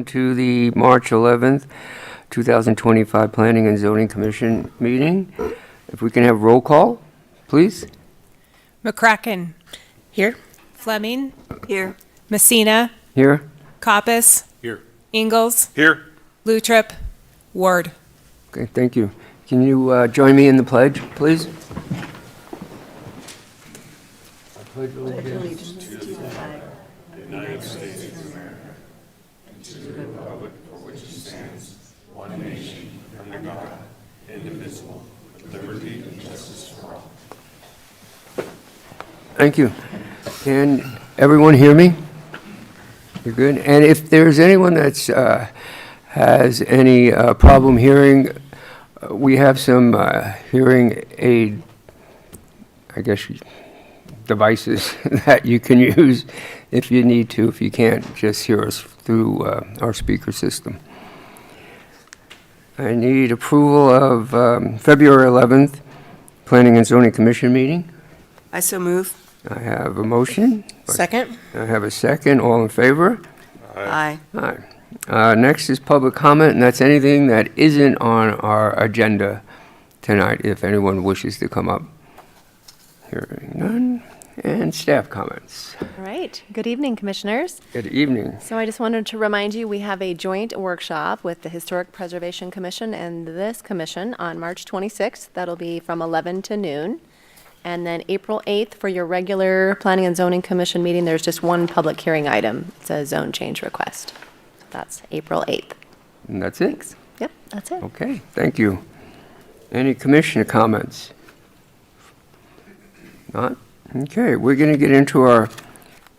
to the March 11th, 2025 Planning and Zoning Commission meeting. If we can have roll call, please. McCracken. Here. Fleming. Here. Messina. Here? Coppice. Here. Ingalls. Here. Lutrip. Ward. Okay, thank you. Can you join me in the pledge, please? I pledge allegiance to the flag of the United States of America and to the republic for which it stands, one nation, under God, indivisible, with liberty and justice for all. Thank you. Can everyone hear me? You're good? And if there's anyone that's has any problem hearing, we have some hearing aid, I guess, devices that you can use if you need to. If you can't, just hear us through our speaker system. I need approval of February 11th Planning and Zoning Commission meeting. I so move. I have a motion. Second. I have a second. All in favor? Aye. Aye. Next is public comment, and that's anything that isn't on our agenda tonight, if anyone wishes to come up. Hearing none. And staff comments. All right. Good evening, Commissioners. Good evening. So I just wanted to remind you, we have a joint workshop with the Historic Preservation Commission and this commission on March 26th. That'll be from 11 to noon. And then April 8th, for your regular Planning and Zoning Commission meeting, there's just one public hearing item. It's a zone change request. So that's April 8th. And that's it? Yep, that's it. Okay, thank you. Any commissioner comments? Not? Okay, we're going to get into our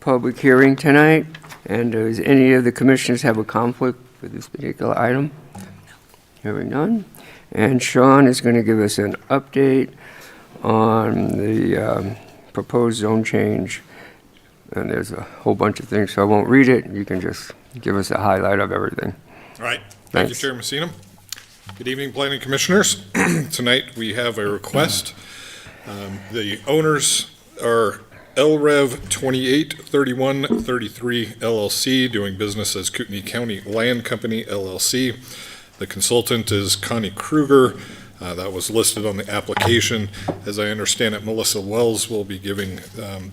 public hearing tonight. And does any of the commissioners have a conflict with this particular item? Hearing none. And Sean is going to give us an update on the proposed zone change. And there's a whole bunch of things, so I won't read it. You can just give us a highlight of everything. All right. Thank you, Thanks. Chair Messina. Good evening, Planning Commissioners. Tonight, we have a request. The owners are LREV 283133 LLC, doing business as Kootenai County Land Company LLC. The consultant is Connie Kruger. That was listed on the application. As I understand it, Melissa Wells will be giving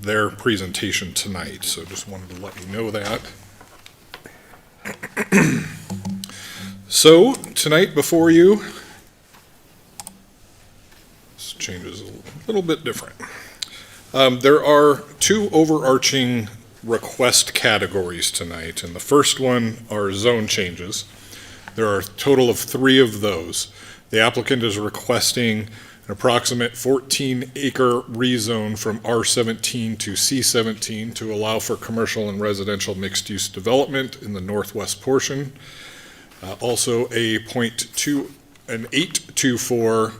their presentation tonight, so just wanted to let you know that. So, tonight before you, this changes a little bit different. There are two overarching request categories tonight, and the first one are zone changes. There are a total of 3 of those. The applicant is requesting an approximate 14-acre rezone from R17 to C17 to allow for commercial and residential mixed-use development in the northwest portion. Also an 824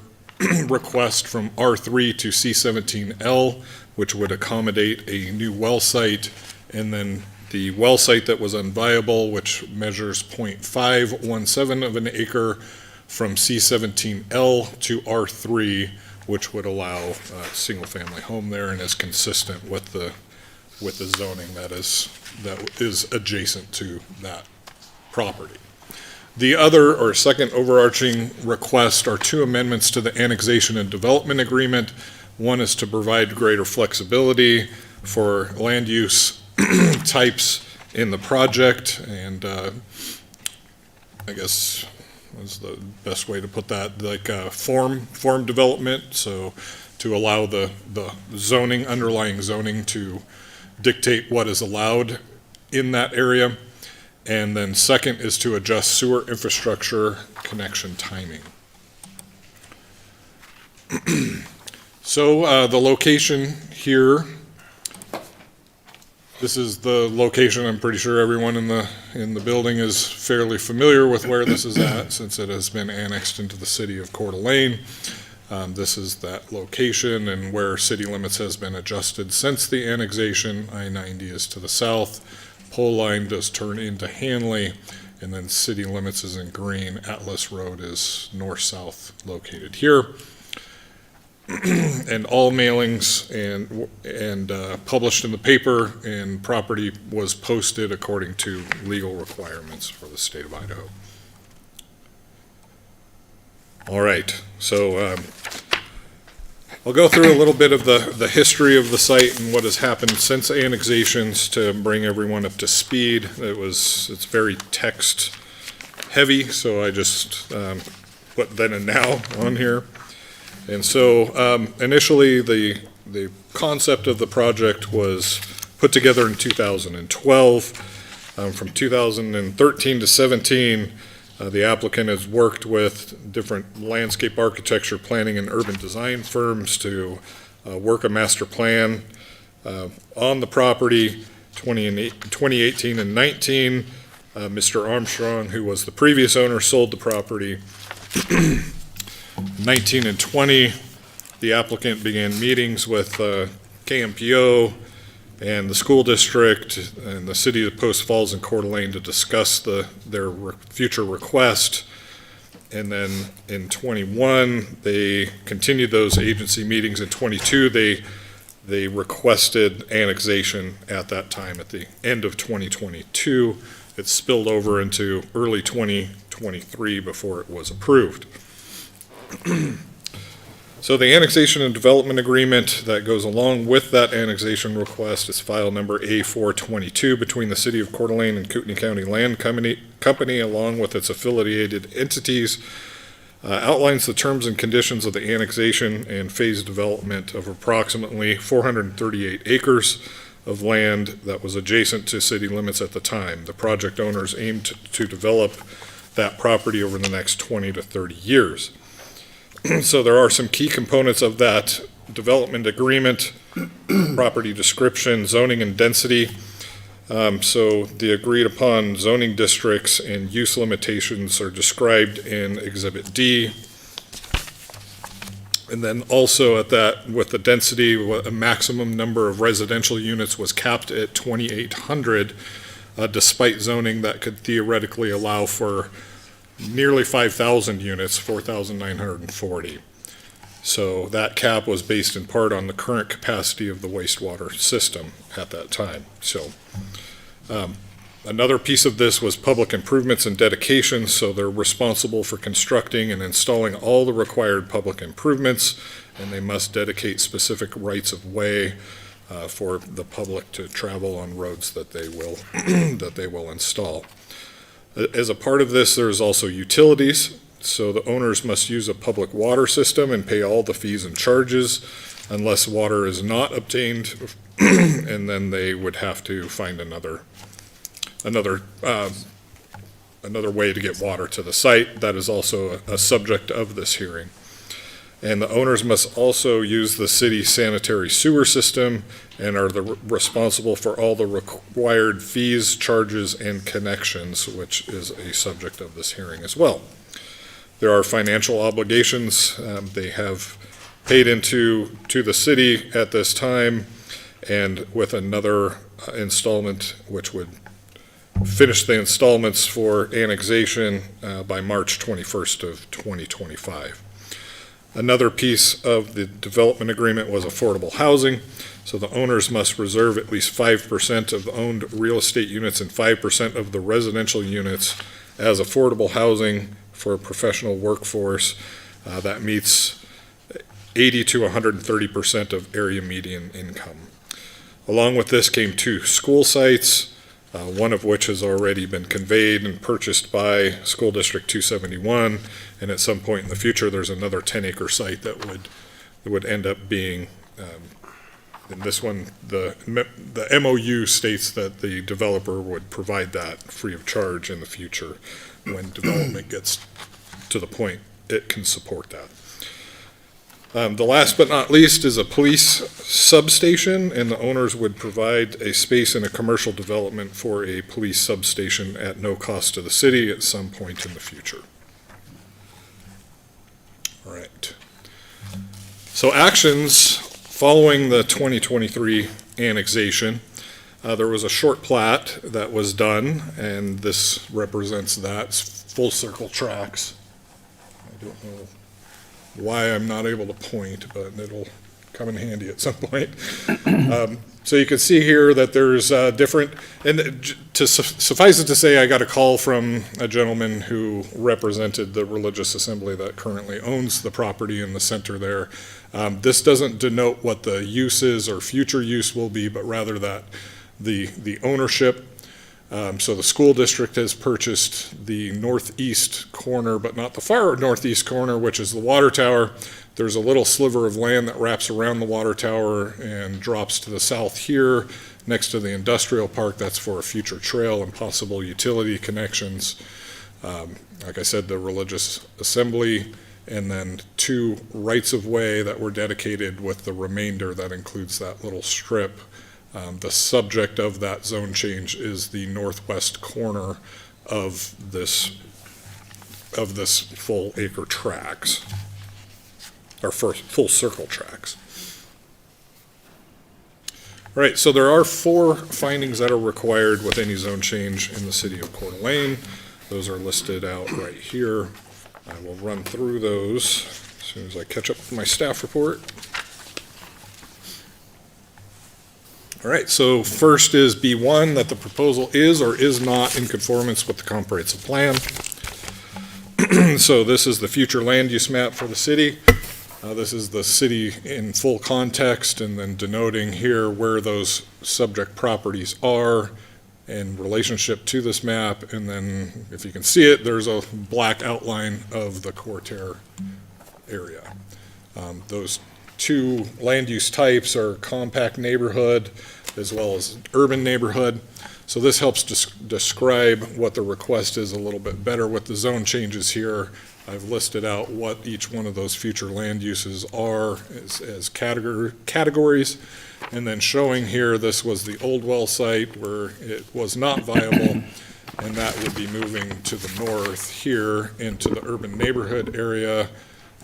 request from R3 to C17L, which would accommodate a new well site, and then the well site that was unviable, which measures 0.517 of an acre, from C17L to R3, which would allow a single-family home there and is consistent with the zoning that is adjacent to that property. The other, or second overarching request, are 2 amendments to the annexation and development agreement. One is to provide greater flexibility for land use types in the project, and I guess is the best way to put that, like form development, so to allow the zoning, underlying zoning, to dictate what is allowed in that area. And then second is to adjust sewer infrastructure connection timing. So the location here, this is the location. I'm pretty sure everyone in the building is fairly familiar with where this is at, since it has been annexed into the city of Coeur d'Alene. This is that location, and where city limits has been adjusted since the annexation. I-90 is to the south. Pole line does turn into Hanley, and then city limits is in green. Atlas Road is north-south located here. and all mailings and published in the paper, and property was posted according to legal requirements for the state of Idaho. All right, so I'll go through a little bit of the history of the site and what has happened since annexations to bring everyone up to speed. It's very text heavy, so I just put then and now on here. And so initially the concept of the project was put together in 2012. From 2013 to 17, the applicant has worked with different landscape architecture, planning, and urban design firms to work a master plan on the property. 2018 and 19, Mr. Armstrong, who was the previous owner, sold the property. 19 and 20, the applicant began meetings with KMPO and the school district and the city of Post Falls and Coeur d'Alene to discuss their future request. And then in 21, they continued those agency meetings. In 22, they requested annexation at that time at the end of 2022. It spilled over into early 2023 before it was approved. So the annexation and development agreement that goes along with that annexation request is file number A422 between the city of Coeur d'Alene and Kootenai County Land Company along with its affiliated entities. Outlines the terms and conditions of the annexation and phased development of approximately 438 acres of land that was adjacent to city limits at the time. The project owners aimed to develop that property over the next 20 to 30 years. So there are some key components of that development agreement, property description, zoning and density. So the agreed upon zoning districts and use limitations are described in Exhibit D. And then also at that, with the density, a maximum number of residential units was capped at 2,800, despite zoning that could theoretically allow for nearly 5,000 units, 4,940. So that cap was based in part on the current capacity of the wastewater system at that time. So another piece of this was public improvements and dedications. So they're responsible for constructing and installing all the required public improvements, and they must dedicate specific rights of way for the public to travel on roads that they will that they will install. As a part of this, there's also utilities. So the owners must use a public water system and pay all the fees and charges unless water is not obtained, and then they would have to find another way to get water to the site. That is also a subject of this hearing. And the owners must also use the city sanitary sewer system and are responsible for all the required fees, charges, and connections, which is a subject of this hearing as well. There are financial obligations. They have paid into the city at this time, and with another installment, which would finish the installments for annexation by March 21st of 2025. Another piece of the development agreement was affordable housing. So the owners must reserve at least 5% of the owned real estate units and 5% of the residential units as affordable housing for a professional workforce that meets 80 to 130% of area median income. Along with this came 2 school sites, one of which has already been conveyed and purchased by School District 271, and at some point in the future there's another 10-acre site that would end up being, and this one, the MOU states that the developer would provide that free of charge in the future when development gets to the point it can support that. The last but not least is a police substation, and the owners would provide a space in a commercial development for a police substation at no cost to the city at some point in the future. All right. So actions following the 2023 annexation, there was a short plat that was done, and this represents that. It's full circle tracks. I don't know. why I'm not able to point, but it'll come in handy at some point. So you can see here that there's different, and to suffice it to say, I got a call from a gentleman who represented the religious assembly that currently owns the property in the center there. This doesn't denote what the use is or future use will be, but rather that the ownership. So the school district has purchased the northeast corner, but not the far northeast corner, which is the water tower. There's a little sliver of land that wraps around the water tower and drops to the south here next to the industrial park. That's for a future trail and possible utility connections. Like I said, the religious assembly, and then 2 rights of way that were dedicated with the remainder that includes that little strip. The subject of that zone change is the northwest corner of this full acre tracts, or full circle tracts. All right, so there are 4 findings that are required with any zone change in the city of Coeur d'Alene. Those are listed out right here. I will run through those as soon as I catch up with my staff report. All right, so first is B1, that the proposal is or is not in conformance with the comprehensive plan. So this is the future land use map for the city. This is the city in full context, and then denoting here where those subject properties are in relationship to this map. And then, if you can see it, there's a black outline of the Coeur area. Those 2 land use types are compact neighborhood as well as urban neighborhood. So this helps describe what the request is a little bit better with the zone changes here. I've listed out what each one of those future land uses are as categories, and then showing here this was the old well site where it was not viable, and that would be moving to the north here into the urban neighborhood area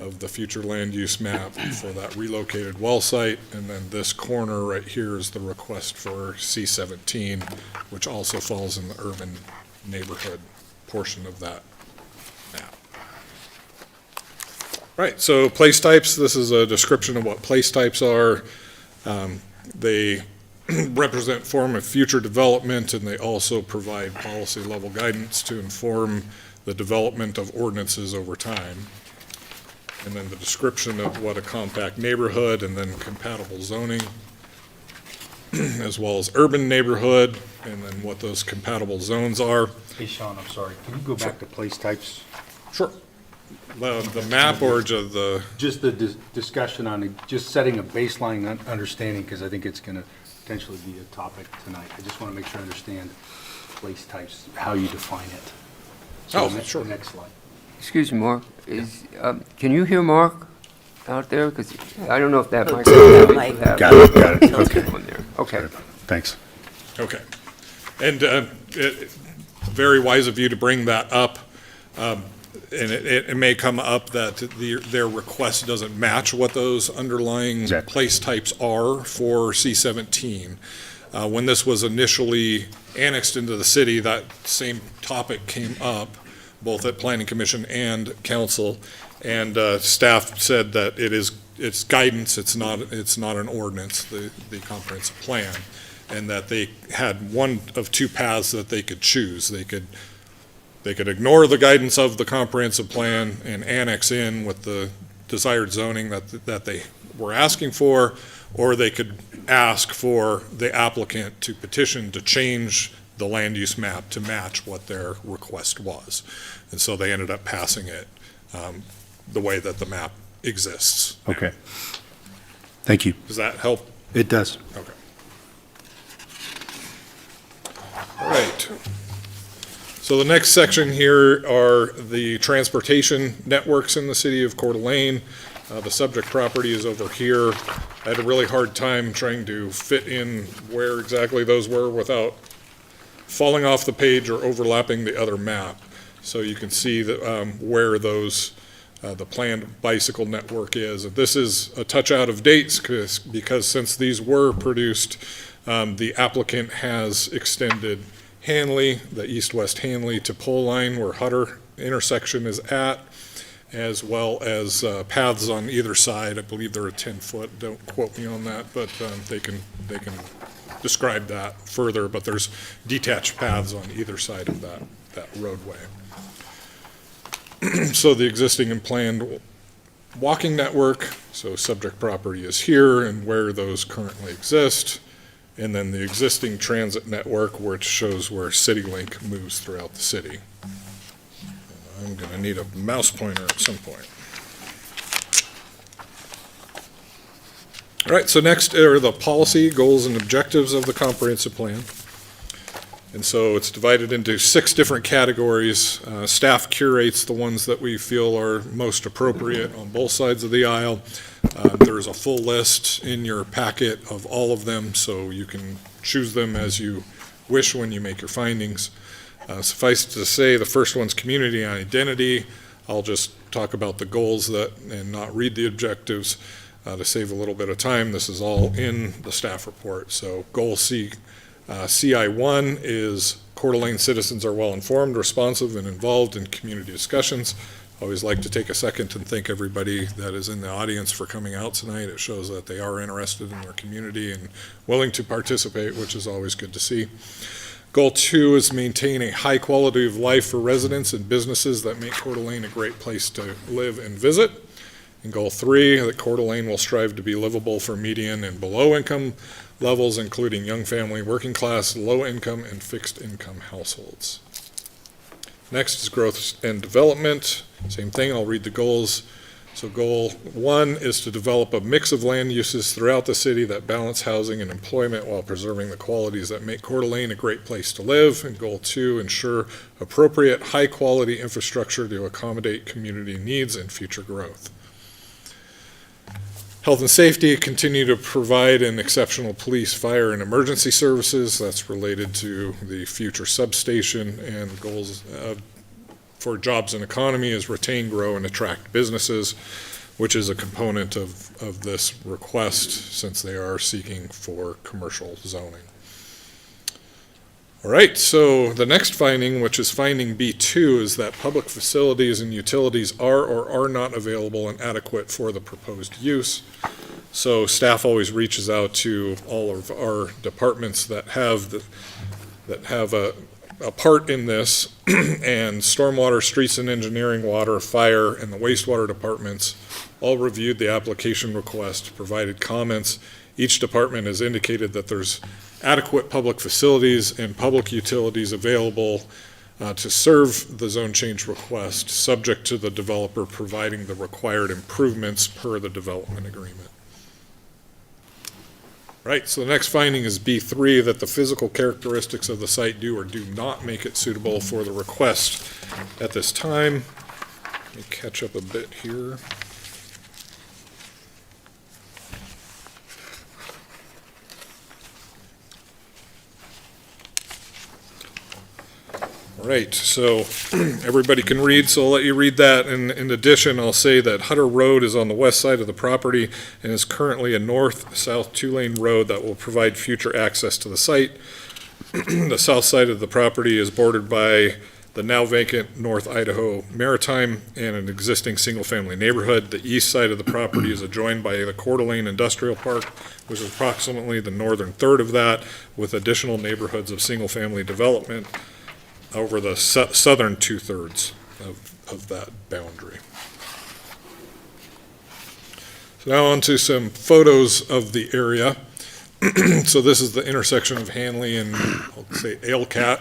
of the future land use map for that relocated well site. And then this corner right here is the request for C17, which also falls in the urban neighborhood portion of that map. Right, so place types, this is a description of what place types are. They represent form of future development, and they also provide policy level guidance to inform the development of ordinances over time. And then the description of what a compact neighborhood, and then compatible zoning, as well as urban neighborhood, and then what those compatible zones are. Hey, Sean, I'm sorry. Can you go back to place types? Sure. The map or just the, Just the discussion on just setting a baseline understanding, because I think it's going to potentially be a topic tonight. I just want to make sure I understand place types, how you define it. So sure. Next slide. Excuse me, Mark, can you hear Mark out there? Because I don't know if that microphone. Got it, Okay. On there. Okay. Thanks. okay. And very wise of you to bring that up. And it may come up that their request doesn't match what those underlying Exactly. place types are for C17. When this was initially annexed into the city, that same topic came up, both at Planning Commission and Council, and staff said that it's guidance, it's not an ordinance, the comprehensive plan, and that they had one of 2 paths that they could choose. They could ignore the guidance of the comprehensive plan and annex in with the desired zoning that they were asking for, or they could ask for the applicant to petition to change the land use map to match what their request was. And so they ended up passing it the way that the map exists. Okay. Thank you. Does that help? It does. Okay. All right. So the next section here are the transportation networks in the city of Coeur d'Alene. The subject property is over here. I had a really hard time trying to fit in where exactly those were without falling off the page or overlapping the other map. So you can see that where those the planned bicycle network is. This is a touch out of dates because since these were produced, the applicant has extended Hanley, the east-west Hanley to pole line where Hutter intersection is at. as well as paths on either side. I believe they're a 10-foot. Don't quote me on that, but they can describe that further. But there's detached paths on either side of that roadway. So the existing and planned walking network, so subject property is here and where those currently exist. And then the existing transit network, which shows where CityLink moves throughout the city. I'm going to need a mouse pointer at some point. All right, so next are the policy, goals, and objectives of the comprehensive plan. And so it's divided into 6 different categories. Staff curates the ones that we feel are most appropriate on both sides of the aisle. There's a full list in your packet of all of them, so you can choose them as you wish when you make your findings. Suffice to say, the first one's community and identity. I'll just talk about the goals and not read the objectives to save a little bit of time. This is all in the staff report. So goal CI1 is Coeur d'Alene citizens are well-informed, responsive, and involved in community discussions. I always like to take a second and thank everybody that is in the audience for coming out tonight. It shows that they are interested in their community and willing to participate, which is always good to see. Goal 2 is maintain a high quality of life for residents and businesses that make Coeur d'Alene a great place to live and visit. And Goal 3, that Coeur d'Alene will strive to be livable for median and below income levels, including young family, working class, low income, and fixed income households. Next is growth and development. Same thing, I'll read the goals. So goal 1 is to develop a mix of land uses throughout the city that balance housing and employment while preserving the qualities that make Coeur d'Alene a great place to live. And goal 2, ensure appropriate high-quality infrastructure to accommodate community needs and future growth. Health and safety, continue to provide an exceptional police, fire, and emergency services. That's related to the future substation, and goals for jobs and economy is retain, grow, and attract businesses, which is a component of this request since they are seeking for commercial zoning. All right, so the next finding, which is finding B2, is that public facilities and utilities are or are not available and adequate for the proposed use. So staff always reaches out to all of our departments that have a part in this, and stormwater, streets and engineering, water, fire, and the wastewater departments all reviewed the application request, provided comments. Each department has indicated that there's adequate public facilities and public utilities available to serve the zone change request, subject to the developer providing the required improvements per the development agreement. Right, so the next finding is B3, that the physical characteristics of the site do or do not make it suitable for the request at this time. Let me catch up a bit here. All right, so everybody can read, so I'll let you read that. And in addition, I'll say that Hutter Road is on the west side of the property and is currently a north-south 2-lane road that will provide future access to the site. The south side of the property is bordered by the now vacant North Idaho Maritime and an existing single-family neighborhood. The east side of the property is adjoined by the Coeur d'Alene Industrial Park, which is approximately the northern third of that, with additional neighborhoods of single-family development over the southern 2/3 of that boundary. So now on to some photos of the area. So this is the intersection of Hanley and, I'll say, Alecat.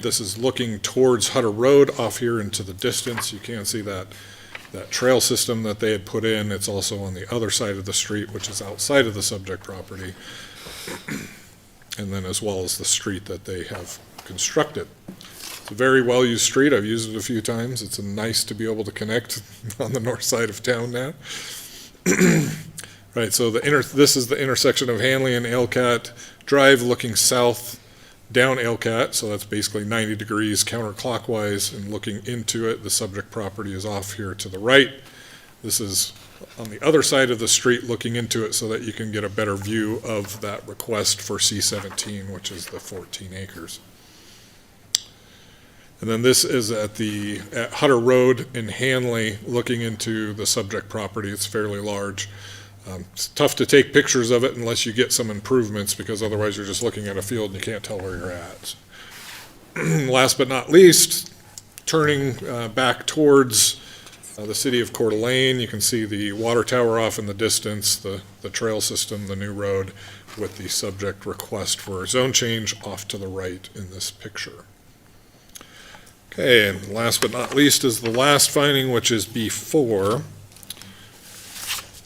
This is looking towards Hutter Road off here into the distance. You can see that trail system that they had put in. It's also on the other side of the street, which is outside of the subject property. And then as well as the street that they have constructed. It's a very well-used street. I've used it a few times. It's nice to be able to connect on the north side of town now. Right, so this is the intersection of Hanley and Alecat Drive looking south down Alecat, so that's basically 90 degrees counterclockwise, and looking into it, the subject property is off here to the right. This is on the other side of the street looking into it so that you can get a better view of that request for C17, which is the 14 acres. And then this is at Hutter Road in Hanley, looking into the subject property. It's fairly large. It's tough to take pictures of it unless you get some improvements, because otherwise you're just looking at a field and you can't tell where you're at. Last but not least, turning back towards the city of Coeur d'Alene, you can see the water tower off in the distance, the trail system, the new road, with the subject request for zone change off to the right in this picture. Okay, and last but not least is the last finding, which is B4,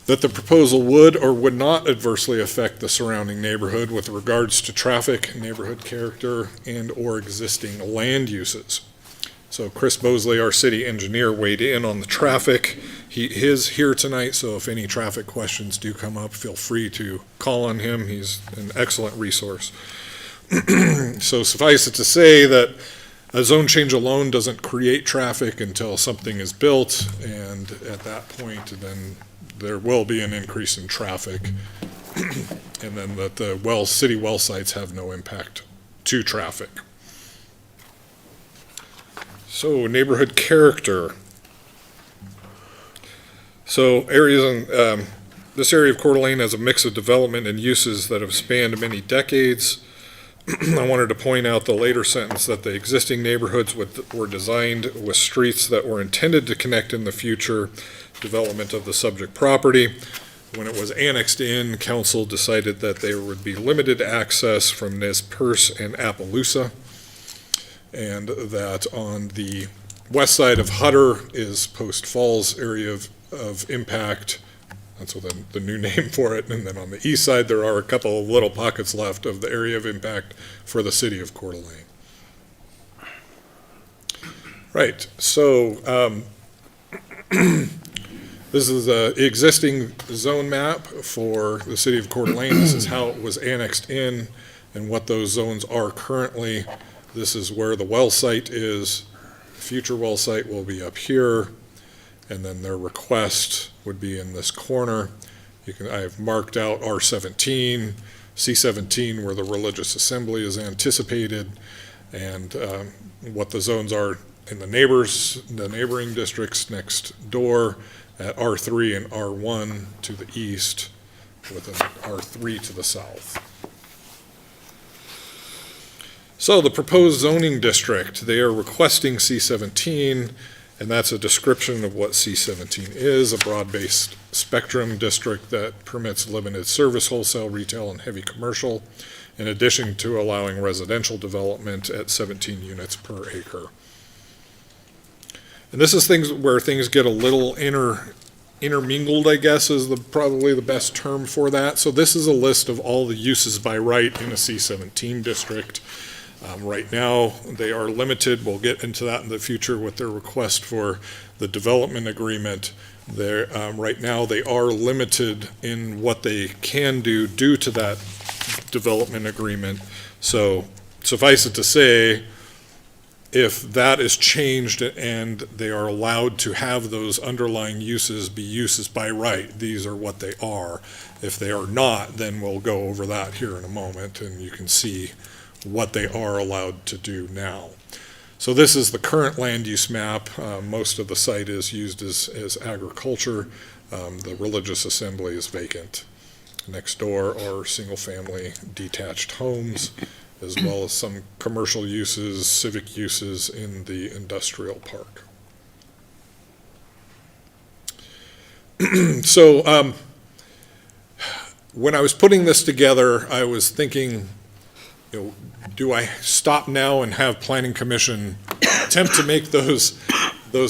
that the proposal would or would not adversely affect the surrounding neighborhood with regards to traffic, neighborhood character, and/or existing land uses. So Chris Bosley, our city engineer, weighed in on the traffic. He is here tonight, so if any traffic questions do come up, feel free to call on him. He's an excellent resource. So suffice it to say that a zone change alone doesn't create traffic until something is built, and at that point, then there will be an increase in traffic, and then that the city well sites have no impact to traffic. So neighborhood character. So this area of Coeur d'Alene has a mix of development and uses that have spanned many decades. I wanted to point out the later sentence that the existing neighborhoods were designed with streets that were intended to connect in the future development of the subject property. When it was annexed in, council decided that there would be limited access from Nez Perce and Appaloosa, and that on the west side of Hutter is Post Falls area of impact. That's what the new name for it. And then on the east side, there are a couple of little pockets left of the area of impact for the city of Coeur d'Alene. Right, so this is the existing zone map for the city of Coeur d'Alene. This is how it was annexed in and what those zones are currently. This is where the well site is. The future well site will be up here, and then their request would be in this corner. I've marked out R17, C17, where the religious assembly is anticipated, and what the zones are in the neighboring districts next door at R3 and R1 to the east, with an R3 to the south. So the proposed zoning district, they are requesting C17, and that's a description of what C17 is, a broad-based spectrum district that permits limited service, wholesale, retail, and heavy commercial, in addition to allowing residential development at 17 units per acre. And this is where things get a little intermingled, I guess, is probably the best term for that. So this is a list of all the uses by right in a C17 district. Right now, they are limited. We'll get into that in the future with their request for the development agreement. Right now, they are limited in what they can do due to that development agreement. So suffice it to say, if that is changed and they are allowed to have those underlying uses be uses by right, these are what they are. If they are not, then we'll go over that here in a moment, and you can see what they are allowed to do now. So this is the current land use map. Most of the site is used as agriculture. The religious assembly is vacant. Next door are single-family detached homes, as well as some commercial uses, civic uses in the industrial park. So when I was putting this together, I was thinking, do I stop now and have Planning Commission attempt to make those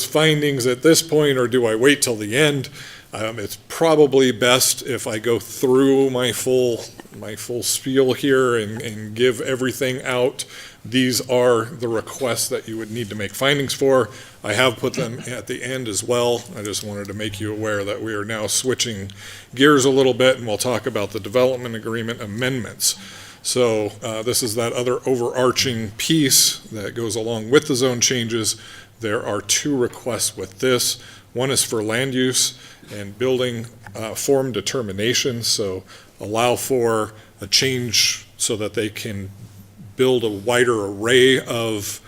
findings at this point, or do I wait till the end? It's probably best if I go through my full spiel here and give everything out. These are the requests that you would need to make findings for. I have put them at the end as well. I just wanted to make you aware that we are now switching gears a little bit, and we'll talk about the development agreement amendments. So this is that other overarching piece that goes along with the zone changes. There are two requests with this. One is for land use and building form determination, so allow for a change so that they can build a wider array of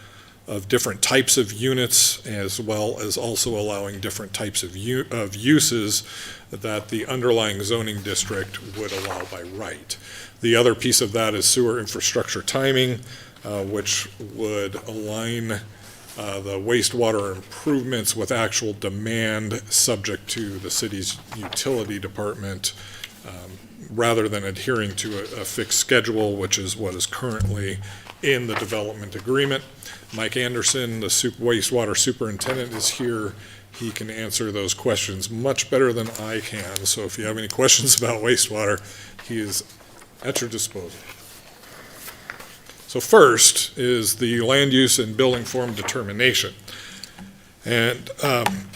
of different types of units, as well as also allowing different types of uses that the underlying zoning district would allow by right. The other piece of that is sewer infrastructure timing, which would align the wastewater improvements with actual demand subject to the city's utility department, rather than adhering to a fixed schedule, which is what is currently in the development agreement. Mike Anderson, the wastewater superintendent, is here. He can answer those questions much better than I can. So if you have any questions about wastewater, he is at your disposal. So first is the land use and building form determination. And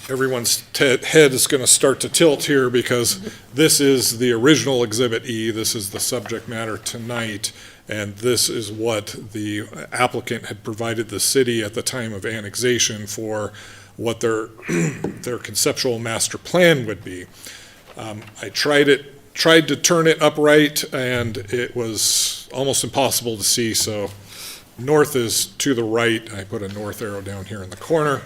everyone's head is going to start to tilt here because this is the original Exhibit E. This is the subject matter tonight. And this is what the applicant had provided the city at the time of annexation for what their conceptual master plan would be. I tried to turn it upright, and it was almost impossible to see. So north is to the right. I put a north arrow down here in the corner.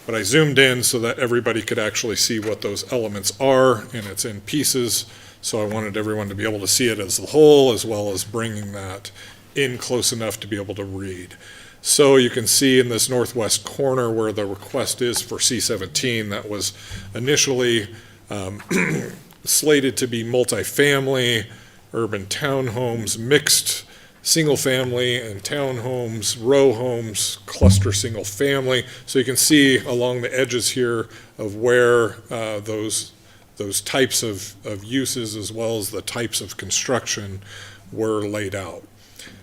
But I zoomed in so that everybody could actually see what those elements are, and it's in pieces. So I wanted everyone to be able to see it as a whole, as well as bringing that in close enough to be able to read. So you can see in this northwest corner where the request is for C-17, that was initially slated to be multifamily, urban townhomes, mixed single-family and townhomes, row homes, cluster single-family. So you can see along the edges here of where those types of uses, as well as the types of construction, were laid out.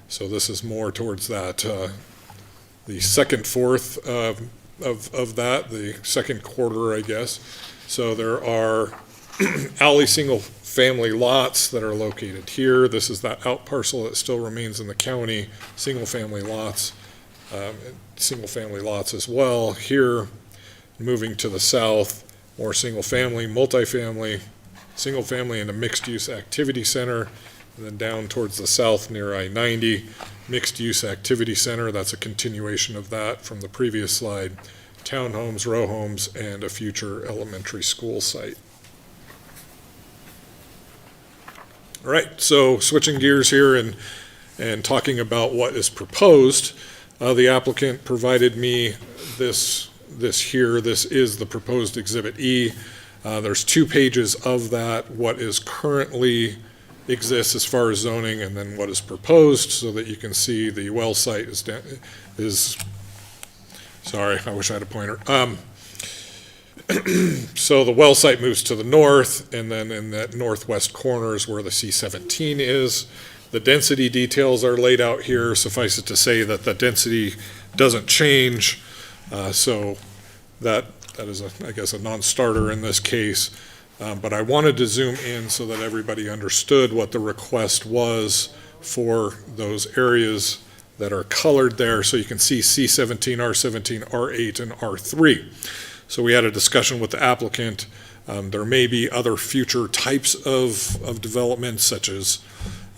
So this is more towards that, the second fourth of that, the second quarter, I guess. So there are alley single-family lots that are located here. This is that out parcel that still remains in the county, single-family lots, single-family lots as well. Here, moving to the south, more single-family, multifamily, single-family, and a mixed-use activity center. And then down towards the south near I-90, mixed-use activity center. That's a continuation of that from the previous slide. Townhomes, row homes, and a future elementary school site. All right, so switching gears here and talking about what is proposed, the applicant provided me this here. This is the proposed Exhibit E. There's 2 pages of that, what is currently exists as far as zoning, and then what is proposed, so that you can see the well site is sorry, I wish I had a pointer. So the well site moves to the north, and then in that northwest corner is where the C-17 is. The density details are laid out here. Suffice it to say that the density doesn't change. So that is, I guess, a non-starter in this case. But I wanted to zoom in so that everybody understood what the request was for those areas that are colored there. So you can see C-17, R-17, R-8, and R-3. So we had a discussion with the applicant. There may be other future types of development, such as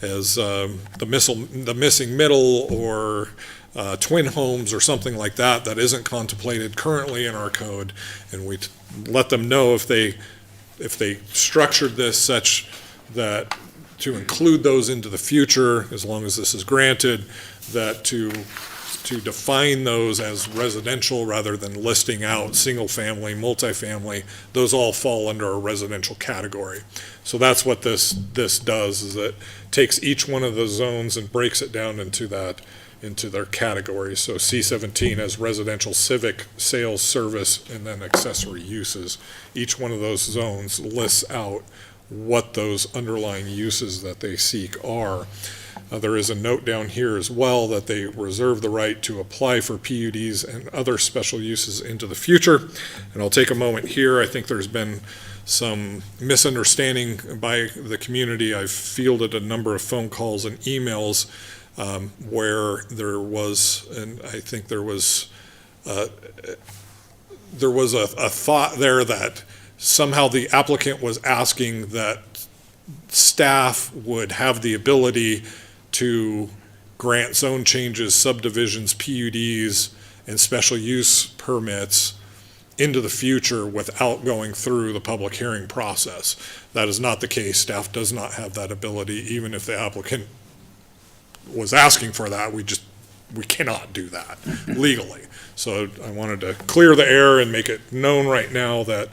the missing middle, or twin homes or something like that isn't contemplated currently in our code, and we let them know if they structured this such that to include those into the future, as long as this is granted, that to define those as residential rather than listing out single family, multifamily, those all fall under a residential category. So that's what this does, is it takes each one of the zones and breaks it down into their categories. So C-17 as residential, civic, sales, service, and then accessory uses. Each one of those zones lists out what those underlying uses that they seek are. There is a note down here as well that they reserve the right to apply for PUDs and other special uses into the future. And I'll take a moment here. I think there's been some misunderstanding by the community. I've fielded a number of phone calls and emails where there was, and I think there was a thought there that somehow the applicant was asking that staff would have the ability to grant zone changes, subdivisions, PUDs, and special use permits into the future without going through the public hearing process. That is not the case. Staff does not have that ability, even if the applicant was asking for that. We cannot do that legally. So I wanted to clear the air and make it known right now that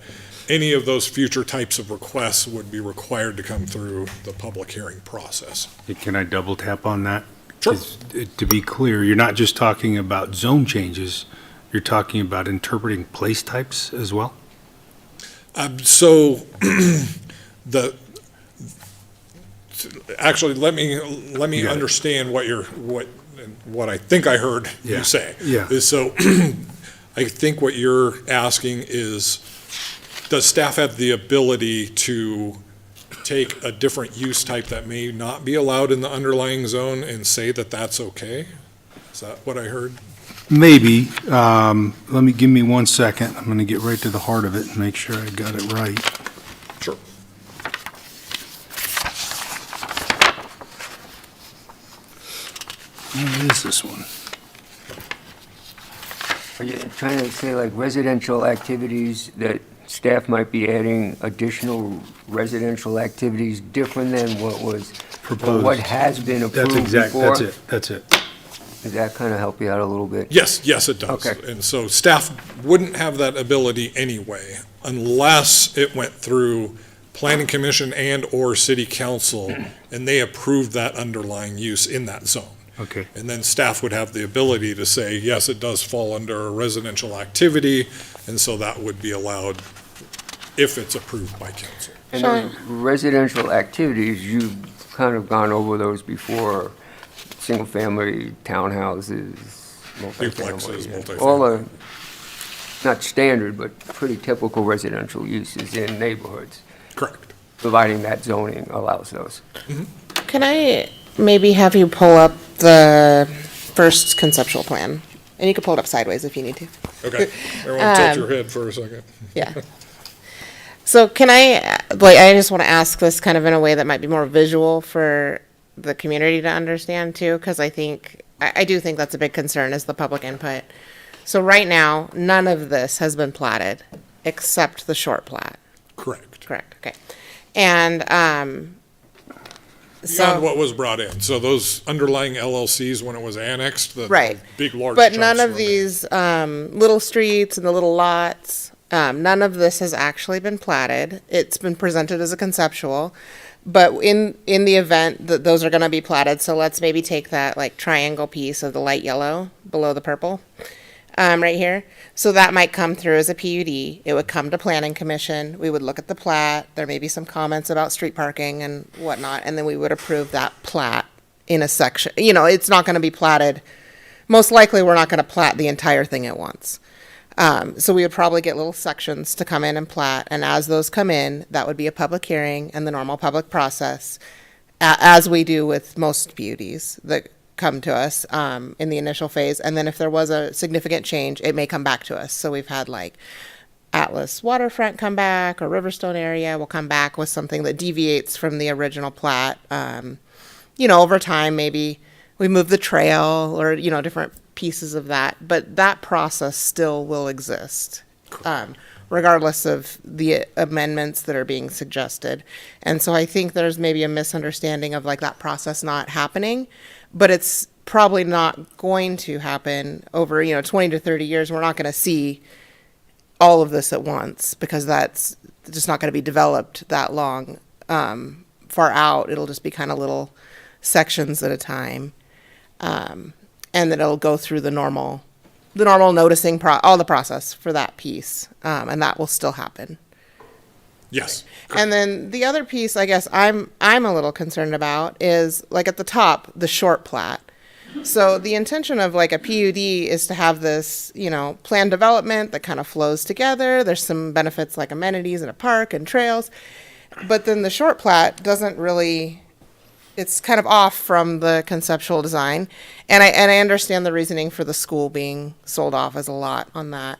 any of those future types of requests would be required to come through the public hearing process. Can I double tap on that? Sure. 'Cause, to be clear, you're not just talking about zone changes, you're talking about interpreting place types as well? So actually, let me You got it. understand what I think I heard Yeah. you say. Yeah. So I think what you're asking is, does staff have the ability to take a different use type that may not be allowed in the underlying zone and say that that's okay? Is that what I heard? Maybe. Give me 1 second. I'm going to get right to the heart of it and make sure I got it right. Sure. What is this one? Are you trying to say like residential activities that staff might be adding additional residential activities different than what was, or Proposed. what has been That's approved exact, before? that's it. Does that kind of help you out a little bit? Yes, it does. Okay. And so staff wouldn't have that ability anyway unless it went through planning commission and/or city council and they approved that underlying use in that zone. Okay. And then staff would have the ability to say, yes, it does fall under a residential activity, and so that would be allowed if it's approved by council. And those residential activities, you've kind of gone over those before, single-family townhouses, Duplexes, multifamily. All the, not standard, but pretty typical residential uses in neighborhoods, Correct. providing that zoning allows those. Can I maybe have you pull up the first conceptual plan? And you can pull it up sideways if you need to. Okay. Everyone tilt your head for a second. Yeah. So can I just want to ask this kind of in a way that might be more visual for the community to understand too, because I do think that's a big concern is the public input. So right now, none of this has been platted except the short plat. Correct. Correct, okay. And, Beyond what was brought in. So those underlying LLCs, when it was annexed, the Right. big, large But chunks none of were made. these little streets and the little lots, none of this has actually been platted. It's been presented as a conceptual. But in the event that those are gonna be platted, so let's maybe take that like triangle piece of the light yellow below the purple, right here. So that might come through as a PUD. It would come to planning commission. We would look at the plat. There may be some comments about street parking and whatnot, and then we would approve that plat in a section. You know, it's not gonna be platted. Most likely, we're not gonna plat the entire thing at once. So we would probably get little sections to come in and plat, and as those come in, that would be a public hearing and the normal public process, as we do with most PUDs that come to us in the initial phase. And then if there was a significant change, it may come back to us. So we've had like Atlas Waterfront come back, or Riverstone area will come back with something that deviates from the original plat. Over time, maybe we move the trail or, different pieces of that, but that process still will exist, regardless of the amendments that are being suggested. And so I think there's maybe a misunderstanding of like that process not happening, but it's probably not going to happen over, 20 to 30 years. We're not going to see all of this at once because that's just not going to be developed that long, far out. It'll just be kind of little sections at a time. And then it'll go through the normal noticing, all the process for that piece, and that will still happen. Yes. And then the other piece, I guess I'm a little concerned about is like at the top, the short plat. So the intention of like a PUD is to have this, planned development that kind of flows together. There's some benefits like amenities and a park and trails, but then the short plat doesn't really. It's kind of off from the conceptual design. And I understand the reasoning for the school being sold off as a lot on that.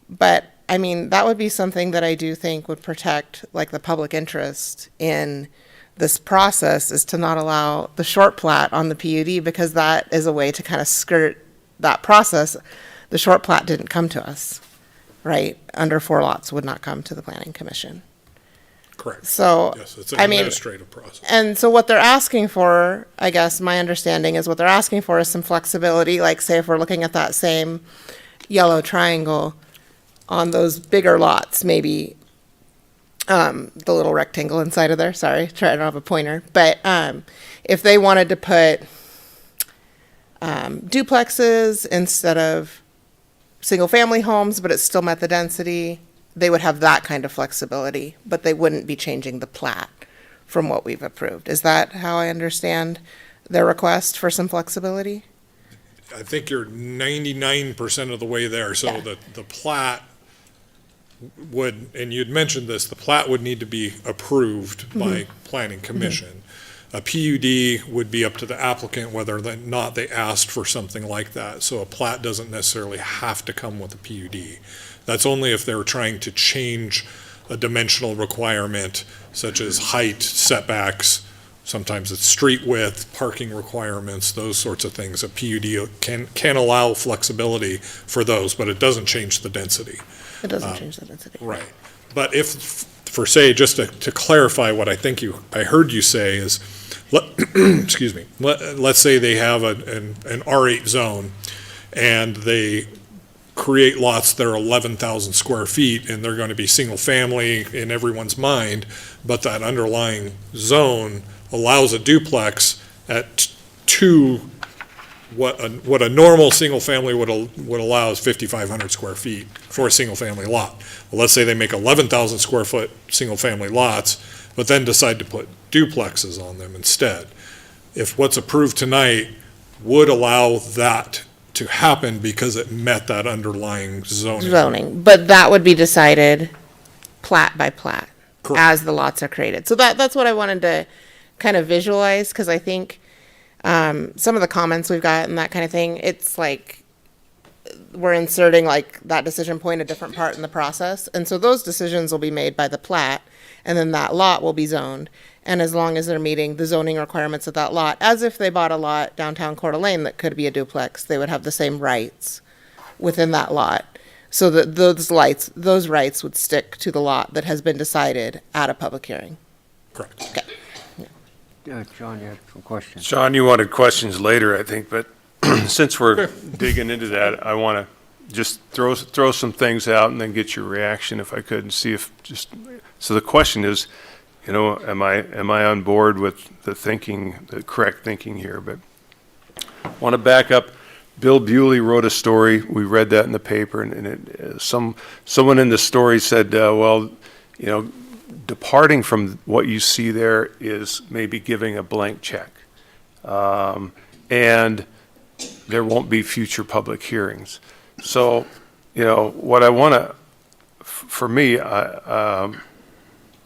But that would be something that I do think would protect like the public interest in this process is to not allow the short plat on the PUD, because that is a way to kind of skirt that process. The short plat didn't come to us, right? Under 4 lots would not come to the planning commission. Correct. So, Yes, it's an I mean, administrative process. and so what they're asking for, I guess my understanding is what they're asking for is some flexibility, like say if we're looking at that same yellow triangle on those bigger lots, maybe the little rectangle inside of there, sorry, I don't have a pointer, but if they wanted to put duplexes instead of single-family homes, but it still met the density, they would have that kind of flexibility, but they wouldn't be changing the plat from what we've approved. Is that how I understand their request for some flexibility? I think you're 99% of the way there. So Yeah. the plat would, and you'd mentioned this, the plat would need to be approved by planning commission. A PUD would be up to the applicant whether or not they asked for something like that. So a plat doesn't necessarily have to come with a PUD. That's only if they're trying to change a dimensional requirement such as height, setbacks, sometimes it's street width, parking requirements, those sorts of things. A PUD can allow flexibility for those, but it doesn't change the density. It doesn't change the density. Right. But if, for say, just to clarify what I think I heard you say is, excuse me, let's say they have an R8 zone and they create lots that are 11,000 square feet and they're going to be single family in everyone's mind, but that underlying zone allows a duplex at what a normal single family would allow is 5,500 square feet for a single family lot. Well, let's say they make 11,000 square foot single family lots, but then decide to put duplexes on them instead. If what's approved tonight would allow that to happen because it met that underlying zoning. But that would be decided plat by plat Correct. as the lots are created. So that's what I wanted to kind of visualize, because I think some of the comments we've got and that kind of thing, it's like we're inserting like that decision point a different part in the process. And so those decisions will be made by the plat, and then that lot will be zoned. And as long as they're meeting the zoning requirements of that lot, as if they bought a lot downtown Coeur d'Alene that could be a duplex, they would have the same rights within that lot. So that those rights would stick to the lot that has been decided at a public hearing. Correct. John, you had some questions. Sean, you wanted questions later, I think, but since we're digging into that, I want to just throw some things out and then get your reaction if I could and see if so the question is, am I on board with the correct thinking here? But I want to back up. Bill Bewley wrote a story. We read that in the paper, and someone in the story said, departing from what you see there is maybe giving a blank check. And there won't be future public hearings. So, what I want to, for me, I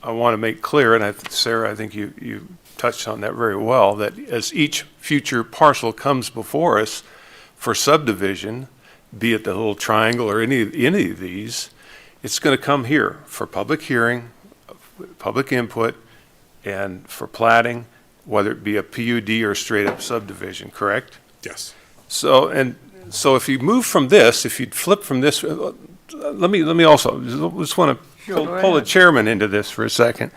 want to make clear, and Sarah, I think you touched on that very well, that as each future parcel comes before us for subdivision, be it the little triangle or any of these, it's going to come here for public hearing, public input, and for platting, whether it be a PUD or straight up subdivision, correct? Yes. So if you move from this, if you flip from this, let me also just want to pull the chairman into this for a second,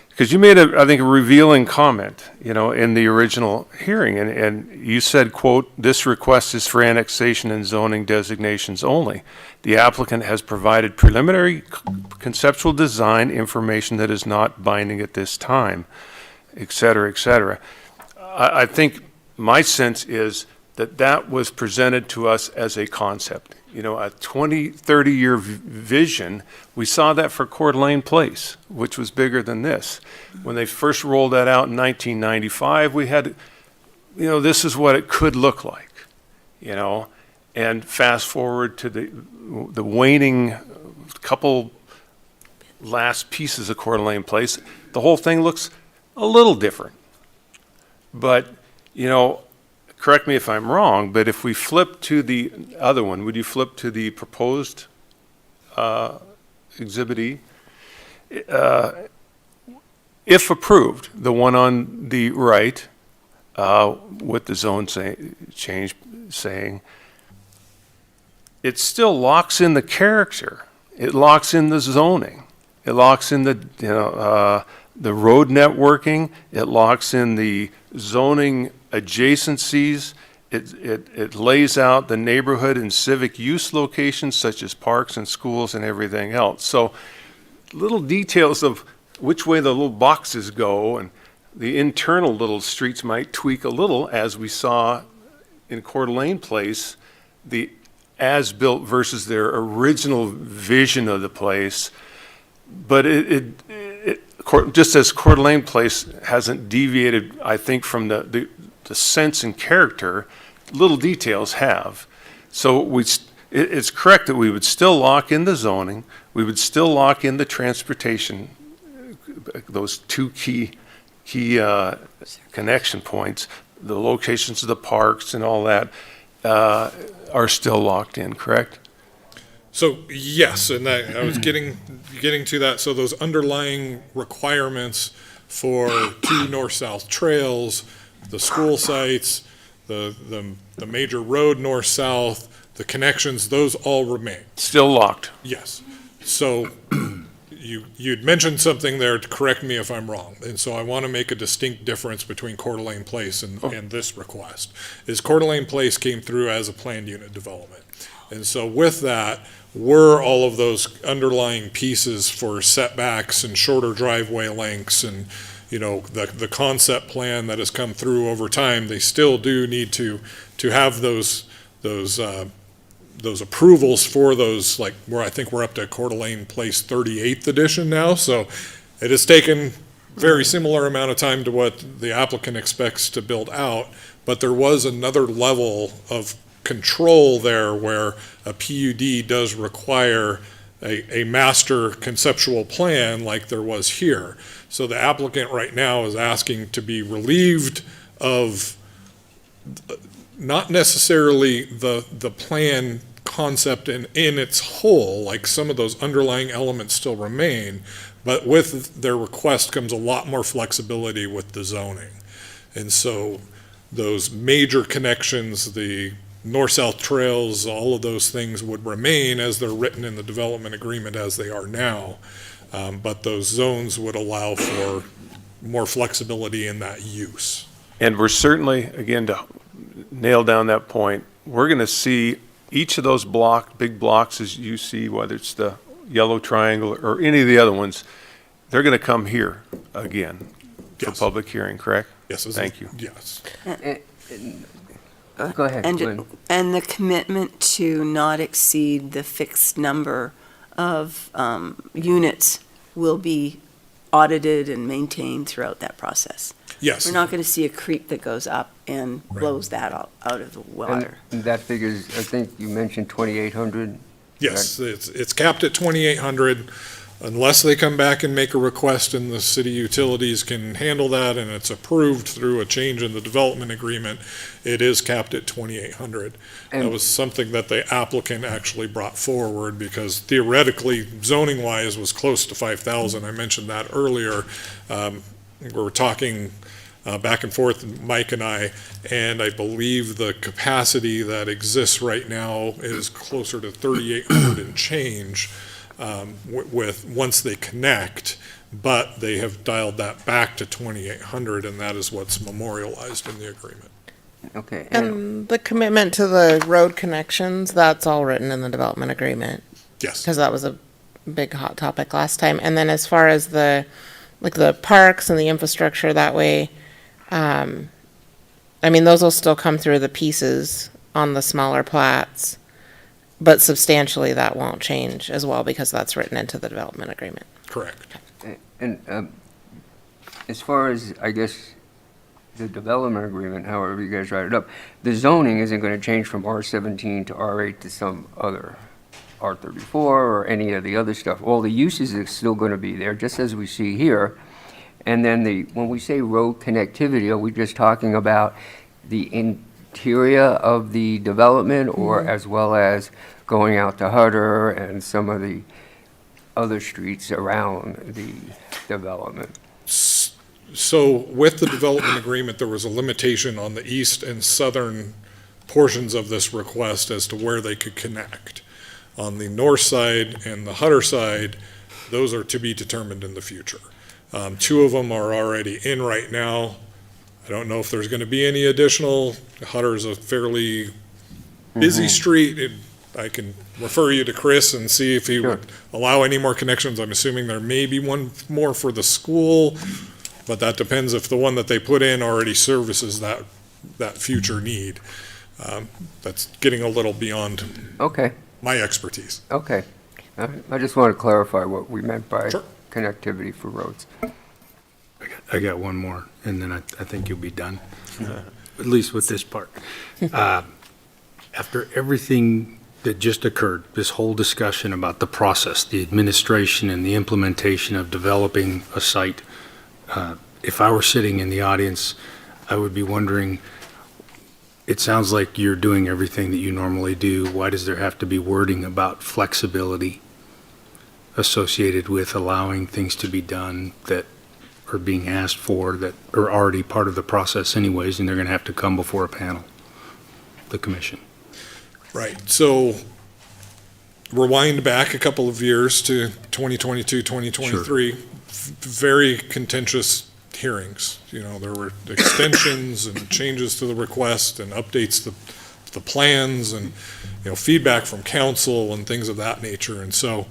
because you made I think a revealing comment, in the original hearing, and you said, quote, "This request is for annexation and zoning designations only. The applicant has provided preliminary conceptual design information that is not binding at this time," et cetera, et cetera. I think my sense is that was presented to us as a concept, a 20, 30-year vision. We saw that for Coeur d'Alene Place, which was bigger than this. When they first rolled that out in 1995, we had, this is what it could look like, and fast forward to the waning couple last pieces of Coeur d'Alene Place, the whole thing looks a little different. But, correct me if I'm wrong, but if we flip to the other one, would you flip to the proposed Exhibit E? if approved, the one on the right, with the zone change saying, it still locks in the character. It locks in the zoning. It locks in the road networking. It locks in the zoning adjacencies. It lays out the neighborhood and civic use locations such as parks and schools and everything else. So little details of which way the little boxes go and the internal little streets might tweak a little, as we saw in Coeur d'Alene Place, the as-built versus their original vision of the place. But just as Coeur d'Alene Place hasn't deviated, I think, from the sense and character, little details have. So it's correct that we would still lock in the zoning, we would still lock in the transportation, those two key connection points, the locations of the parks and all that are still locked in, correct? So yes, and I was getting to that. So those underlying requirements for 2 north-south trails, the school sites, the major road north-south, the connections, those all remain. Still locked. Yes. So you'd mentioned something there, to correct me if I'm wrong. And so I want to make a distinct difference between Coeur d'Alene Place and this request. Is Coeur d'Alene Place came through as a planned unit development. And so with that were all of those underlying pieces for setbacks and shorter driveway lengths and, the concept plan that has come through over time. They still do need to have those approvals for those, like where I think we're up to Coeur d'Alene Place 38th edition now. So it has taken very similar amount of time to what the applicant expects to build out, but there was another level of control there where a PUD does require a master conceptual plan like there was here. So the applicant right now is asking to be relieved of not necessarily the plan concept in its whole, like some of those underlying elements still remain, but with their request comes a lot more flexibility with the zoning. And so those major connections, the north-south trails, all of those things would remain as they're written in the development agreement as they are now. But those zones would allow for more flexibility in that use. And we're certainly, again, to nail down that point, we're going to see each of those big blocks as you see, whether it's the yellow triangle or any of the other ones, they're going to come here again for Yes. public hearing, correct? Yes. Thank you. Yes. Go ahead, Lynn. And the commitment to not exceed the fixed number of units will be audited and maintained throughout that process. Yes. We're not going to see a creep that goes up and blows that out of the water. And that figures, I think you mentioned 2,800? Yes, it's capped at 2,800 unless they come back and make a request and the city utilities can handle that and it's approved through a change in the development agreement. It is capped at 2,800. That And- was something that the applicant actually brought forward because theoretically, zoning wise, was close to 5,000. I mentioned that earlier. We were talking back and forth, Mike and I believe the capacity that exists right now is closer to 3,800 and change with once they connect, but they have dialed that back to 2,800, and that is what's memorialized in the agreement. Okay. And the commitment to the road connections, that's all written in the development agreement, Yes. because that was a big hot topic last time. And then as far as the parks and the infrastructure that way, those will still come through the pieces on the smaller plats, but substantially that won't change as well because that's written into the development agreement. Correct. And as far as, I guess, the development agreement, however you guys write it up, the zoning isn't going to change from R17 to R8 to some other R34 or any of the other stuff. All the uses are still going to be there, just as we see here. And then when we say road connectivity, are we just talking about the interior of the development or as well as going out to Hutter and some of the other streets around the development? So with the development agreement, there was a limitation on the east and southern portions of this request as to where they could connect. On the north side and the Hutter side, those are to be determined in the future. Two of them are already in right now. I don't know if there's going to be any additional. Hutter is a fairly busy street. I can refer you to Chris and see if he would allow any more connections. I'm assuming there may be one more for the school, but that depends if the one that they put in already services that future need. That's getting a little beyond Okay, my expertise. okay. I just want to clarify what we meant by Sure. connectivity for roads. I got one more, and then I think you'll be done, at least with this part. After everything that just occurred, this whole discussion about the process, the administration and the implementation of developing a site, if I were sitting in the audience, I would be wondering, it sounds like you're doing everything that you normally do. Why does there have to be wording about flexibility associated with allowing things to be done that are being asked for, that are already part of the process anyways, and they're going to have to come before a panel, the commission? Right. So rewind back a couple of years to 2022, 2023, very contentious hearings. You know, there were extensions and changes to the request and updates to the plans and, you know, feedback from council and things of that nature. And so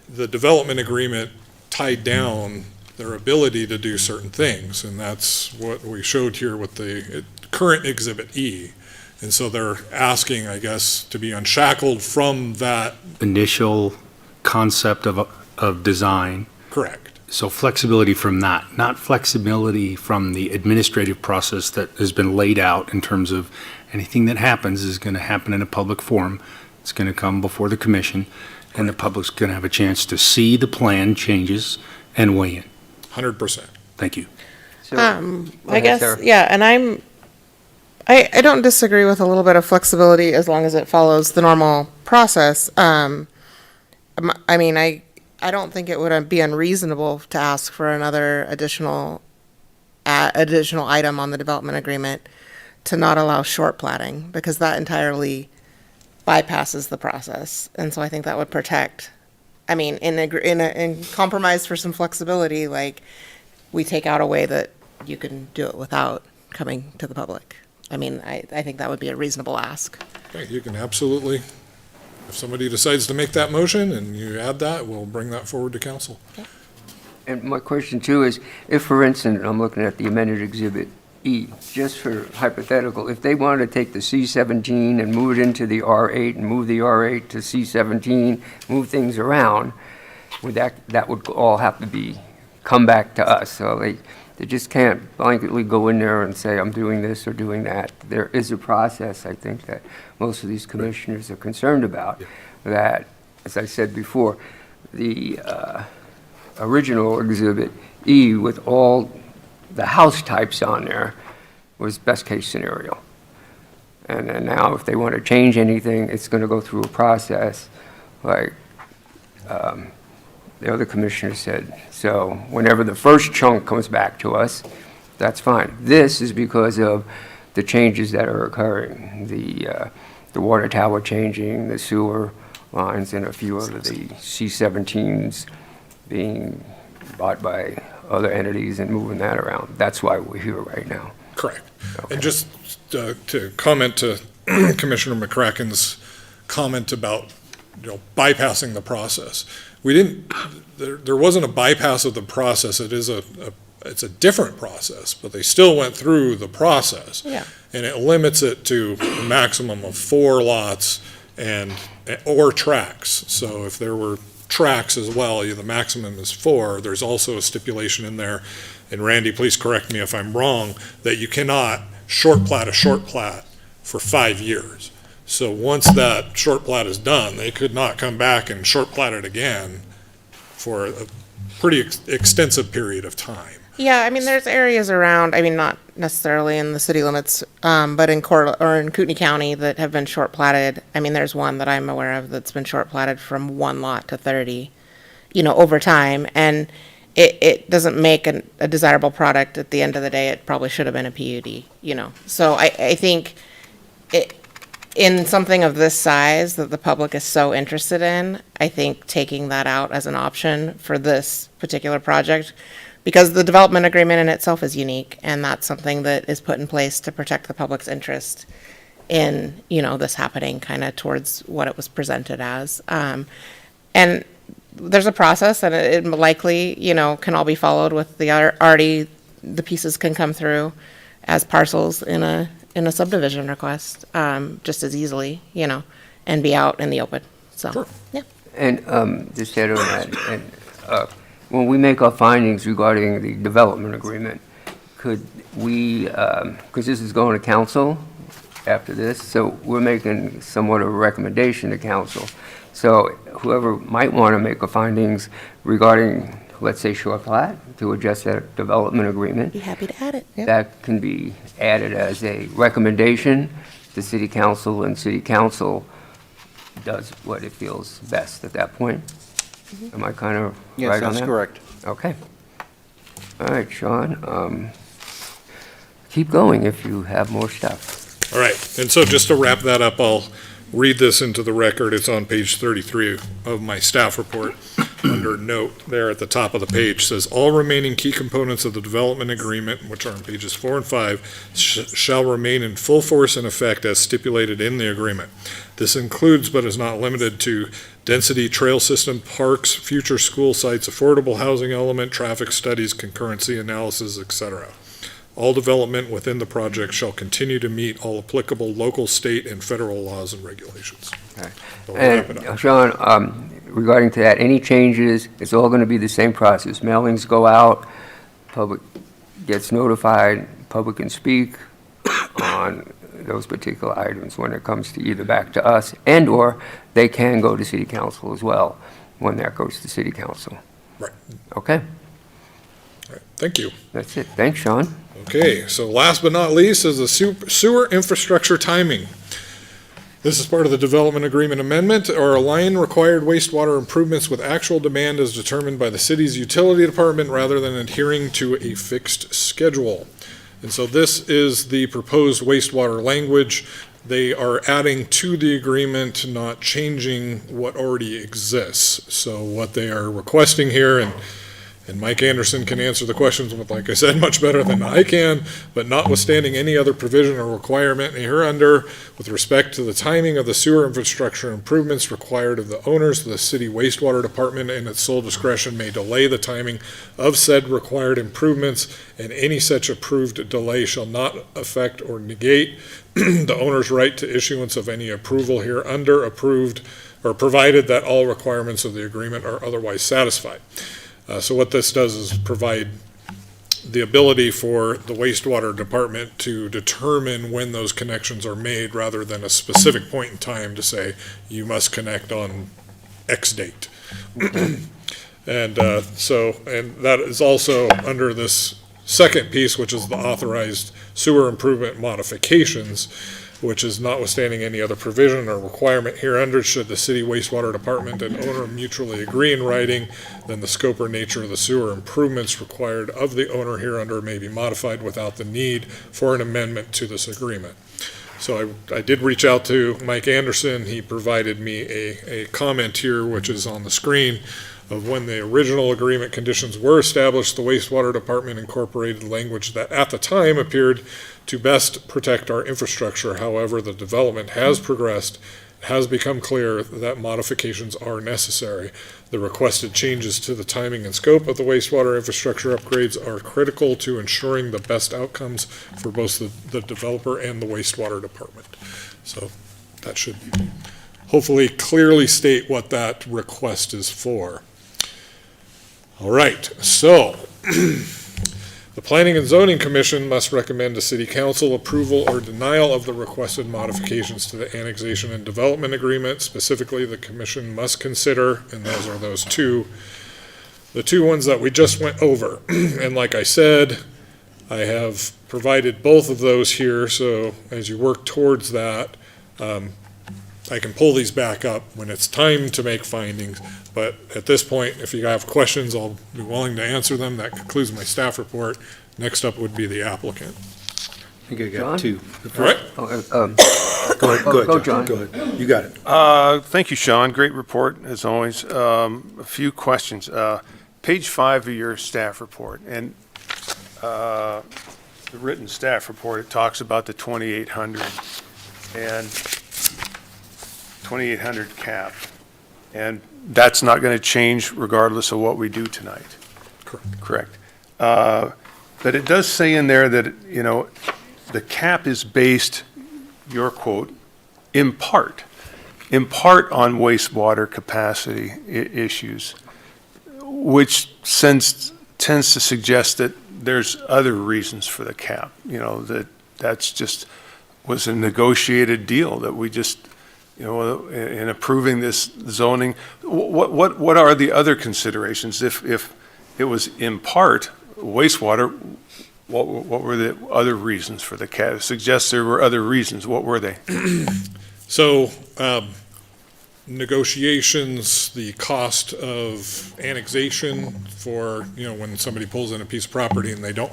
the development agreement tied down their ability to do certain things, and that's what we showed here with the current Exhibit E. And so they're asking, I guess, to be unshackled from that. Initial concept of design. Correct. So flexibility from that, not flexibility from the administrative process that has been laid out in terms of anything that happens is going to happen in a public forum. It's going to come before the commission, and the public's going to have a chance to see the plan changes and weigh in. 100%. Thank you. So, go I ahead, guess, Sarah. yeah, and I don't disagree with a little bit of flexibility as long as it follows the normal process. I mean, I don't think it would be unreasonable to ask for another additional item on the development agreement to not allow short platting, because that entirely bypasses the process. And so I think that would protect, I mean, in compromise for some flexibility, like, we take out a way that you can do it without coming to the public. I mean, I think that would be a reasonable ask. Okay, you can absolutely, if somebody decides to make that motion and you add that, we'll bring that forward to council. And my question too is, if, for instance, I'm looking at the amended Exhibit E, just for hypothetical, if they wanted to take the C-17 and move it into the R-8 and move the R-8 to C-17, move things around, that would all have to come back to us. So they just can't blanketly go in there and say, I'm doing this or doing that. There is a process, I think, that most of these commissioners are concerned about, that, as I said before, the original Exhibit E with all the house types on there was best-case scenario. And then now, if they want to change anything, it's going to go through a process, like the other commissioner said. So whenever the first chunk comes back to us, that's fine. This is because of the changes that are occurring, the water tower changing, the sewer lines, and a few of the C-17s being bought by other entities and moving that around. That's why we're here right now. Correct. Okay. And just to comment to Commissioner McCracken's comment about, you know, bypassing the process. There wasn't a bypass of the process. It's a different process, but they still went through the process. Yeah. And it limits it to a maximum of 4 lots or tracks. So if there were tracks as well, the maximum is 4. There's also a stipulation in there, and Randy, please correct me if I'm wrong, that you cannot short plat a short plat for 5 years. So once that short plat is done, they could not come back and short plat it again for a pretty extensive period of time. Yeah, I mean, there's areas around, I mean, not necessarily in the city limits, but in in Kootenai County that have been short platted. I mean, there's one that I'm aware of that's been short platted from 1 lot to 30, you know, over time. And it doesn't make a desirable product. At the end of the day, it probably should have been a PUD, So I think in something of this size that the public is so interested in, I think taking that out as an option for this particular project, because the development agreement in itself is unique, and that's something that is put in place to protect the public's interest in, this happening kind of towards what it was presented as. And there's a process, and it likely, can all be followed with the pieces can come through as parcels in a subdivision request, just as easily, and be out in the open. So, yeah. And just to add on that, and when we make our findings regarding the development agreement, could we, because this is going to council after this, so we're making somewhat of a recommendation to council. So whoever might want to make a findings regarding, let's say, short plat, to adjust that development agreement, Be happy to add it. Yeah. that can be added as a recommendation to city council, and city council does what it feels best at that point. Am I kind of Yes, right on that's that? correct. Okay. All right, Sean, keep going if you have more stuff. All right, and so just to wrap that up, I'll read this into the record. It's on page 33 of my staff report. Under note there at the top of the page says, all remaining key components of the development agreement, which are on pages 4 and 5, shall remain in full force and effect as stipulated in the agreement. This includes, but is not limited to, density, trail system, parks, future school sites, affordable housing element, traffic studies, concurrency analysis, etc. All development within the project shall continue to meet all applicable local, state, and federal laws and regulations. Okay. So we'll wrap it And up. Sean, regarding to that, any changes, it's all going to be the same process. Mailings go out, public gets notified, public can speak on those particular items when it comes to either back to us, and/or they can go to city council as well when that goes to city council. Right. Okay, All right. Thank you. that's it. Thanks, Sean. Okay, so last but not least is the sewer infrastructure timing. This is part of the development agreement amendment, or align required wastewater improvements with actual demand as determined by the city's utility department rather than adhering to a fixed schedule. And so this is the proposed wastewater language. They are adding to the agreement, not changing what already exists. So what they are requesting here, and Mike Anderson can answer the questions with, like I said, much better than I can, but notwithstanding any other provision or requirement hereunder with respect to the timing of the sewer infrastructure improvements required of the owners, the city wastewater department in its sole discretion may delay the timing of said required improvements, and any such approved delay shall not affect or negate the owner's right to issuance of any approval hereunder approved, or provided that all requirements of the agreement are otherwise satisfied. So what this does is provide the ability for the wastewater department to determine when those connections are made rather than a specific point in time to say, you must connect on X date. And that is also under this second piece, which is the authorized sewer improvement modifications, which is notwithstanding any other provision or requirement hereunder, should the city wastewater department and owner mutually agree in writing, then the scope or nature of the sewer improvements required of the owner hereunder may be modified without the need for an amendment to this agreement. So I did reach out to Mike Anderson. He provided me a comment here, which is on the screen, of when the original agreement conditions were established, the wastewater department incorporated language that at the time appeared to best protect our infrastructure. However, the development has progressed, has become clear that modifications are necessary. The requested changes to the timing and scope of the wastewater infrastructure upgrades are critical to ensuring the best outcomes for both the developer and the wastewater department. So that should hopefully clearly state what that request is for. All right, so the Planning and Zoning Commission must recommend to City Council approval or denial of the requested modifications to the annexation and development agreement. Specifically, the Commission must consider, and those are the two ones that we just went over. And like I said, I have provided both of those here, so as you work towards that, I can pull these back up when it's time to make findings. But at this point, if you have questions, I'll be willing to answer them. That concludes my staff report. Next up would be the applicant. I think I John? got two. All right? Go ahead, Go, John. Go ahead. You got it. Thank you, Sean. Great report, as always. A few questions. Page 5 of your staff report, and the written staff report, it talks about the 2,800 and 2,800 cap. And that's not going to change regardless of what we do tonight. Correct. But it does say in there that, the cap is based, your quote, in part on wastewater capacity issues, which tends to suggest that there's other reasons for the cap, that's just was a negotiated deal that we just, in approving this zoning. What are the other considerations? If it was in part wastewater, what were the other reasons for the cap? It suggests there were other reasons. What were they? So, negotiations, the cost of annexation for, when somebody pulls in a piece of property and they don't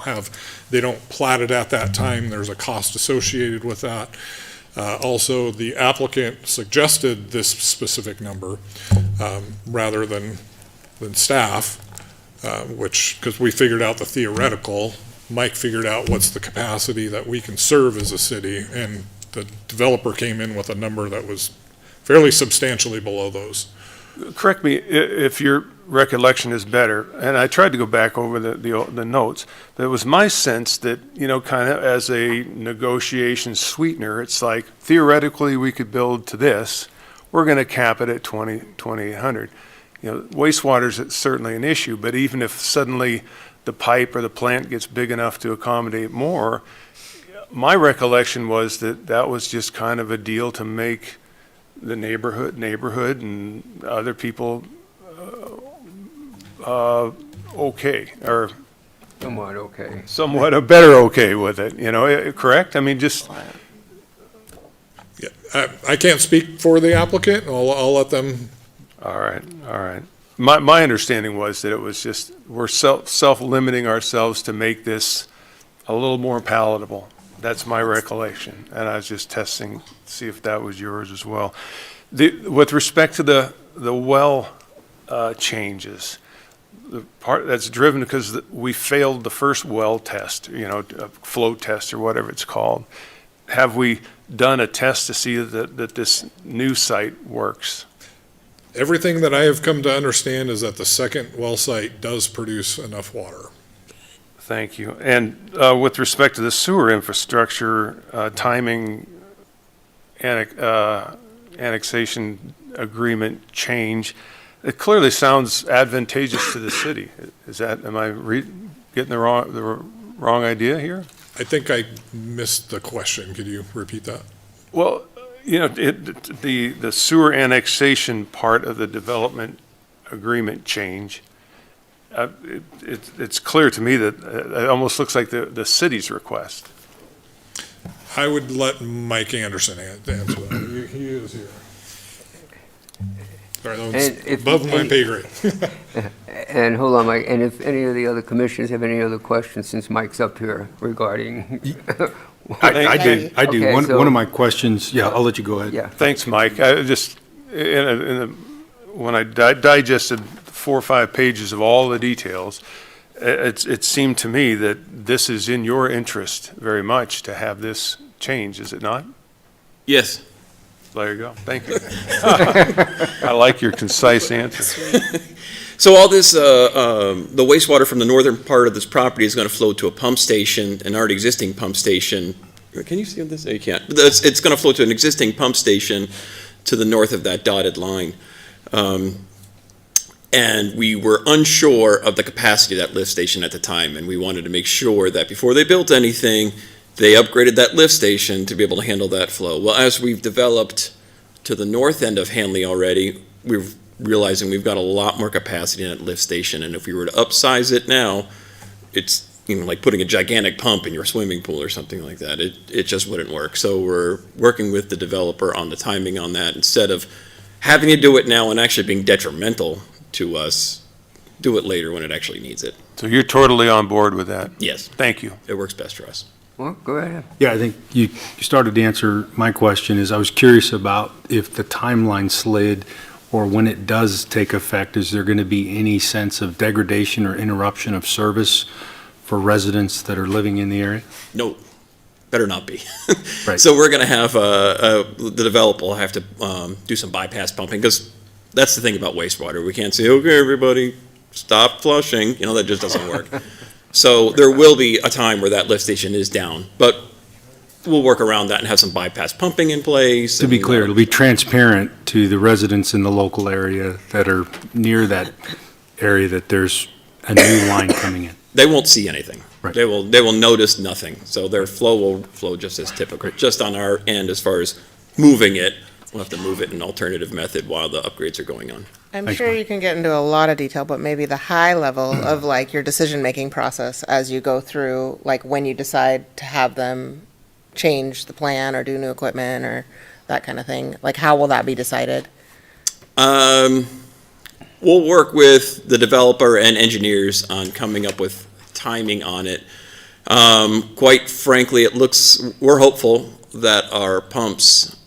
plat it at that time, there's a cost associated with that. Also, the applicant suggested this specific number rather than staff, because we figured out the theoretical. Mike figured out what's the capacity that we can serve as a city, and the developer came in with a number that was fairly substantially below those. Correct me if your recollection is better, and I tried to go back over the notes, but it was my sense that, kind of as a negotiation sweetener, it's like theoretically we could build to this, we're going to cap it at 2,800. Wastewater is certainly an issue, but even if suddenly the pipe or the plant gets big enough to accommodate more, my recollection was that was just kind of a deal to make the neighborhood and other people okay, or Somewhat okay. somewhat a better okay with it, correct? I mean, just, Yeah, I can't speak for the applicant. I'll let them. all right. My understanding was that it was just, we're self-limiting ourselves to make this a little more palatable. That's my recollection, and I was just testing, see if that was yours as well. With respect to the well changes, the part that's driven because we failed the first well test, a flow test or whatever it's called. Have we done a test to see that this new site works? Everything that I have come to understand is that the second well site does produce enough water. Thank you. And with respect to the sewer infrastructure, timing, annexation agreement change, it clearly sounds advantageous to the city. Am I getting the wrong idea here? I think I missed the question. Could you repeat that? Well, the sewer annexation part of the development agreement change, it's clear to me that it almost looks like the city's request. I would let Mike Anderson answer that. He is here. Sorry, that was above my pay grade. And hold on, Mike, and if any of the other commissioners have any other questions, since Mike's up here regarding. I do. Okay, One so- of my questions, I'll let you go ahead. Yeah. Thanks, Mike. I just, when I digested 4 or 5 pages of all the details, it seemed to me that this is in your interest very much to have this change, is it not? Yes. There you go. Thank you. I like your concise answer. So all this, the wastewater from the northern part of this property is going to flow to a pump station, an already existing pump station. Can you see this? No, you can't. It's going to flow to an existing pump station to the north of that dotted line. And we were unsure of the capacity of that lift station at the time, and we wanted to make sure that before they built anything, they upgraded that lift station to be able to handle that flow. Well, as we've developed to the north end of Hanley already, we're realizing we've got a lot more capacity in that lift station, and if we were to upsize it now, it's like putting a gigantic pump in your swimming pool or something like that. It just wouldn't work. So we're working with the developer on the timing on that. Instead of having to do it now and actually being detrimental to us, do it later when it actually needs it. So you're totally on board with that? Yes, Thank you. it works best for us. Well, go ahead. Yeah, I think you started to answer my question. Is I was curious about if the timeline slid, or when it does take effect, is there going to be any sense of degradation or interruption of service for residents that are living in the area? No, better not be. Right. So we're going to have, the developer will have to do some bypass pumping, because that's the thing about wastewater. We can't say, okay, everybody, stop flushing. That just doesn't work. So there will be a time where that lift station is down, but we'll work around that and have some bypass pumping in place. To be and, clear, it'll be transparent to the residents in the local area that are near that area that there's a new line coming in. They won't see anything. Right. They will notice nothing. So their flow will flow just as typical. Just on our end, as far as moving it, we'll have to move it in an alternative method while the upgrades are going on. I'm Thanks, sure Mike. you can get into a lot of detail, but maybe the high level of like your decision-making process as you go through, like when you decide to have them change the plan or do new equipment or that kind of thing, like how will that be decided? We'll work with the developer and engineers on coming up with timing on it. Quite frankly, we're hopeful that our pumps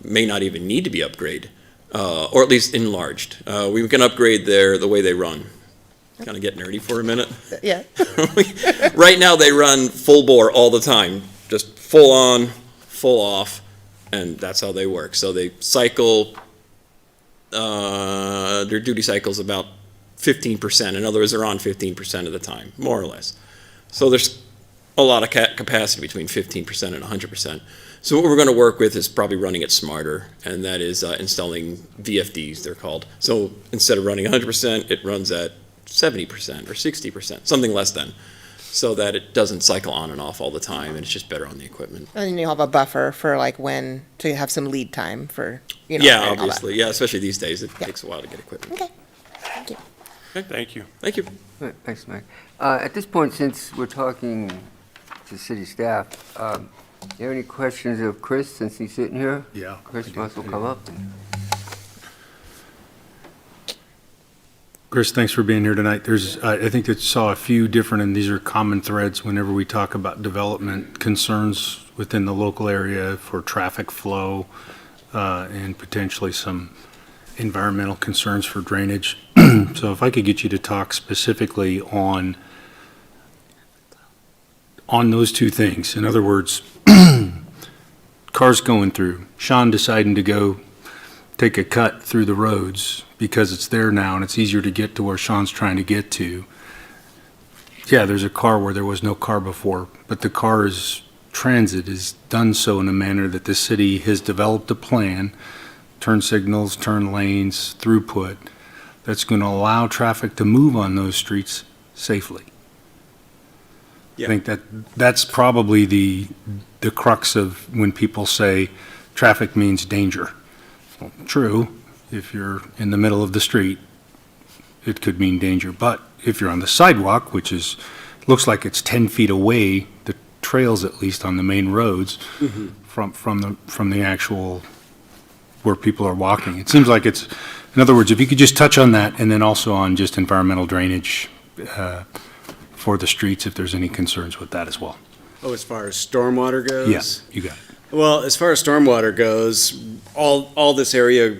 may not even need to be upgraded, or at least enlarged. We can upgrade the way they run. Kind of get nerdy for a minute. Yeah. Right now, they run full bore all the time, just full on, full off, and that's how they work. So they cycle, their duty cycle's about 15%. In other words, they're on 15% of the time, more or less. So there's a lot of capacity between 15% and 100%. So what we're going to work with is probably running it smarter, and that is installing VFDs, they're called. So instead of running 100%, it runs at 70% or 60%, something less than, so that it doesn't cycle on and off all the time, and it's just better on the equipment. And then you'll have a buffer for like when to have some lead time for, Yeah, all that. obviously, yeah, especially these days, it Yeah. takes a while to get equipment. Okay. Thank you. Thank you. Thank you. Right, thanks, Mike. At this point, since we're talking to city staff, you have any questions of Chris, since he's sitting here? Yeah. Chris must will come up. Chris, thanks for being here tonight. I think that saw a few different, and these are common threads whenever we talk about development concerns within the local area for traffic flow, and potentially some environmental concerns for drainage. So if I could get you to talk specifically on those two things. In other words, cars going through, Sean deciding to go take a cut through the roads because it's there now and it's easier to get to where Sean's trying to get to. Yeah, there's a car where there was no car before, but the car's transit is done so in a manner that the city has developed a plan, turn signals, turn lanes, throughput, that's going to allow traffic to move on those streets safely. Yeah. I think that's probably the crux of when people say traffic means danger. Well, true, if you're in the middle of the street, it could mean danger. But if you're on the sidewalk, which looks like it's 10 feet away, the trails at least on the main roads, from the actual where people are walking. It seems like it's, in other words, if you could just touch on that, and then also on just environmental drainage for the streets, if there's any concerns with that as well. Oh, as far as stormwater goes? Yes, you got it. Well, as far as stormwater goes, all this area,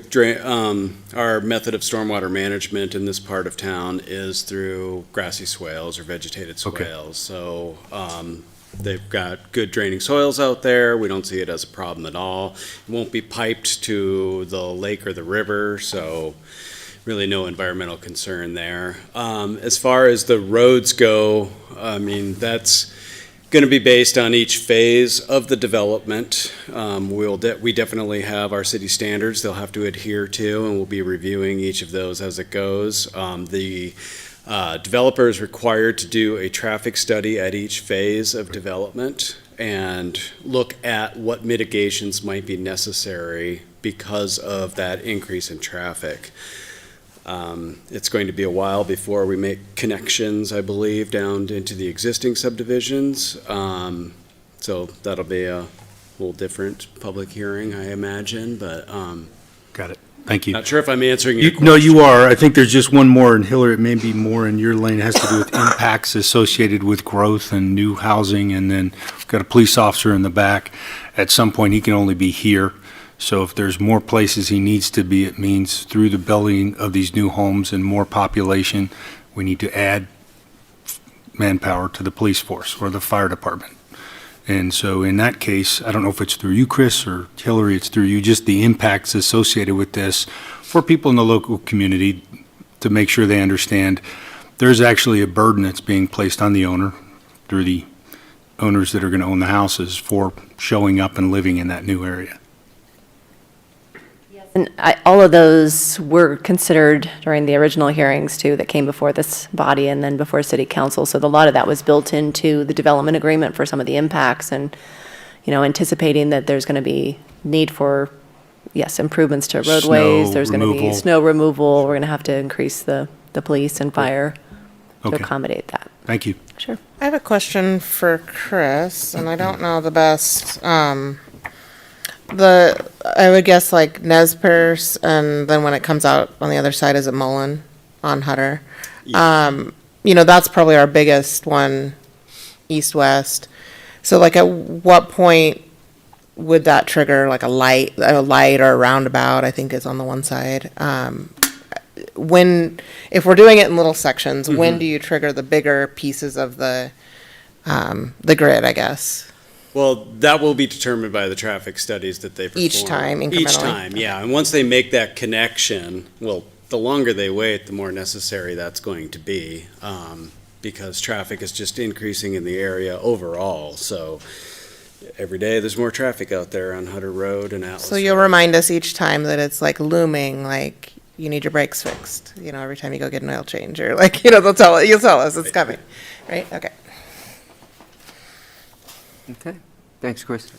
our method of stormwater management in this part of town is through grassy swales or vegetated Okay. swales. So they've got good draining soils out there. We don't see it as a problem at all. It won't be piped to the lake or the river, so really no environmental concern there. As far as the roads go, I mean, that's going to be based on each phase of the development. We definitely have our city standards they'll have to adhere to, and we'll be reviewing each of those as it goes. The developer is required to do a traffic study at each phase of development and look at what mitigations might be necessary because of that increase in traffic. It's going to be a while before we make connections, I believe, down into the existing subdivisions. So that'll be a little different public hearing, I imagine, but Got it. Thank you. not sure if I'm answering your question. No, you are. I think there's just one more, and Hillary, it may be more in your lane. It has to do with impacts associated with growth and new housing, and then we've got a police officer in the back. At some point, he can only be here. So if there's more places he needs to be, it means through the building of these new homes and more population, we need to add manpower to the police force or the fire department. And so in that case, I don't know if it's through you, Chris, or Hillary, it's through you, just the impacts associated with this for people in the local community to make sure they understand there's actually a burden that's being placed on the owner through the owners that are going to own the houses for showing up and living in that new area. And all of those were considered during the original hearings too, that came before this body and then before city council. So a lot of that was built into the development agreement for some of the impacts and, anticipating that there's going to be need for, yes, improvements to roadways. Snow There's going to be removal. snow removal. We're going to have to increase the police and fire to Okay. accommodate that. Thank you. Sure. I have a question for Chris, and I don't know the best. I would guess like Nez Perce, and then when it comes out on the other side, is it Mullen on Hutter? That's probably our biggest one, east-west. So like at what point would that trigger like a light or a roundabout, I think is on the one side? If we're doing it in little sections, when do you trigger the bigger pieces of the grid, I guess? Well, that will be determined by the traffic studies that they perform. Each time, Each incrementally? time, yeah. And once they make that connection, well, the longer they wait, the more necessary that's going to be, because traffic is just increasing in the area overall. So every day, there's more traffic out there on Hutter Road and Atlas So you'll Road. remind us each time that it's like looming, like you need your brakes fixed, every time you go get an oil change, or like, you'll tell us it's coming, right? Okay. Okay, thanks, Chris.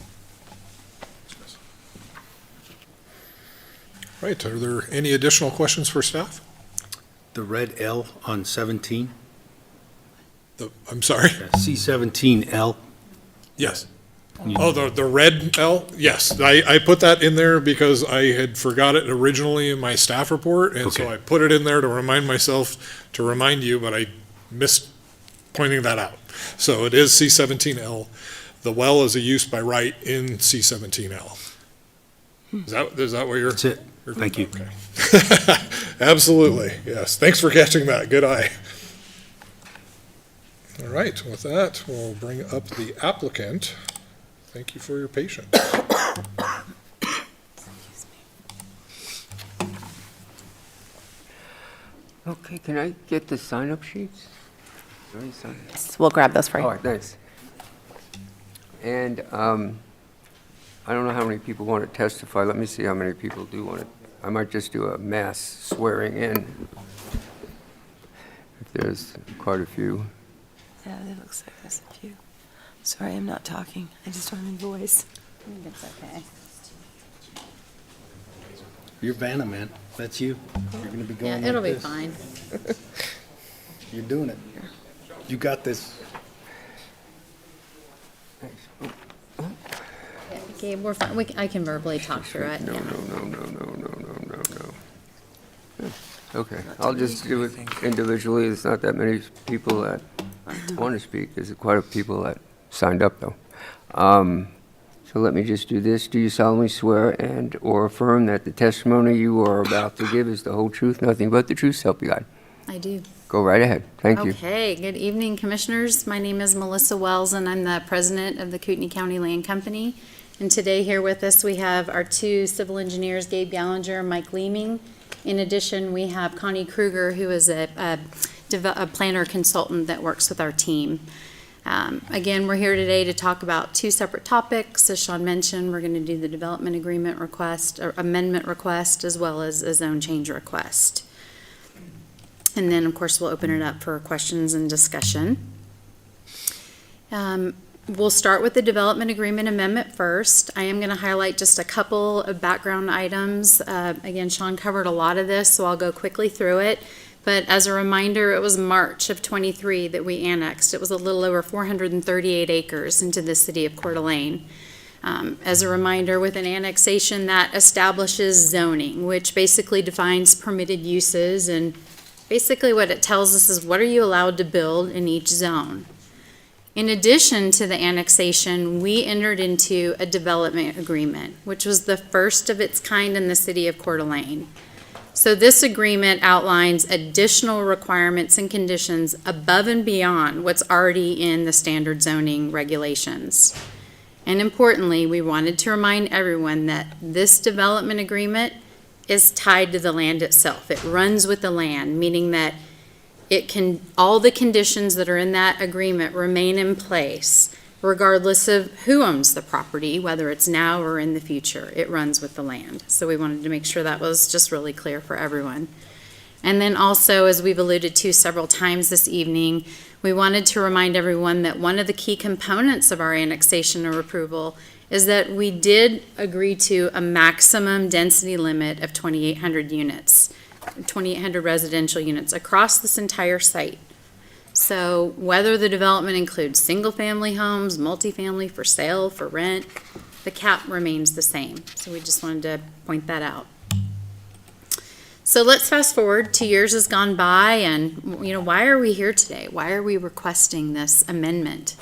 Right, are there any additional questions for staff? The red L on 17, I'm sorry? C17L. Yes. Oh, the red L? Yes, I put that in there because I had forgot it originally in my staff report, and so Okay. I put it in there to remind myself, to remind you, but I missed pointing that out. So it is C17L. The well is a use by right in C17L. Is that what you're? That's it. Thank you. Okay. Absolutely, yes. Thanks for catching that. Good eye. All right, with that, we'll bring up the applicant. Thank you for your patience. Okay, can I get the sign-up sheets? Are there any sign- So we'll grab those for you. All right, thanks. And I don't know how many people want to testify. Let me see how many people do want to. I might just do a mass swearing in. If there's quite a few. Yeah, it looks like there's a few. Sorry, I'm not talking. I just don't have a voice. It's okay. You're Vanna, man. That's you. You're going to be going Yeah, it'll like be this. fine. You're doing it. You got this. Okay, we're fine. I can verbally talk through it. No. Okay, I'll just do it individually. There's not that many people that want to speak. There's quite a few people that signed up, though. So let me just do this. Do you solemnly swear and/or affirm that the testimony you are about to give is the whole truth, nothing but the truth, so help you God? I do. Go right ahead. Thank you. Okay, good evening, Commissioners. My name is Melissa Wells, and I'm the president of the Kootenai County Land Company. And today here with us, we have our two civil engineers, Gabe Gallinger and Mike Leeming. In addition, we have Connie Kruger, who is a planner consultant that works with our team. Again, we're here today to talk about two separate topics. As Sean mentioned, we're going to do the development agreement request, or amendment request, as well as a zone change request. And then, of course, we'll open it up for questions and discussion. we'll start with the development agreement amendment first. I am going to highlight just a couple of background items. Again, Sean covered a lot of this, so I'll go quickly through it. But as a reminder, it was March of '23 that we annexed. It was a little over 438 acres into the city of Coeur d'Alene. As a reminder, with an annexation that establishes zoning, which basically defines permitted uses, and basically what it tells us is what are you allowed to build in each zone. In addition to the annexation, we entered into a development agreement, which was the first of its kind in the city of Coeur d'Alene. So this agreement outlines additional requirements and conditions above and beyond what's already in the standard zoning regulations. And importantly, we wanted to remind everyone that this development agreement is tied to the land itself. It runs with the land, meaning that all the conditions that are in that agreement remain in place, regardless of who owns the property, whether it's now or in the future. It runs with the land. So we wanted to make sure that was just really clear for everyone. And then also, as we've alluded to several times this evening, we wanted to remind everyone that one of the key components of our annexation or approval is that we did agree to a maximum density limit of 2,800 units, 2,800 residential units across this entire site. So whether the development includes single-family homes, multifamily, for sale, for rent, the cap remains the same. So we just wanted to point that out. So let's fast forward. 2 years has gone by, and why are we here today? Why are we requesting this amendment?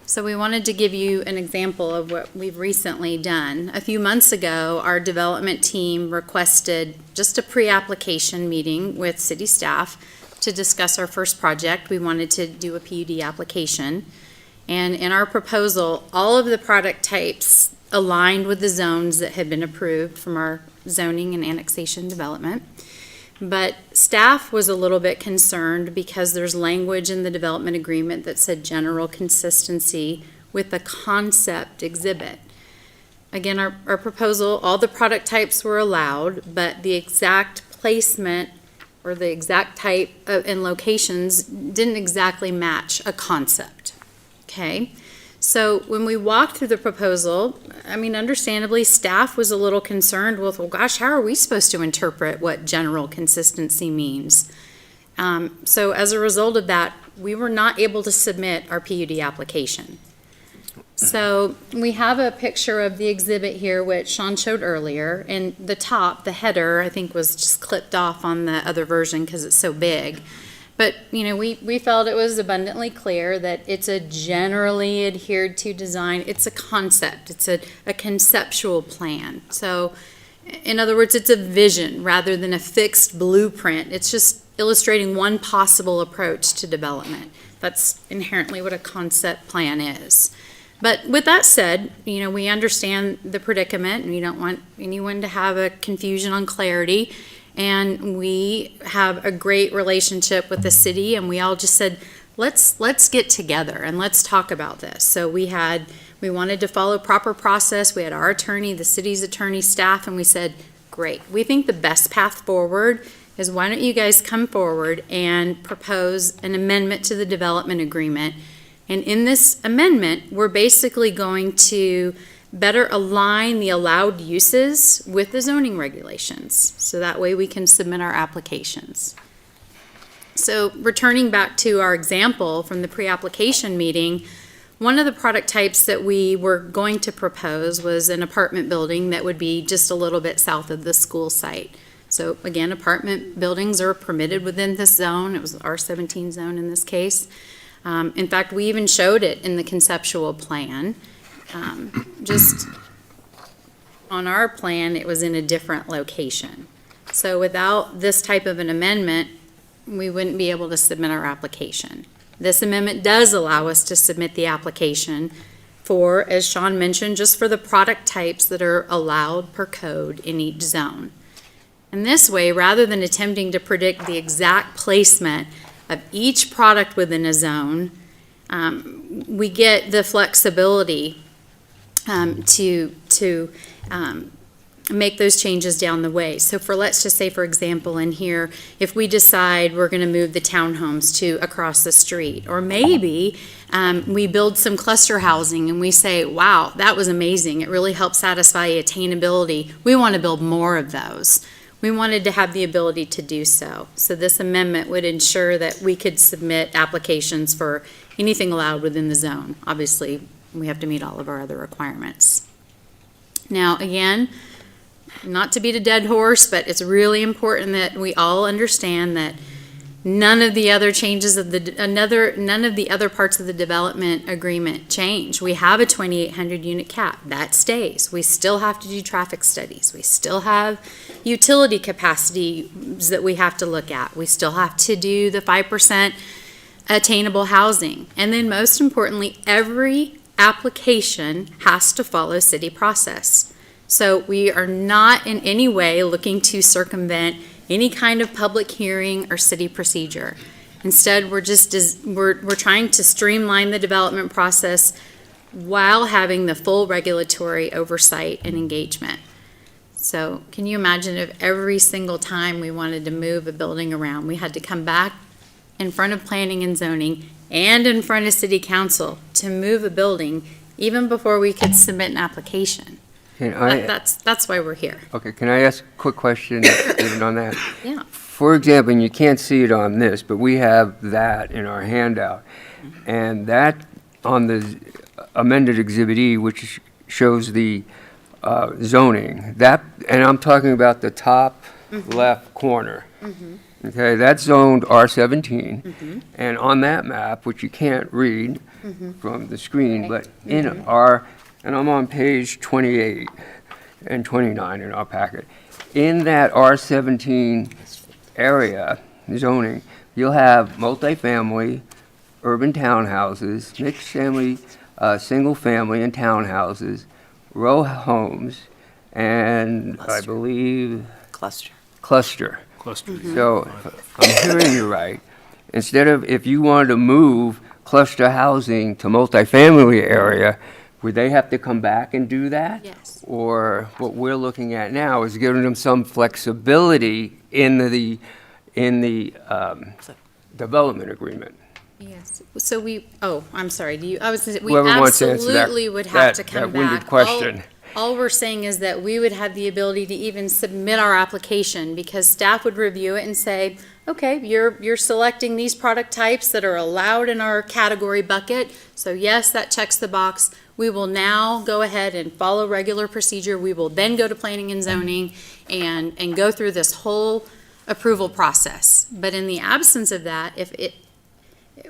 So we wanted to give you an example of what we've recently done. A few months ago, our development team requested just a pre-application meeting with city staff to discuss our first project. We wanted to do a PUD application. And in our proposal, all of the product types aligned with the zones that had been approved from our zoning and annexation development. But staff was a little bit concerned because there's language in the development agreement that said general consistency with the concept exhibit. Again, our proposal, all the product types were allowed, but the exact placement or the exact type and locations didn't exactly match a concept, okay? So when we walked through the proposal, understandably, staff was a little concerned with, well, gosh, how are we supposed to interpret what general consistency means? So as a result of that, we were not able to submit our PUD application. So we have a picture of the exhibit here, which Sean showed earlier, and the top, the header, I think was just clipped off on the other version because it's so big. But, we felt it was abundantly clear that it's a generally adhered to design. It's a concept. It's a conceptual plan. So, in other words, it's a vision rather than a fixed blueprint. It's just illustrating one possible approach to development. That's inherently what a concept plan is. But with that said, we understand the predicament, and we don't want anyone to have a confusion on clarity. And we have a great relationship with the city, and we all just said, let's get together and let's talk about this. So we wanted to follow proper process. We had our attorney, the city's attorney, staff, and we said, great. We think the best path forward is why don't you guys come forward and propose an amendment to the development agreement. And in this amendment, we're basically going to better align the allowed uses with the zoning regulations. So that way we can submit our applications. So returning back to our example from the pre-application meeting, one of the product types that we were going to propose was an apartment building that would be just a little bit south of the school site. So again, apartment buildings are permitted within this zone. It was the R17 zone in this case. In fact, we even showed it in the conceptual plan. Just on our plan, it was in a different location. So without this type of an amendment, we wouldn't be able to submit our application. This amendment does allow us to submit the application for, as Sean mentioned, just for the product types that are allowed per code in each zone. And this way, rather than attempting to predict the exact placement of each product within a zone, we get the flexibility to make those changes down the way. So for, let's just say, for example, in here, if we decide we're going to move the townhomes to across the street, or maybe we build some cluster housing and we say, wow, that was amazing. It really helped satisfy attainability. We want to build more of those. We wanted to have the ability to do so. So this amendment would ensure that we could submit applications for anything allowed within the zone. Obviously, we have to meet all of our other requirements. Now, again, not to beat a dead horse, but it's really important that we all understand that none of the other changes of none of the other parts of the development agreement change. We have a 2,800 unit cap. That stays. We still have to do traffic studies. We still have utility capacity that we have to look at. We still have to do the 5% attainable housing. And then most importantly, every application has to follow city process. So we are not in any way looking to circumvent any kind of public hearing or city procedure. Instead, we're trying to streamline the development process while having the full regulatory oversight and engagement. So can you imagine if every single time we wanted to move a building around, we had to come back in front of planning and zoning and in front of city council to move a building even before we could submit an application? That's why we're here. Okay, can I ask a quick question even on that? Yeah. For example, and you can't see it on this, but we have that in our handout. And that on the amended Exhibit E, which shows the zoning, that, and I'm talking about the top left corner. Okay, that's zoned R17. And on that map, which you can't read from the screen, but in our, and I'm on page 28 and 29 in our packet. In that R17 area, zoning, you'll have multifamily, urban townhouses, mixed family, single family and townhouses, row homes, and I believe Cluster. cluster. So I'm hearing you right. Instead of, if you wanted to move cluster housing to multifamily area, would they have to come back and do that? Yes. Or what we're looking at now is giving them some flexibility in the development agreement. Yes. So I'm sorry. We Whoever wants to answer that- absolutely would have to that come winded back. question. All we're saying is that we would have the ability to even submit our application because staff would review it and say, okay, you're selecting these product types that are allowed in our category bucket. So yes, that checks the box. We will now go ahead and follow regular procedure. We will then go to planning and zoning and go through this whole approval process. But in the absence of that,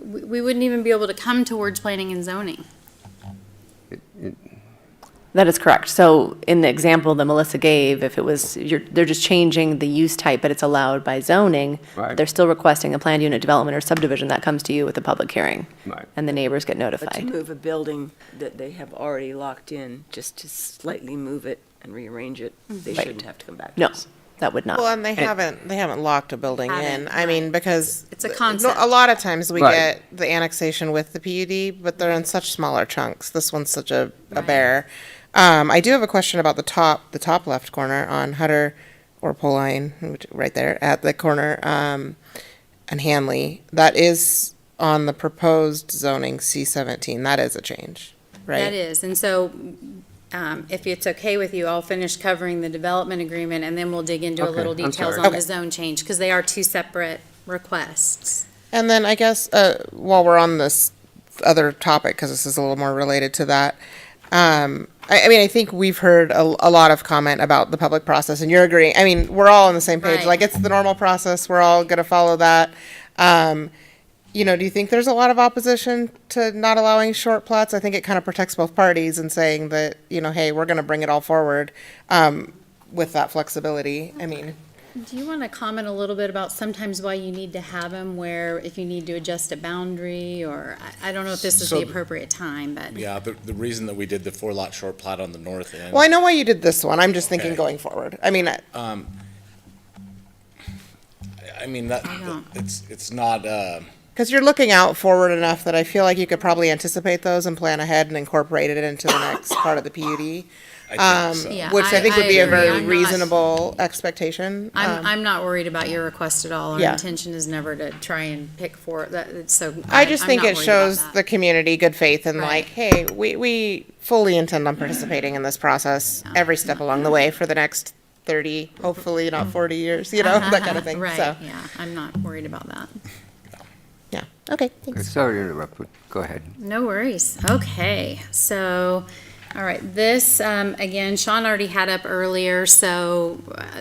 we wouldn't even be able to come towards planning and zoning. That is correct. So in the example that Melissa gave, if it was, they're just changing the use type, but it's allowed by zoning, Right. they're still requesting a planned unit development or subdivision, that comes to you with a public hearing. Right. And the neighbors get But to notified. move a building that they have already locked in, just to slightly move it and rearrange it, they Right. shouldn't have to come back to No, us. that would not. Well, and they haven't locked a building in. Haven't, I mean, right. because It's a concept. a lot of times we Right. get the annexation with the PUD, but they're in such smaller chunks. This one's such a bear. I do have a question about the top left corner on Hutter or Poline, right there at the corner, and Hanley. That is on the proposed zoning C17. That is a change, right? That is, and so if it's okay with you, I'll finish covering the development agreement and then we'll dig into a Okay, little I'm details sorry. on the zone change because they are two separate requests. And then I guess while we're on this other topic, because this is a little more related to that, I mean, I think we've heard a lot of comment about the public process, and you're agreeing. I mean, we're all on the same page. Right. Like, it's the normal process. We're all going to follow that. You know, do you think there's a lot of opposition to not allowing short plots? I think it kind of protects both parties in saying that, you know, hey, we're going to bring it all forward with that flexibility. I mean, Do you want to comment a little bit about sometimes why you need to have them where if you need to adjust a boundary or, I don't know if this is the So- appropriate time, but. Yeah, the reason that we did the 4-lot short plat on the north end. well, I know why you did this one. I'm just thinking Okay. going forward. I mean, I mean, that, I know. it's not, because you're looking out forward enough that I feel like you could probably anticipate those and plan ahead and incorporate it into the next part of the PUD. I think so. Yeah, which I think would be a agree. very I'm not- reasonable expectation. I'm not worried about your request at all. Our Yeah. intention is never to try and pick for that, so. I just I'm think not it worried shows about the community good faith and Right. like, hey, we fully intend on participating in this process every step along the way for the next 30, hopefully not 40 years, you know, that kind of thing. Right, So, yeah, I'm not worried about that. yeah. Okay, Okay, thanks. sorry to interrupt, but go ahead. No worries. Okay, so, all right, this, again, Sean already had up earlier, so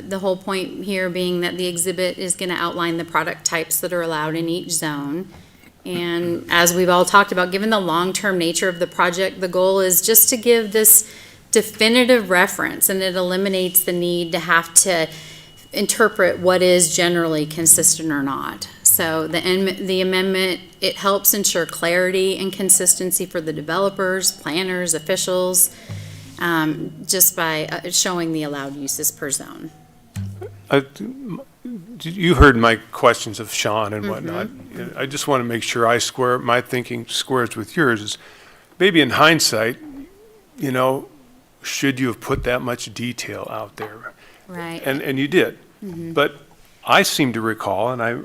the whole point here being that the exhibit is gonna outline the product types that are allowed in each zone. And as we've all talked about, given the long-term nature of the project, the goal is just to give this definitive reference, and it eliminates the need to have to interpret what is generally consistent or not. So the amendment, it helps ensure clarity and consistency for the developers, planners, officials, just by showing the allowed uses per zone. You heard my questions of Sean and whatnot. I just want to make sure my thinking squares with yours. Is maybe in hindsight, you know, should you have put that much detail out there? Right. And you did. But I seem to recall, and I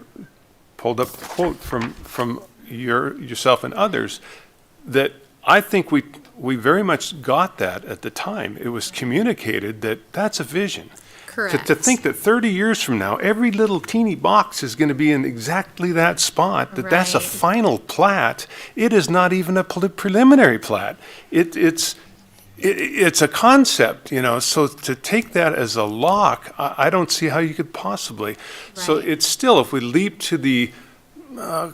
pulled up a quote from yourself and others, that I think we very much got that at the time. It was communicated that that's a vision. Correct. To think that 30 years from now, every little teeny box is going to be in exactly that spot, that's a Right. final plat. It is not even a preliminary plat. It's a concept, you know, so to take that as a lock, I don't see how you could possibly. So Right. it's still, if we leap to the,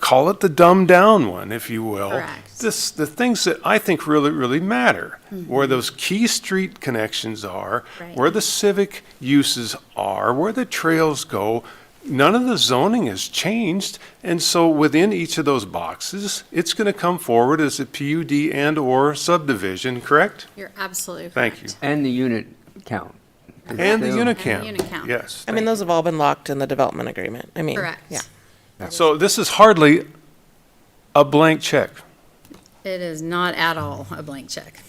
call it the dumbed down one, if you will. Correct. The things that I think really, really matter, where those key street connections are, Right. where the civic uses are, where the trails go, none of the zoning has changed. And so within each of those boxes, it's going to come forward as a PUD and/or subdivision, correct? You're absolutely correct. Thank you. And the unit count. Is And the still- unit And the count. unit count. Yes. I mean, those have all been locked in the development agreement. I mean, Correct. yeah. So this is hardly a blank check. It is not at all a blank check.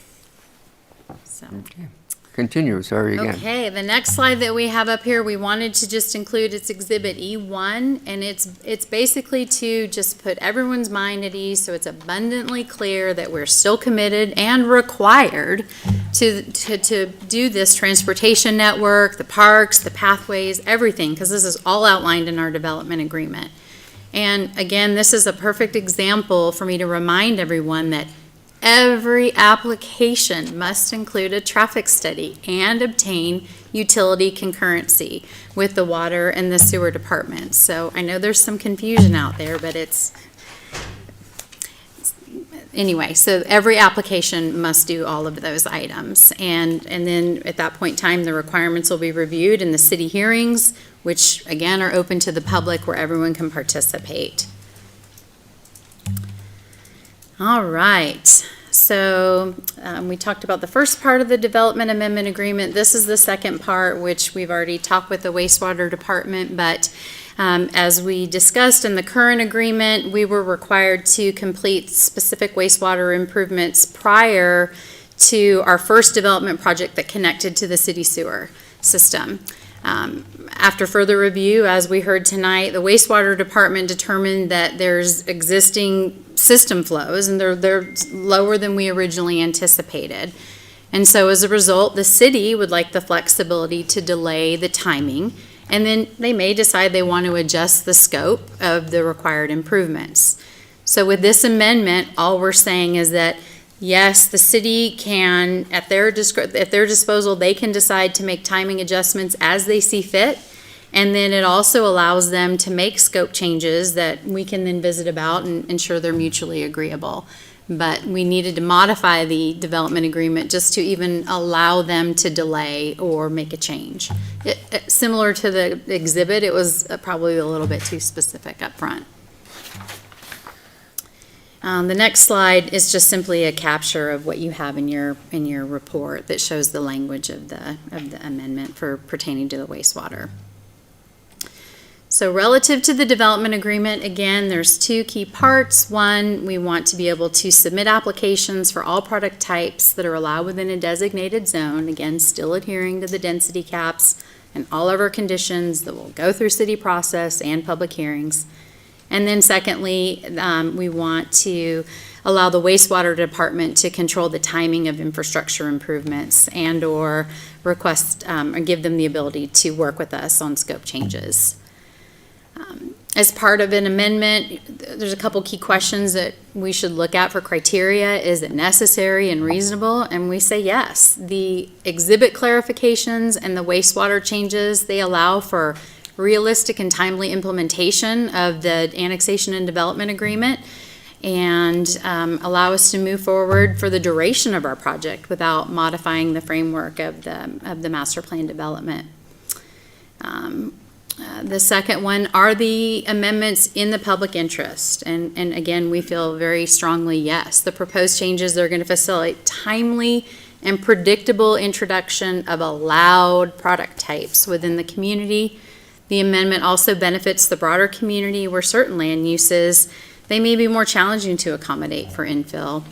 So. Continue, sorry again. Okay, the next slide that we have up here, we wanted to just include, it's Exhibit E1, and it's basically to just put everyone's mind at ease, so it's abundantly clear that we're still committed and required to do this transportation network, the parks, the pathways, everything, because this is all outlined in our development agreement. And again, this is a perfect example for me to remind everyone that every application must include a traffic study and obtain utility concurrency with the water and the sewer department. So I know there's some confusion out there, but anyway, so every application must do all of those items. And then at that point in time, the requirements will be reviewed in the city hearings, which again are open to the public where everyone can participate. All right, so we talked about the first part of the development amendment agreement. This is the second part, which we've already talked with the wastewater department, but as we discussed in the current agreement, we were required to complete specific wastewater improvements prior to our first development project that connected to the city sewer system. After further review, as we heard tonight, the wastewater department determined that there's existing system flows and they're lower than we originally anticipated. And so as a result, the city would like the flexibility to delay the timing, and then they may decide they want to adjust the scope of the required improvements. So with this amendment, all we're saying is that yes, the city can, at their disposal, they can decide to make timing adjustments as they see fit. And then it also allows them to make scope changes that we can then visit about and ensure they're mutually agreeable. But we needed to modify the development agreement just to even allow them to delay or make a change. Similar to the exhibit, it was probably a little bit too specific up front. The next slide is just simply a capture of what you have in your report that shows the language of the amendment for pertaining to the wastewater. So relative to the development agreement, again, there's two key parts. One, we want to be able to submit applications for all product types that are allowed within a designated zone, again, still adhering to the density caps and all of our conditions that will go through city process and public hearings. And then secondly, we want to allow the wastewater department to control the timing of infrastructure improvements and/or request or give them the ability to work with us on scope changes. As part of an amendment, there's a couple key questions that we should look at for criteria. Is it necessary and reasonable? And we say yes. The exhibit clarifications and the wastewater changes, they allow for realistic and timely implementation of the annexation and development agreement and allow us to move forward for the duration of our project without modifying the framework of the master plan development. The second one, are the amendments in the public interest? And again, we feel very strongly yes. The proposed changes are going to facilitate timely and predictable introduction of allowed product types within the community. The amendment also benefits the broader community where certain land uses, they may be more challenging to accommodate for infill.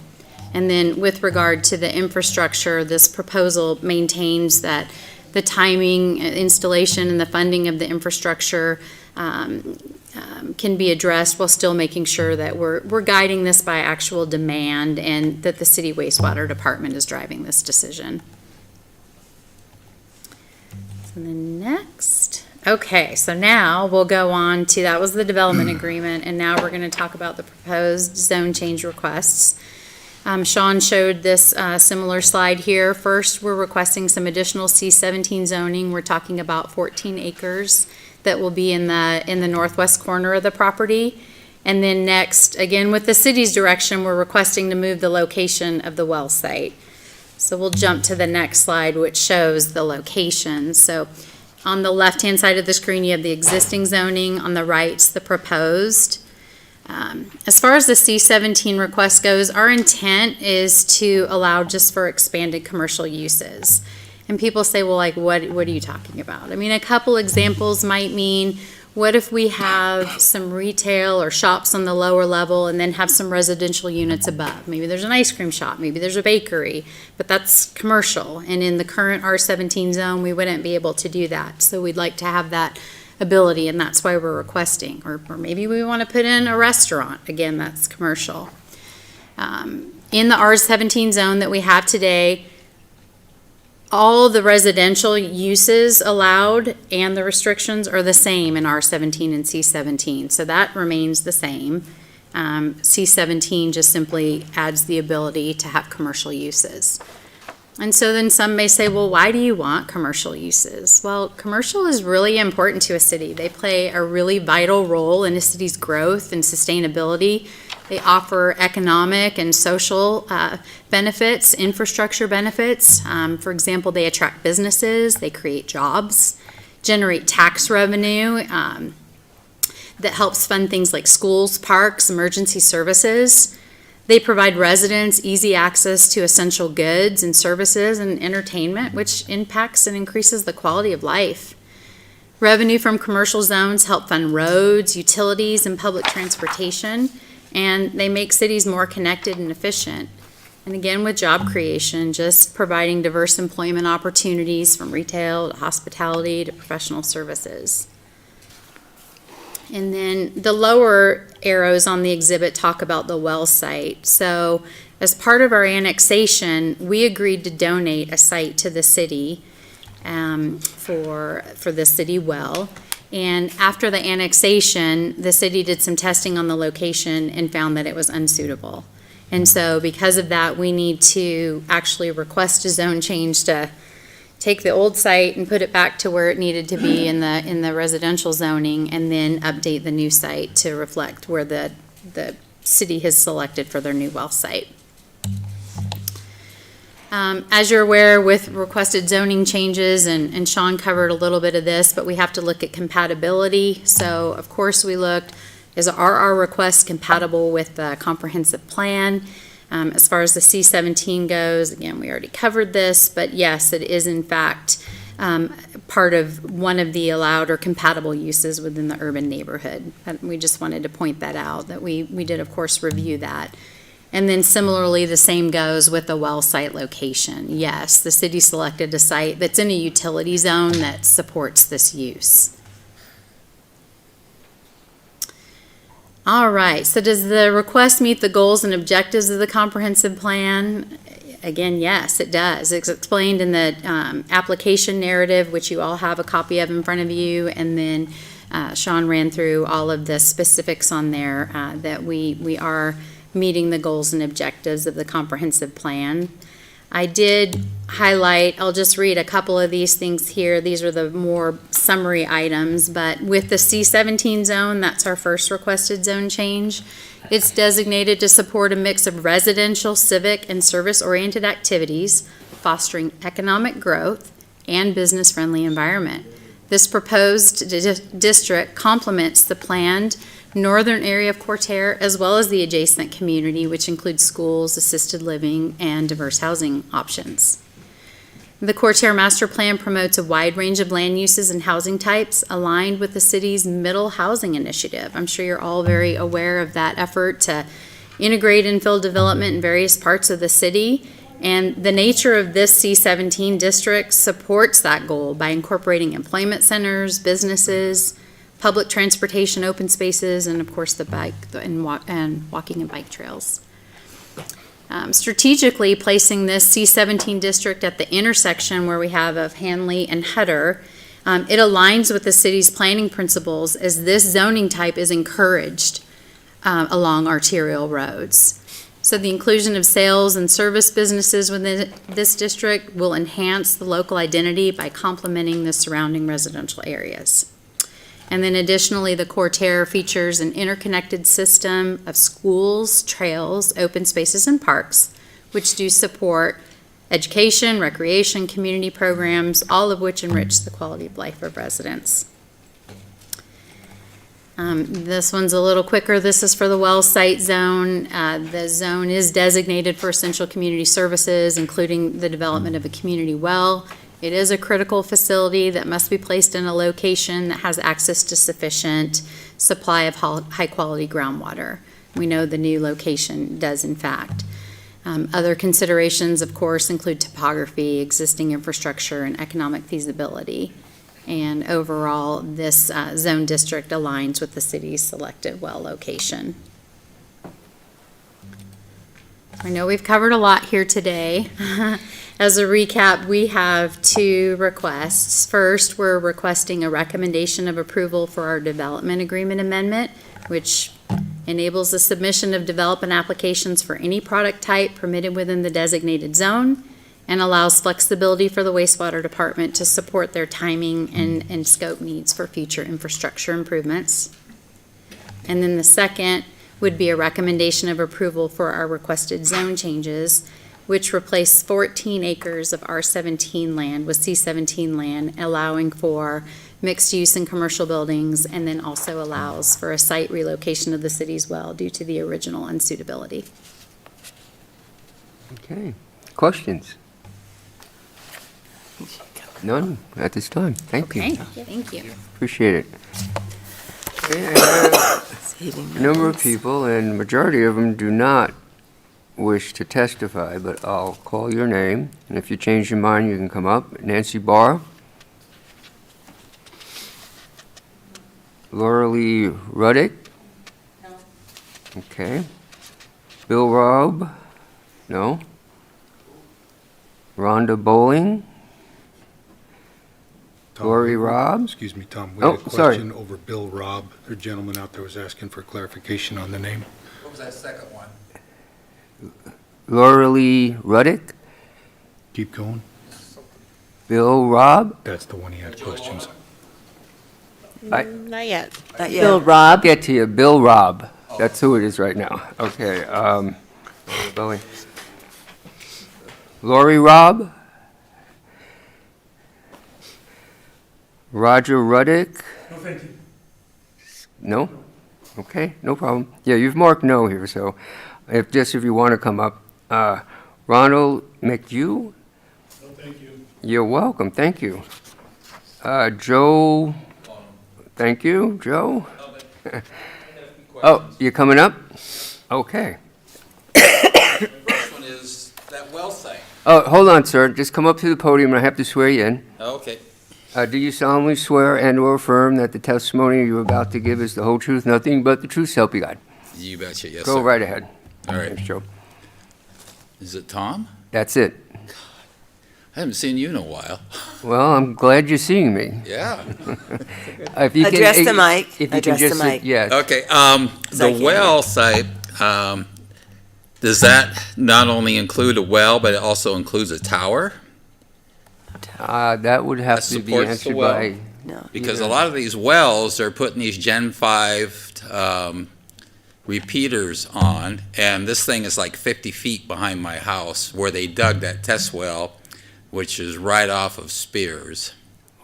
And then with regard to the infrastructure, this proposal maintains that the timing, installation, and the funding of the infrastructure can be addressed while still making sure that we're guiding this by actual demand and that the city wastewater department is driving this decision. So the next, okay, so now we'll go on to, that was the development agreement, and now we're going to talk about the proposed zone change requests. Sean showed this similar slide here. First, we're requesting some additional C-17 zoning. We're talking about 14 acres that will be in the northwest corner of the property. And then next, again, with the city's direction, we're requesting to move the location of the well site. So we'll jump to the next slide, which shows the location. So on the left-hand side of the screen, you have the existing zoning. On the right, the proposed. As far as the C-17 request goes, our intent is to allow just for expanded commercial uses. And people say, well, like, what are you talking about? I mean, a couple examples might mean, what if we have some retail or shops on the lower level and then have some residential units above? Maybe there's an ice cream shop, maybe there's a bakery, but that's commercial. And in the current R-17 zone, we wouldn't be able to do that. So we'd like to have that ability, and that's why we're requesting. Or maybe we want to put in a restaurant. Again, that's commercial. In the R-17 zone that we have today, all the residential uses allowed and the restrictions are the same in R-17 and C-17, so that remains the same. C-17 just simply adds the ability to have commercial uses. And so then some may say, well, why do you want commercial uses? Well, commercial is really important to a city. They play a really vital role in a city's growth and sustainability. They offer economic and social benefits, infrastructure benefits. For example, they attract businesses, they create jobs, generate tax revenue that helps fund things like schools, parks, emergency services. They provide residents easy access to essential goods and services and entertainment, which impacts and increases the quality of life. Revenue from commercial zones help fund roads, utilities, and public transportation, and they make cities more connected and efficient. And again, with job creation, just providing diverse employment opportunities from retail to hospitality to professional services. And then the lower arrows on the exhibit talk about the well site. So as part of our annexation, we agreed to donate a site to the city for the city well. And after the annexation, the city did some testing on the location and found that it was unsuitable. And so because of that, we need to actually request a zone change to take the old site and put it back to where it needed to be in the residential zoning, and then update the new site to reflect where the city has selected for their new well site. As you're aware, with requested zoning changes, and Sean covered a little bit of this, but we have to look at compatibility. So of course we looked, are our requests compatible with the comprehensive plan? As far as the C-17 goes, again, we already covered this, but yes, it is in fact part of one of the allowed or compatible uses within the urban neighborhood. And we just wanted to point that out, that we did, of course, review that. And then similarly, the same goes with the well site location. Yes, the city selected a site that's in a utility zone that supports this use. All right, so does the request meet the goals and objectives of the comprehensive plan? Again, yes, it does. It's explained in the application narrative, which you all have a copy of in front of you, and then Sean ran through all of the specifics on there that we are meeting the goals and objectives of the comprehensive plan. I did highlight, I'll just read a couple of these things here. These are the more summary items, but with the C17 zone, that's our first requested zone change. It's designated to support a mix of residential, civic, and service-oriented activities, fostering economic growth and business-friendly environment. This proposed district complements the planned northern area of Coeur, as well as the adjacent community, which includes schools, assisted living, and diverse housing options. The Coeur Master Plan promotes a wide range of land uses and housing types aligned with the city's middle housing initiative. I'm sure you're all very aware of that effort to integrate infill development in various parts of the city. And the nature of this C17 district supports that goal by incorporating employment centers, businesses, public transportation, open spaces, and of course the bike and walking and bike trails. Strategically placing this C17 district at the intersection where we have of Hanley and Hutter, it aligns with the city's planning principles as this zoning type is encouraged along arterial roads. So the inclusion of sales and service businesses within this district will enhance the local identity by complementing the surrounding residential areas. And then additionally, the Coeur features an interconnected system of schools, trails, open spaces, and parks, which do support education, recreation, community programs, all of which enrich the quality of life of residents. This one's a little quicker. This is for the well site zone. The zone is designated for essential community services, including the development of a community well. It is a critical facility that must be placed in a location that has access to sufficient supply of high-quality groundwater. We know the new location does, in fact. Other considerations, of course, include topography, existing infrastructure, and economic feasibility. And overall, this zone district aligns with the city's selected well location. I know we've covered a lot here today. As a recap, we have two requests. First, we're requesting a recommendation of approval for our development agreement amendment, which enables the submission of development applications for any product type permitted within the designated zone and allows flexibility for the wastewater department to support their timing and scope needs for future infrastructure improvements. And then the second would be a recommendation of approval for our requested zone changes, which replace 14 acres of R17 land with C17 land, allowing for mixed use and commercial buildings, and then also allows for a site relocation of the city's well due to the original unsuitability. Okay, questions? None at this time. Thank you. Okay, thank you. Appreciate it. Okay, I have a number of people, and the majority of them do not wish to testify, but I'll call your name, and if you change your mind, you can come up. Nancy Barr. Laura Lee Ruddick. No. Okay. Bill Robb. No. Rhonda Bowling. Tom, Lori Robb. Excuse me, Tom, we had a sorry. question over Bill Robb. The gentleman out there was asking for clarification on the name. What was that second one? Laura Lee Ruddick. Keep going. Bill Robb. That's the one he had questions. Not yet. Bill Robb. Get to you, Bill Robb. That's who it is right now. Okay. Bowie. Lori Robb. Roger Ruddick. No, thank you. No? Okay, no problem. Yeah, you've marked no here, so if you want to come up. Ronald McHugh? No, thank you. You're welcome, thank you. Joe, thank you, Joe. Oh, you coming up? Okay. The first one is that well site. Oh, hold on, sir. Just come up to the podium and I have to swear you in. Okay. Do you solemnly swear and/or affirm that the testimony you're about to give is the whole truth, nothing but the truth, so help you God? You betcha, yes, Go sir. right ahead. All right. Thanks, Joe. Is it Tom? That's it. I haven't seen you in a while. Well, I'm glad you're seeing me. Yeah. If you can- Address the mic. If you can Address the just, mic. yeah. Okay, I the can't well site, does that not only include a well, but it also includes a tower? That would have That to be supports the answered well. by, No. Because a lot of these wells, they're putting these Gen 5 repeaters on, and this thing is like 50 feet behind my house where they dug that test well, which is right off of Spears.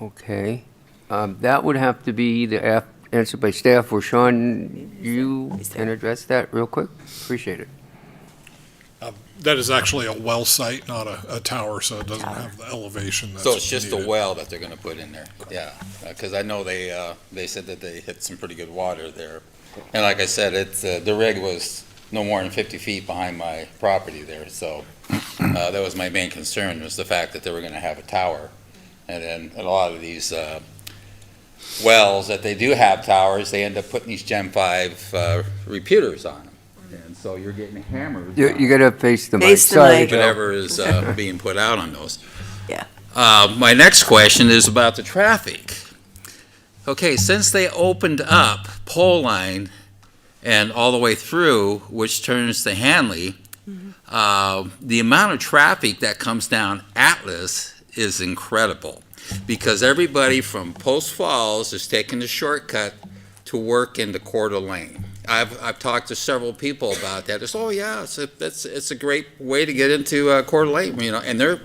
okay. That would have to be either answered by staff or Sean, you can address that real quick? Appreciate it. That is actually a well site, not a tower, so it doesn't have the elevation that's So it's just a needed. well that they're gonna put in there, yeah, because I know they said that they hit some pretty good water there. And like I said, the rig was no more than 50 feet behind my property there, so that was my main concern, was the fact that they were gonna have a tower. And then a lot of these wells that they do have towers, they end up putting these Gen 5 repeaters on them. And so you're getting hammered. You gotta face the mic. Face the Sorry, mic. Joe. Whatever is being put out on those. Yeah. My next question is about the traffic. Okay, since they opened up Pole Line and all the way through, which turns to Hanley, the amount of traffic that comes down Atlas is incredible. Because everybody from Post Falls is taking the shortcut to work into Coeur d'Alene. I've talked to several people about that. It's, oh yeah, it's a great way to get into Coeur d'Alene, you know. And they're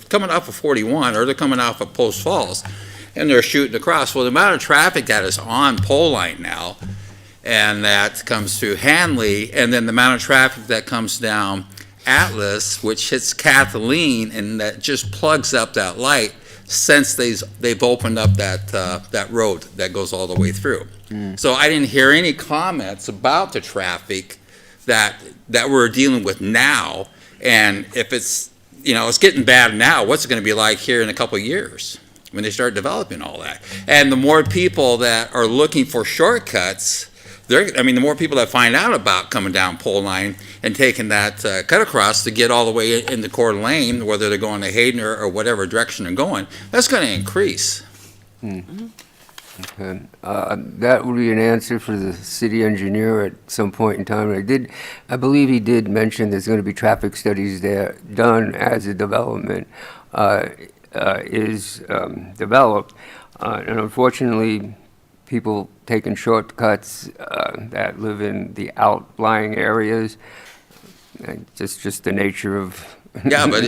coming off of 41 or they're coming off of Post Falls, and they're shooting across. Well, the amount of traffic that is on Pole Line now, and that comes through Hanley, and then the amount of traffic that comes down Atlas, which hits Kathleen, and that just plugs up that light since they've opened up that road that goes all the way through. So I didn't hear any comments about the traffic that we're dealing with now, and if it's, you know, it's getting bad now, what's it going to be like here in a couple of years when they start developing all that? And the more people that are looking for shortcuts, the more people that find out about coming down Pole Line and taking that cut across to get all the way into Coeur d'Alene, whether they're going to Hayden or whatever direction they're going, that's going to increase. Okay. That would be an answer for the city engineer at some point in time. I believe he did mention there's going to be traffic studies there done as the development is developed. And unfortunately, people taking shortcuts that live in the outlying areas, just the nature of. Yeah, but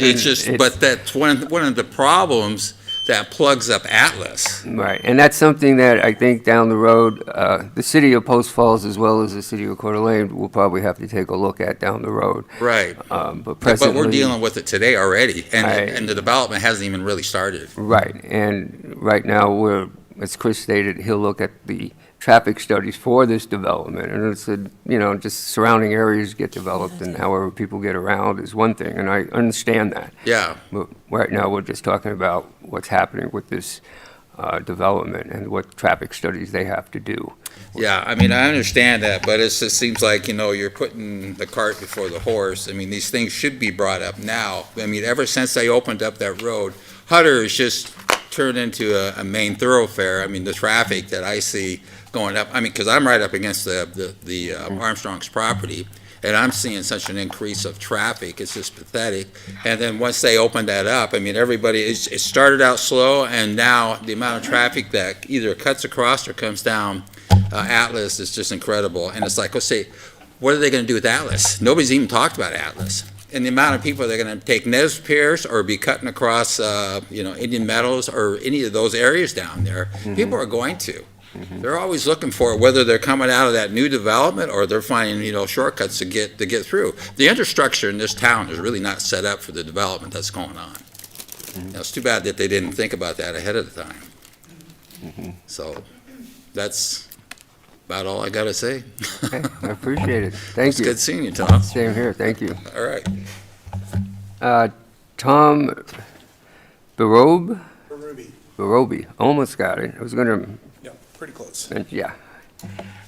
but that's one of the problems that plugs up Atlas. Right, and that's something that I think down the road, the city of Post Falls as well as the city of Coeur d'Alene will probably have to take a look at down the road. Right. But But we're presently. dealing with it today already, Right. and the development hasn't even really started. Right, and right now, as Chris stated, he'll look at the traffic studies for this development, and it's just surrounding areas get developed, and however people get around is one thing, and I understand that. Yeah. But right now, we're just talking about what's happening with this development and what traffic studies they have to do. Yeah, I mean, I understand that, but it just seems like, you're putting the cart before the horse. I mean, these things should be brought up now. I mean, ever since they opened up that road, Hutter has just turned into a main thoroughfare. I mean, the traffic that I see going up, I mean, because I'm right up against the Armstrong's property, and I'm seeing such an increase of traffic, it's just pathetic. And then once they opened that up, I mean, it started out slow, and now the amount of traffic that either cuts across or comes down Atlas is just incredible. And it's like, let's say, what are they going to do with Atlas? Nobody's even talked about Atlas. And the amount of people that are going to take Nez Pierce or be cutting across, Indian Meadows or any of those areas down there, people are going to. They're always looking for it, whether they're coming out of that new development or they're finding, shortcuts to get through. The infrastructure in this town is really not set up for the development that's going on. Now, it's too bad that they didn't think about that ahead of the time. So, that's about all I gotta say. Okay, I appreciate it. Thank It's you. good seeing you, Tom. Same here, thank you. All right. Tom Barobi, almost got it. I was gonna, Yeah, pretty close. yeah.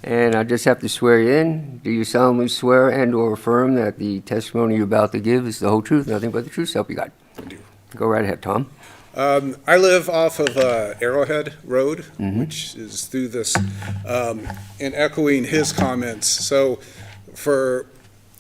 And I just have to swear you in. Do you solemnly swear and/or affirm that the testimony you're about to give is the whole truth, nothing but the truth, so help you God? I do. Go right ahead, Tom. I live off of Arrowhead Road, which is through this, and echoing his comments. So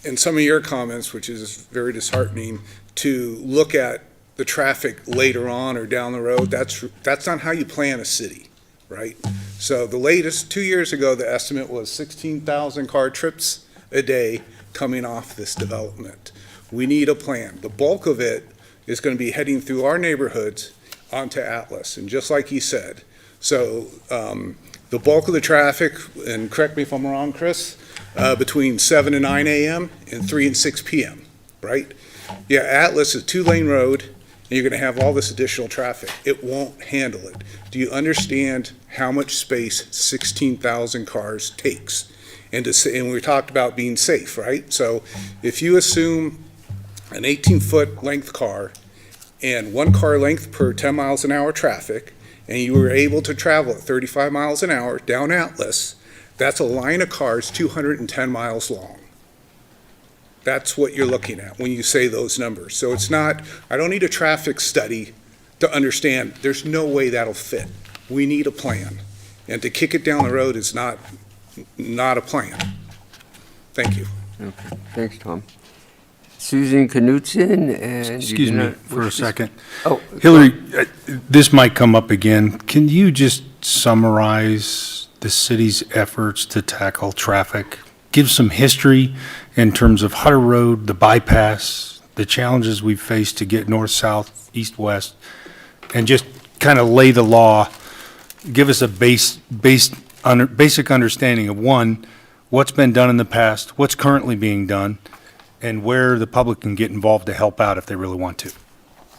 in some of your comments, which is very disheartening, to look at the traffic later on or down the road, that's not how you plan a city, right? So the latest, 2 years ago, the estimate was 16,000 car trips a day coming off this development. We need a plan. The bulk of it is going to be heading through our neighborhoods onto Atlas, and just like he said. So the bulk of the traffic, and correct me if I'm wrong, Chris, between 7 and 9 a.m. and 3 and 6 p.m., right? Yeah, Atlas is a 2-lane road, and you're going to have all this additional traffic. It won't handle it. Do you understand how much space 16,000 cars takes? And we talked about being safe, right? So if you assume an 18-foot length car and 1 car length per 10 miles an hour traffic, and you were able to travel at 35 miles an hour down Atlas, that's a line of cars 210 miles long. That's what you're looking at when you say those numbers. So it's not, I don't need a traffic study to understand, there's no way that'll fit. We need a plan. And to kick it down the road is not a plan. Thank you. Okay, thanks, Tom. Susan Knutson, and... Excuse me for a second. Oh. Hillary, this might come up again. Can you just summarize the city's efforts to tackle traffic? Give some history in terms of Hutter Road, the bypass, the challenges we've faced to get north, south, east, west, and just kind of lay the law. Give us a basic understanding of, one, what's been done in the past, what's currently being done, and where the public can get involved to help out if they really want to.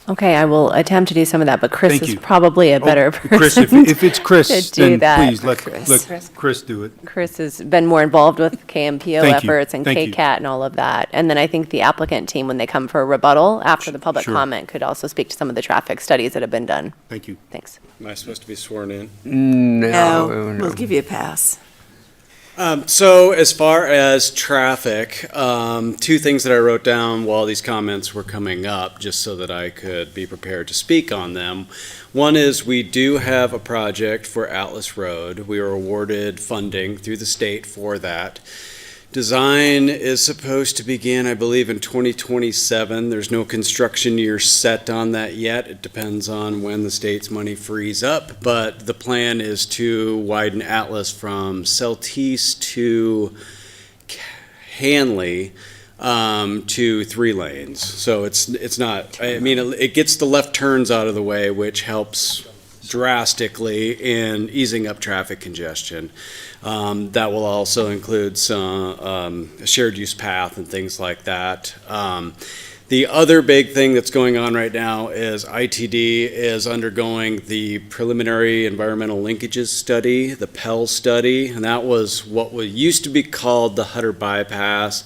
Okay, I will attempt to do some of that, but Chris Thank is you. probably a better Chris, person if it's Chris, to do then that. please let Chris do it. Chris has been more involved with KMPO Thank you. efforts and Thank you. KCAT and all of that. And then I think the applicant team, when they come for a rebuttal after the public Sure. comment, could also speak to some of the traffic studies that have been done. Thank you. Thanks. Am I supposed to be sworn in? No, we'll give you a pass. So as far as traffic, 2 things that I wrote down while these comments were coming up, just so that I could be prepared to speak on them. One is we do have a project for Atlas Road. We were awarded funding through the state for that. Design is supposed to begin, I believe, in 2027. There's no construction year set on that yet. It depends on when the state's money frees up, but the plan is to widen Atlas from Celtice to Hanley to 3 lanes. So it's not, I mean, it gets the left turns out of the way, which helps drastically in easing up traffic congestion. That will also include some shared use path and things like that. The other big thing that's going on right now is ITD is undergoing the preliminary environmental linkages study, the PEL study, and that was what used to be called the Hutter Bypass.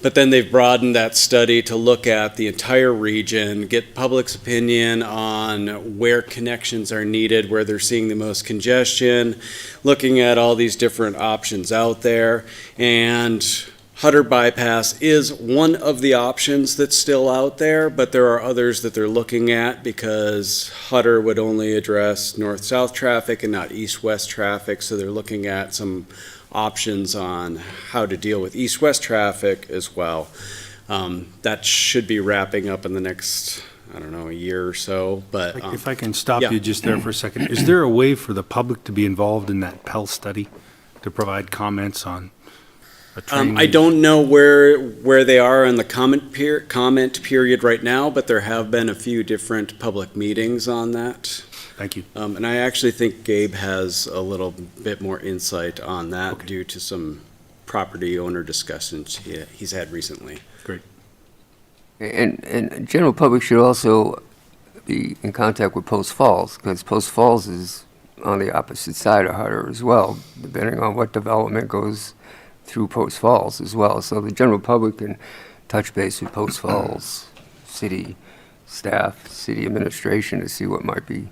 But then they've broadened that study to look at the entire region, get public's opinion on where connections are needed, where they're seeing the most congestion, looking at all these different options out there. And Hutter Bypass is one of the options that's still out there, but there are others that they're looking at because Hutter would only address north-south traffic and not east-west traffic, so they're looking at some options on how to deal with east-west traffic as well. That should be wrapping up in the next, I don't know, a year or so, but. If I can stop yeah. you just there for a second, is there a way for the public to be involved in that PEL study, to provide comments on a training? I don't know where they are in the comment period right now, but there have been a few different public meetings on that. Thank you. And I actually think Gabe has a little bit more insight on that due to some property owner discussions he's had recently. Great. And general public should also be in contact with Post Falls, because Post Falls is on the opposite side of Hutter as well, depending on what development goes through Post Falls as well. So the general public can touch base with Post Falls city staff, city administration to see what might be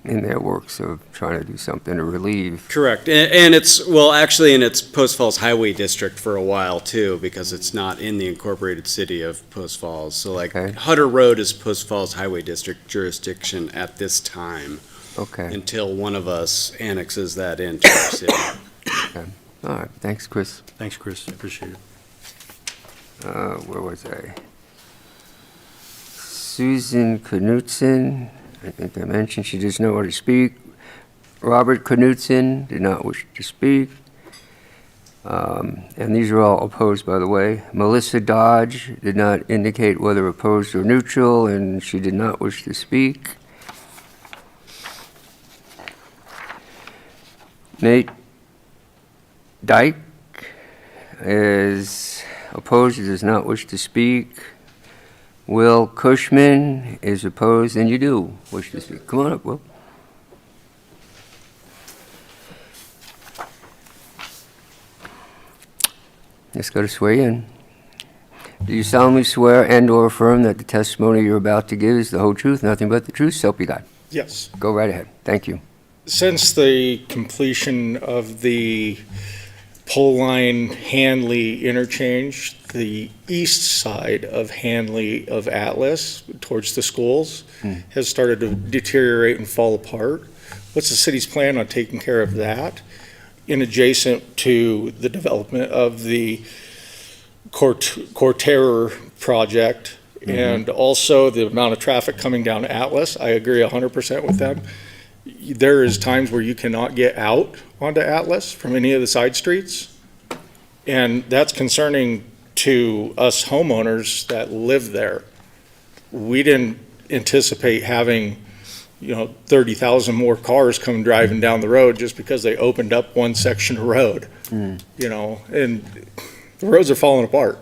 in their works of trying to do something to relieve. Correct, and it's, well, actually, and it's Post Falls Highway District for a while too, because it's not in the incorporated city of Post Falls. So like Okay. Hutter Road is Post Falls Highway District jurisdiction at this time, Okay, until one of us annexes that into our city. all right, thanks, Chris. Thanks, Chris, I appreciate it. Where was I? Susan Knutson, I think I mentioned, she does not want to speak. Robert Knutson did not wish to speak. And these are all opposed, by the way. Melissa Dodge did not indicate whether opposed or neutral, and she did not wish to speak. Nate Dyke is opposed, he does not wish to speak. Will Cushman is opposed, and you do wish to speak. Come on up, Will. Just got to swear you in. Do you solemnly swear and/or affirm that the testimony you're about to give is the whole truth, nothing but the truth, so help you God? Yes. Go right ahead. Thank you. Since the completion of the pole line Hanley interchange, the east side of Hanley of Atlas towards the schools has started to deteriorate and fall apart. What's the city's plan on taking care of that in adjacent to the development of the Coeur project and also the amount of traffic coming down Atlas? I agree 100% with them. There is times where you cannot get out onto Atlas from any of the side streets. And that's concerning to us homeowners that live there. We didn't anticipate having, 30,000 more cars come driving down the road just because they opened up one section of road. And the roads are falling apart.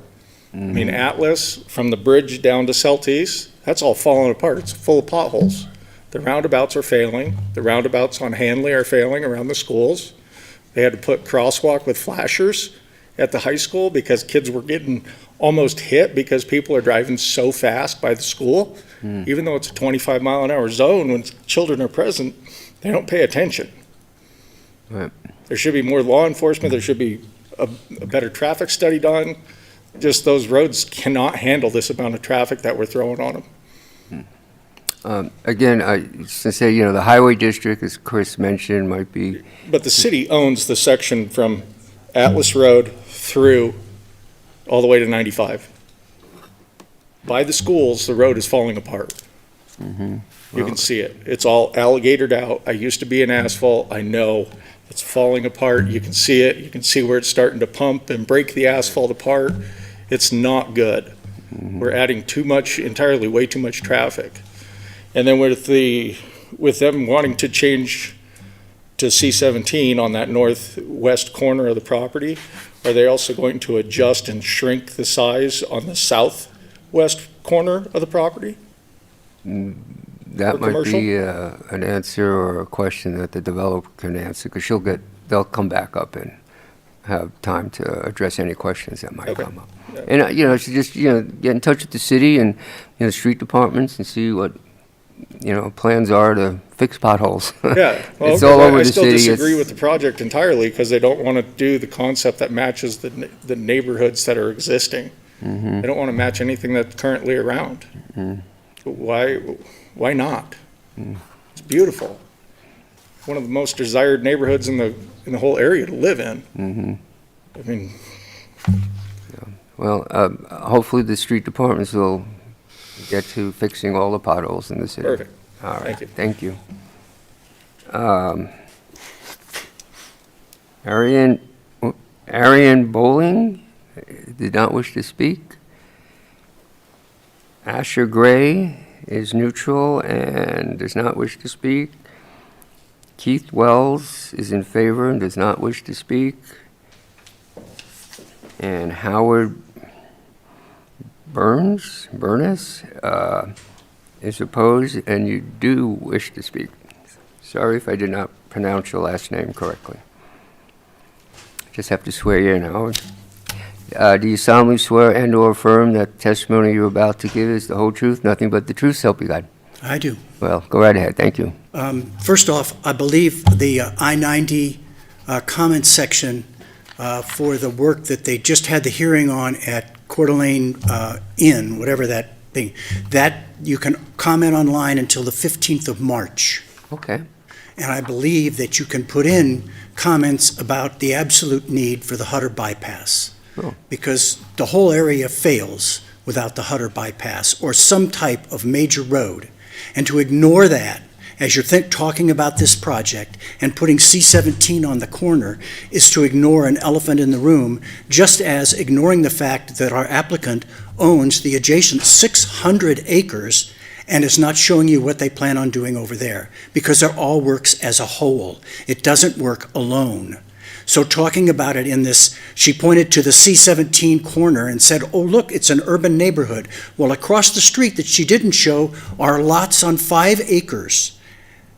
I mean, Atlas, from the bridge down to Celtice, that's all falling apart. It's full of potholes. The roundabouts are failing. The roundabouts on Hanley are failing around the schools. They had to put crosswalk with flashers at the high school because kids were getting almost hit because people are driving so fast by the school. Even though it's a 25-mile-an-hour zone, when children are present, they don't pay attention. Right. There should be more law enforcement. There should be a better traffic study done. Just those roads cannot handle this amount of traffic that we're throwing on them. Again, I to say, the highway district, as Chris mentioned, might be, But the city owns the section from Atlas Road through all the way to 95. By the schools, the road is falling apart. You can see it. It's all alligatored out. I used to be in asphalt. I know it's falling apart. You can see it. You can see where it's starting to pump and break the asphalt apart. It's not good. We're adding entirely way too much traffic. And then with them wanting to change to C-17 on that northwest corner of the property, are they also going to adjust and shrink the size on the southwest corner of the property? that For might commercial? be an answer or a question that the developer can answer, because they'll come back up and have time to address any questions that might Okay. come up. And, so just, get in touch with the city and, street departments and see what, plans are to fix potholes. Yeah, well, It's all over I the still city. disagree It's- with the project entirely because they don't want to do the concept that matches the neighborhoods that are existing. They don't want to match anything that's currently around. Why not? It's beautiful. One of the most desired neighborhoods in the whole area to live in. I mean, Well, hopefully the street departments will get to fixing all the potholes in the city. perfect. All right, Thank you. thank you. Arian Bowling did not wish to speak. Asher Gray is neutral and does not wish to speak. Keith Wells is in favor and does not wish to speak. And Howard Burness is opposed, and you do wish to speak. Sorry if I did not pronounce your last name correctly. Just have to swear you in, Howard. Do you solemnly swear and/or affirm that the testimony you're about to give is the whole truth, nothing but the truth, so help you God? I do. Well, go right ahead. Thank you. First off, I believe the I-90 comment section for the work that they just had the hearing on at Coeur d'Alene Inn, whatever that thing, that you can comment online until the 15th of March. Okay. And I believe that you can put in comments about the absolute need for the Hutter bypass. Oh. Because the whole area fails without the Hutter bypass or some type of major road. And to ignore that as you're talking about this project and putting C-17 on the corner is to ignore an elephant in the room, just as ignoring the fact that our applicant owns the adjacent 600 acres and is not showing you what they plan on doing over there, because it all works as a whole. It doesn't work alone. So talking about it in this, she pointed to the C-17 corner and said, oh, look, it's an urban neighborhood. Well, across the street that she didn't show are lots on 5 acres.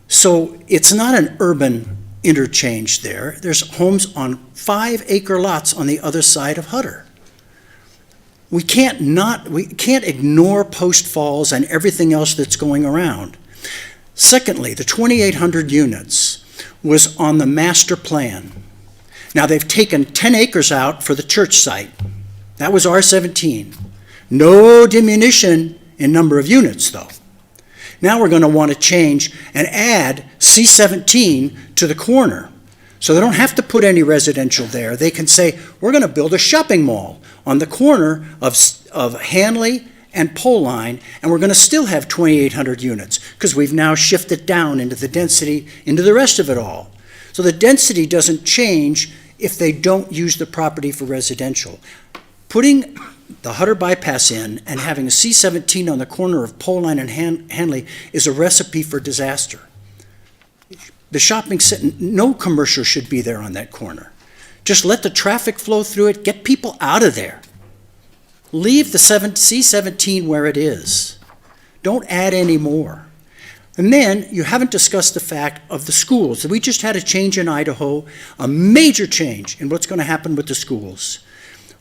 So it's not an urban interchange there. There's homes on 5-acre lots on the other side of Hutter. We can't ignore Post Falls and everything else that's going around. Secondly, the 2,800 units was on the master plan. Now, they've taken 10 acres out for the church site. That was R-17. No diminution in number of units, though. Now we're going to want to change and add C-17 to the corner. So they don't have to put any residential there. They can say, we're going to build a shopping mall on the corner of Hanley and Pole Line, and we're going to still have 2,800 units because we've now shifted down into the density, into the rest of it all. So the density doesn't change if they don't use the property for residential. Putting the Hutter bypass in and having a C-17 on the corner of Pole Line and Hanley is a recipe for disaster. The shopping center, no commercial should be there on that corner. Just let the traffic flow through it, get people out of there. Leave the C-17 where it is. Don't add any more. And then you haven't discussed the fact of the schools. We just had a change in Idaho, a major change in what's going to happen with the schools.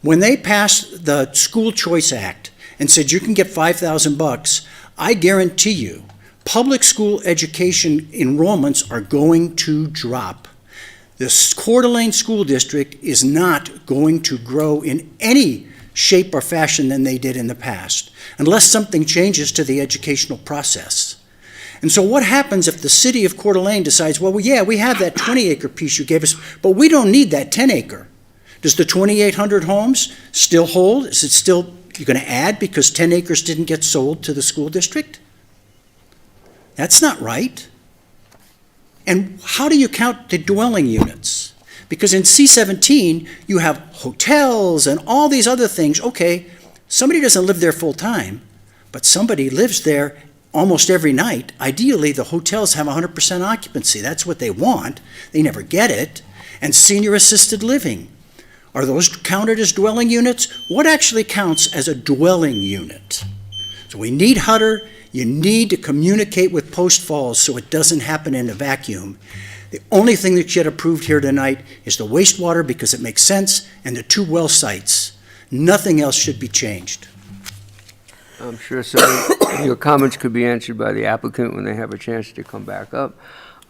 When they passed the School Choice Act and said you can get $5,000, I guarantee you public school education enrollments are going to drop. The Coeur d'Alene School District is not going to grow in any shape or fashion than they did in the past, unless something changes to the educational process. And so what happens if the city of Coeur d'Alene decides, well, yeah, we have that 20-acre piece you gave us, but we don't need that 10-acre. Does the 2,800 homes still hold? Is it still, you're going to add because 10 acres didn't get sold to the school district? That's not right. And how do you count the dwelling units? Because in C-17, you have hotels and all these other things. Okay, somebody doesn't live there full time, but somebody lives there almost every night. Ideally, the hotels have 100% occupancy. That's what they want. They never get it. And senior assisted living. Are those counted as dwelling units? What actually counts as a dwelling unit? So we need Hutter. You need to communicate with Post Falls so it doesn't happen in a vacuum. The only thing that you get approved here tonight is the wastewater because it makes sense and the 2 well sites. Nothing else should be changed. I'm sure some of your comments could be answered by the applicant when they have a chance to come back up.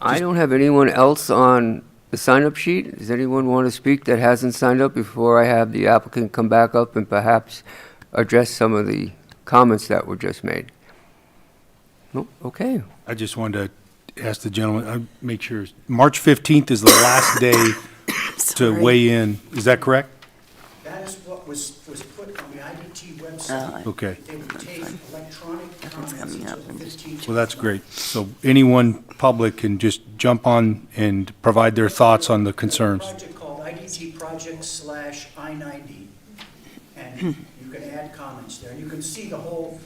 I don't have anyone else on the sign-up sheet. Does anyone want to speak that hasn't signed up before I have the applicant come back up and perhaps address some of the comments that were just made? No? Okay. I just wanted to ask the gentleman, make sure, March 15th is the last day to weigh in. Is that correct? That is what was put on the IDT website. Okay. They would take electronic comments until the 15th. Well, that's great. So anyone public can just jump on and provide their thoughts on the concerns. There's a project called IDT Project/I-90, and you can add comments there. And you can see the whole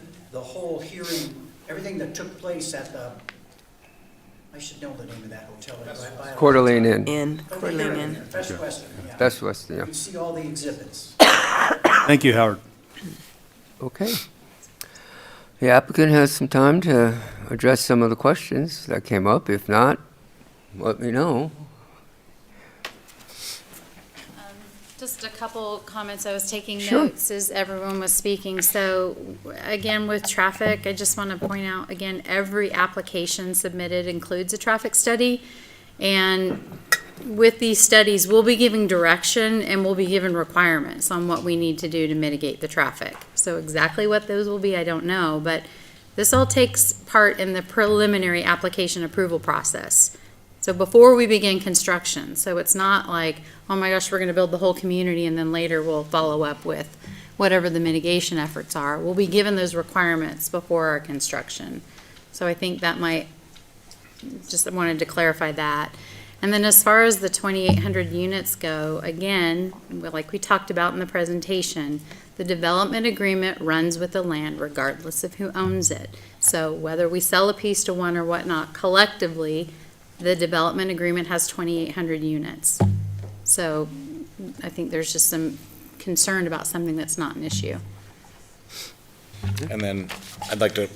hearing, everything that took place at the, I should know the name of that hotel. Coeur d'Alene Inn. Coeur d'Alene Inn. Best Western, yeah. Best Western, yeah. You can see all the exhibits. Thank you, Howard. Okay. The applicant has some time to address some of the questions that came up. If not, let me know. Just a couple comments. I was taking Sure. notes as everyone was speaking. So again, with traffic, I just want to point out, again, every application submitted includes a traffic study. And with these studies, we'll be giving direction and we'll be given requirements on what we need to do to mitigate the traffic. So exactly what those will be, I don't know, but this all takes part in the preliminary application approval process. So before we begin construction, so it's not like, oh my gosh, we're going to build the whole community and then later we'll follow up with whatever the mitigation efforts are. We'll be given those requirements before our construction. So I think that might, just wanted to clarify that. And then as far as the 2,800 units go, again, like we talked about in the presentation, the development agreement runs with the land regardless of who owns it. So whether we sell a piece to one or whatnot, collectively, the development agreement has 2,800 units. So I think there's just some concern about something that's not an issue. And then I'd like to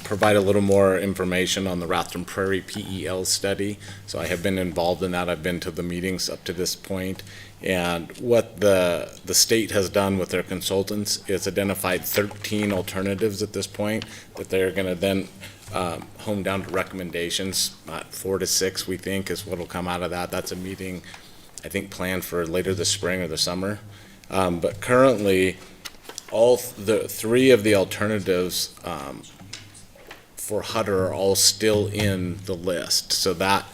provide a little more information on the Rathdrum Prairie PEL study. So I have been involved in that. I've been to the meetings up to this point. And what the state has done with their consultants is identified 13 alternatives at this point that they're going to then hone down to recommendations. 4 to 6, we think, is what will come out of that. That's a meeting, I think, planned for later this spring or the summer. But currently, all the 3 of the alternatives for Hutter are all still in the list. So that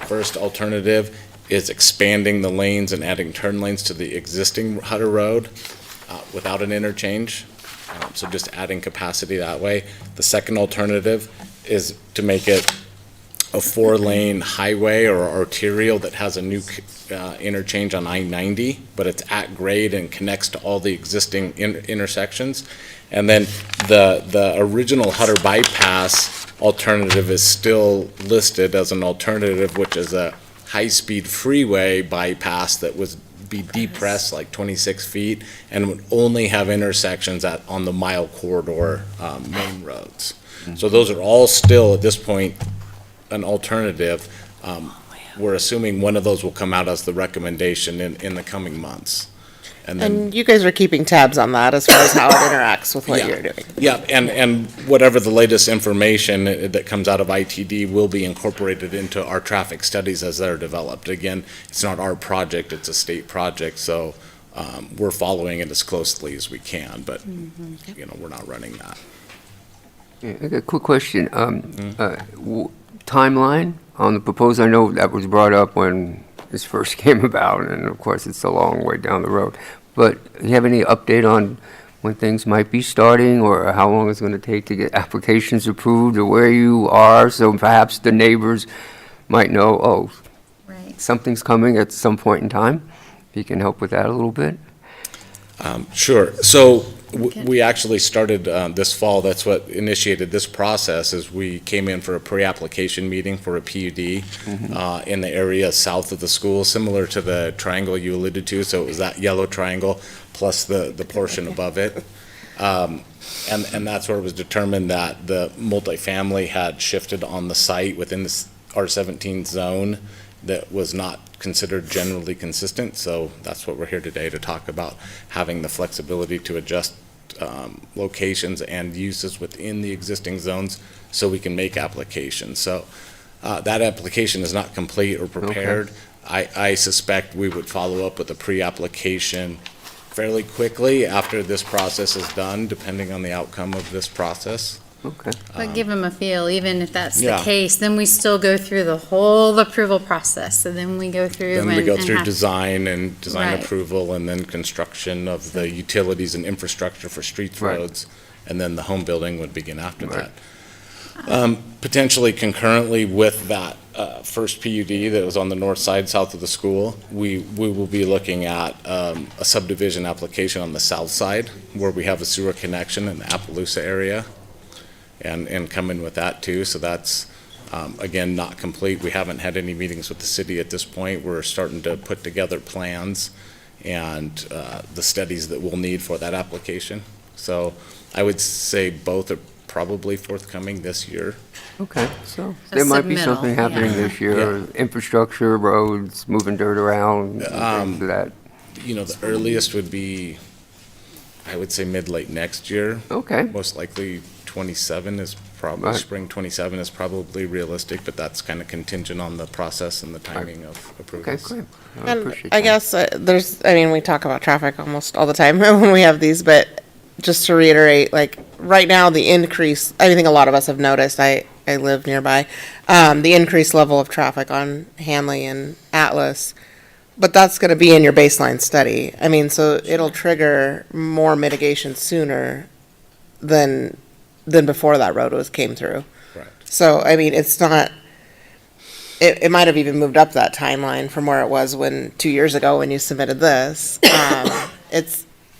first alternative is expanding the lanes and adding turn lanes to the existing Hutter Road without an interchange. So just adding capacity that way. The second alternative is to make it a 4-lane highway or arterial that has a new interchange on I-90, but it's at grade and connects to all the existing intersections. And then the original Hutter bypass alternative is still listed as an alternative, which is a high-speed freeway bypass that would be depressed like 26 feet and would only have intersections on the mile corridor main roads. So those are all still, at this point, an alternative. We're assuming one of those will come out as the recommendation in the coming months. And you guys are keeping tabs on that as far as how it interacts with what Yeah. you're doing. Yeah, and whatever the latest information that comes out of ITD will be incorporated into our traffic studies as they're developed. Again, it's not our project, it's a state project, so we're following it as closely as we can, but, we're not running that. Yeah, I got a quick question. Timeline on the proposal? I know that was brought up when this first came about, and of course, it's a long way down the road. But do you have any update on when things might be starting, or how long it's going to take to get applications approved, or where you are, so perhaps the neighbors might know, oh, Right. something's coming at some point in time? If you can help with that a little bit? Sure. So we actually started this fall. That's what initiated this process. Is we came in for a pre-application meeting for a PUD in the area south of the school, similar to the triangle you alluded to. So it was that yellow triangle plus the portion above it. And that's where it was determined that the multifamily had shifted on the site within the R17 zone that was not considered generally consistent. So that's what we're here today to talk about, having the flexibility to adjust locations and uses within the existing zones so we can make applications. So that application is not complete or prepared. Okay. I suspect we would follow up with a pre-application fairly quickly after this process is done, depending on the outcome of this process. Okay. But give them a feel, even if that's the Yeah. case, then we still go through the whole approval process. So then we go through Then and. we go and through have- design and design Right. approval, and then construction of the utilities and infrastructure for streets, Right. roads, and then the home building would begin after that. Potentially concurrently with that first PUD that was on the north side, south of the school, we will be looking at a subdivision application on the south side where we have a sewer connection in the Appaloosa area, and come in with that too. So that's, again, not complete. We haven't had any meetings with the city at this point. We're starting to put together plans and the studies that we'll need for that application. So I would say both are probably forthcoming this year. Okay, so A there might be submittal, something happening yeah. this year, infrastructure, roads, moving dirt around, things like that. You know, the earliest would be, I would say mid-late next year. Okay. Most likely 27 is probably, Right. spring 27 is probably realistic, but that's kind of contingent on the process and the timing of Okay, approvals. great. I And appreciate I that. guess we talk about traffic almost all the time when we have these, but just to reiterate, like, right now, the increase, I think a lot of us have noticed, I live nearby, the increased level of traffic on Hanley and Atlas, but that's gonna be in your baseline study. I mean, so it'll trigger more mitigation sooner than before that road came through. Right. So, I mean, it's not, it might have even moved up that timeline from where it was 2 years ago when you submitted this.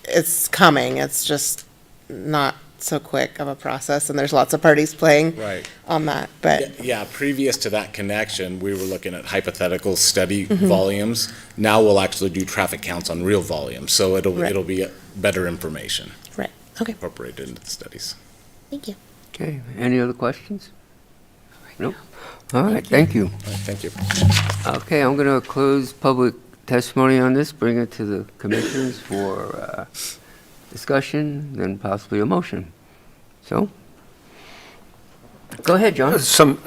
It's coming, it's just not so quick of a process, and there's lots of parties playing Right. on that, but, Yeah, previous to that connection, we were looking at hypothetical study volumes. Now we'll actually do traffic counts on real volumes, so Right. it'll be better information right, okay, incorporated into the studies. thank you. Okay, any other questions? Nope. All right, thank you. All right, thank you. Okay, I'm going to close public testimony on this, bring it to the commissioners for discussion, then possibly a motion. So, go ahead, John. Some,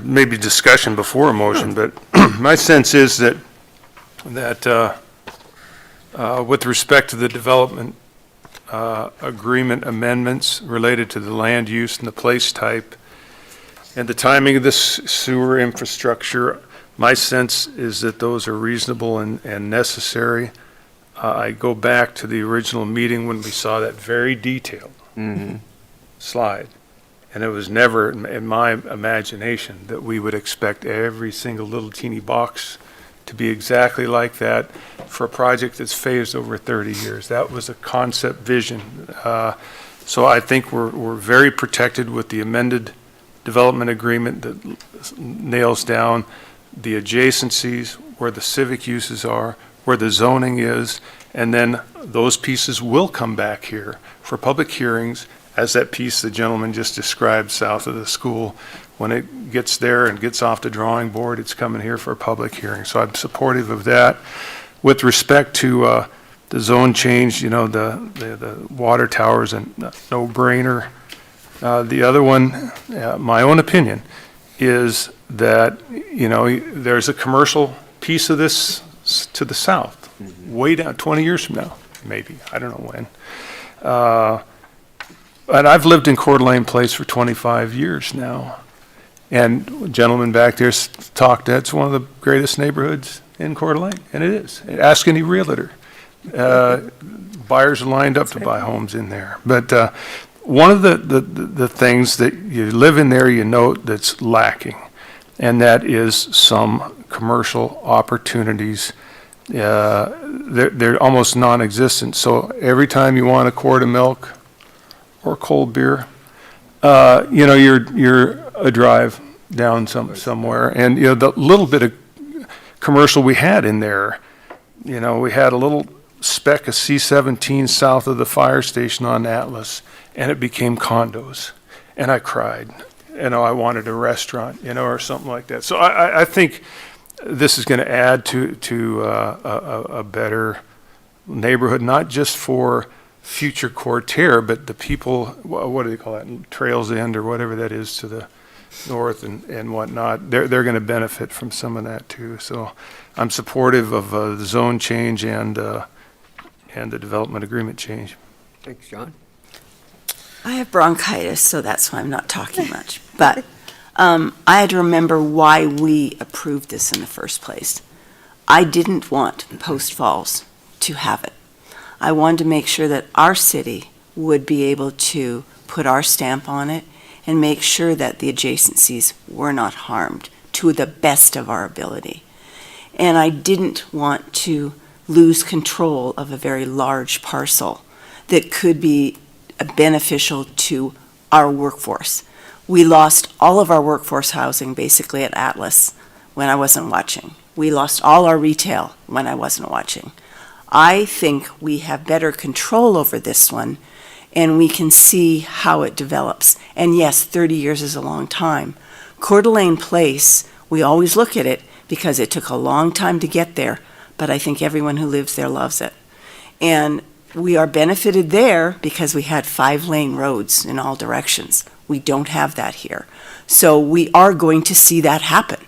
maybe discussion before a motion, but my sense is that with respect to the development agreement amendments related to the land use and the place type and the timing of the sewer infrastructure, my sense is that those are reasonable and necessary. I go back to the original meeting when we saw that very detailed slide. And it was never in my imagination that we would expect every single little teeny box to be exactly like that for a project that's phased over 30 years. That was a concept vision. So I think we're very protected with the amended development agreement that nails down the adjacencies, where the civic uses are, where the zoning is, and then those pieces will come back here for public hearings, as that piece the gentleman just described south of the school. When it gets there and gets off the drawing board, it's coming here for a public hearing. So I'm supportive of that. With respect to the zone change, you know, the water towers, and no-brainer. The other one, my own opinion, is that, you know, there's a commercial piece of this to the south, way down, 20 years from now, maybe, I don't know when. And I've lived in Coeur d'Alene Place for 25 years now. And a gentleman back there talked, that's one of the greatest neighborhoods in Coeur d'Alene, and it is. Ask any realtor. Buyers are lined up to buy homes in there. But one of the things that you live in there, you know, that's lacking, and that is some commercial opportunities. They're almost non-existent. So every time you want a quart of milk or cold beer, you know, you're a drive down somewhere. And, you know, the little bit of commercial we had in there, you know, we had a little speck of C-17 south of the fire station on Atlas, and it became condos. And I cried. You know, I wanted a restaurant, you know, or something like that. So I think this is going to add to a better neighborhood, not just for future Coeur, but the people, what do they call that, Trails End or whatever that is to the north and whatnot. They're going to benefit from some of that too. So I'm supportive of the zone change and the development agreement change. Thanks, John. I have bronchitis, so that's why I'm not talking much. But I had to remember why we approved this in the first place. I didn't want Post Falls to have it. I wanted to make sure that our city would be able to put our stamp on it and make sure that the adjacencies were not harmed to the best of our ability. And I didn't want to lose control of a very large parcel that could be beneficial to our workforce. We lost all of our workforce housing basically at Atlas when I wasn't watching. We lost all our retail when I wasn't watching. I think we have better control over this one, and we can see how it develops. And yes, 30 years is a long time. Coeur d'Alene Place, we always look at it because it took a long time to get there, but I think everyone who lives there loves it. And we are benefited there because we had 5-lane roads in all directions. We don't have that here. So we are going to see that happen.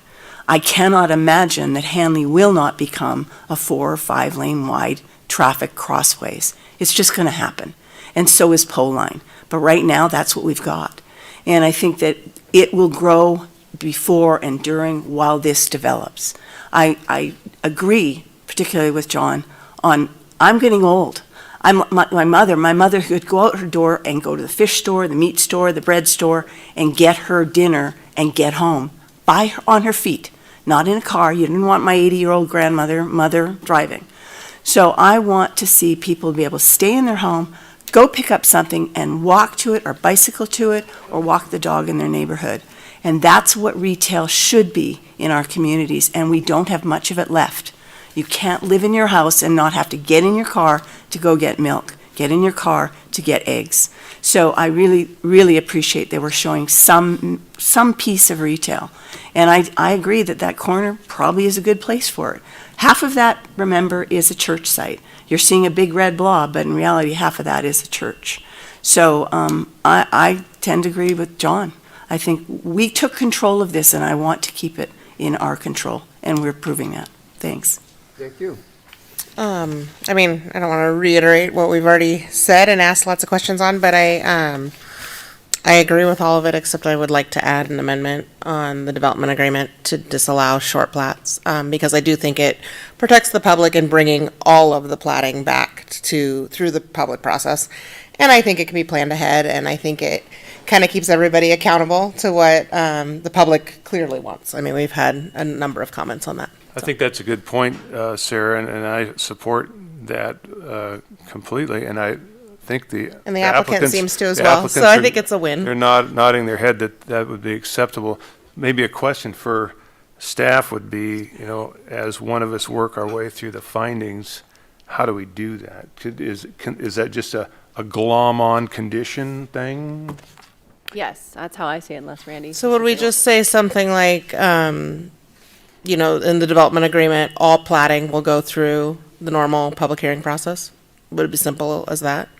I cannot imagine that Hanley will not become a 4 or 5-lane wide traffic crossways. It's just going to happen. And so is Poline. But right now, that's what we've got. And I think that it will grow before and during while this develops. I agree, particularly with John, on I'm getting old. My mother could go out her door and go to the fish store, the meat store, the bread store, and get her dinner and get home on her feet, not in a car. You didn't want my 80-year-old mother driving. So I want to see people be able to stay in their home, go pick up something and walk to it or bicycle to it or walk the dog in their neighborhood. And that's what retail should be in our communities, and we don't have much of it left. You can't live in your house and not have to get in your car to go get milk, get in your car to get eggs. So I really, really appreciate that we're showing some piece of retail. And I agree that that corner probably is a good place for it. Half of that, remember, is a church site. You're seeing a big red blob, but in reality, half of that is a church. So I tend to agree with John. I think we took control of this, and I want to keep it in our control, and we're proving that. Thanks. Thank you. I mean, I don't want to reiterate what we've already said and asked lots of questions on, but I agree with all of it, except I would like to add an amendment on the development agreement to disallow short plats, because I do think it protects the public in bringing all of the platting back through the public process. And I think it can be planned ahead, and I think it kind of keeps everybody accountable to what the public clearly wants. I mean, we've had a number of comments on that. I think that's a good point, Sarah, and I support that completely. And I think the applicant seems to as well. So I think it's a win. They're nodding their head that would be acceptable. Maybe a question for staff would be, as one of us work our way through the findings, how do we do that? Is that just a glom-on condition thing? Yes, that's how I see it, unless Randy. So would we just say something like, in the development agreement, all platting will go through the normal public hearing process? Would it be simple as that?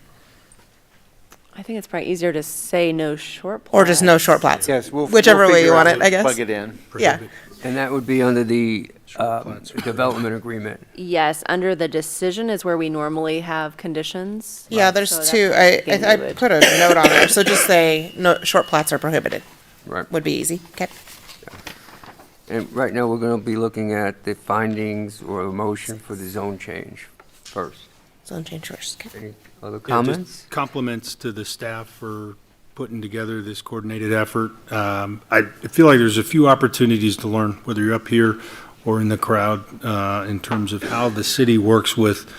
I think it's probably easier to say no short plats. Or just no short plats? Yes, Whichever way you want it, I guess. Plug it in. Yeah. And that would be under the development agreement. Yes, under the decision is where we normally have conditions. Yeah, So there's that's two. what we I would- put a note on there, so just say, no, short plats are prohibited. Right. Would be easy. Okay. And right now, we're going to be looking at the findings or a motion for the zone change first. Zone change first. Okay. Any other Yeah, just comments? Compliments to the staff for putting together this coordinated effort. I feel like there's a few opportunities to learn, whether you're up here or in the crowd, in terms of how the city works with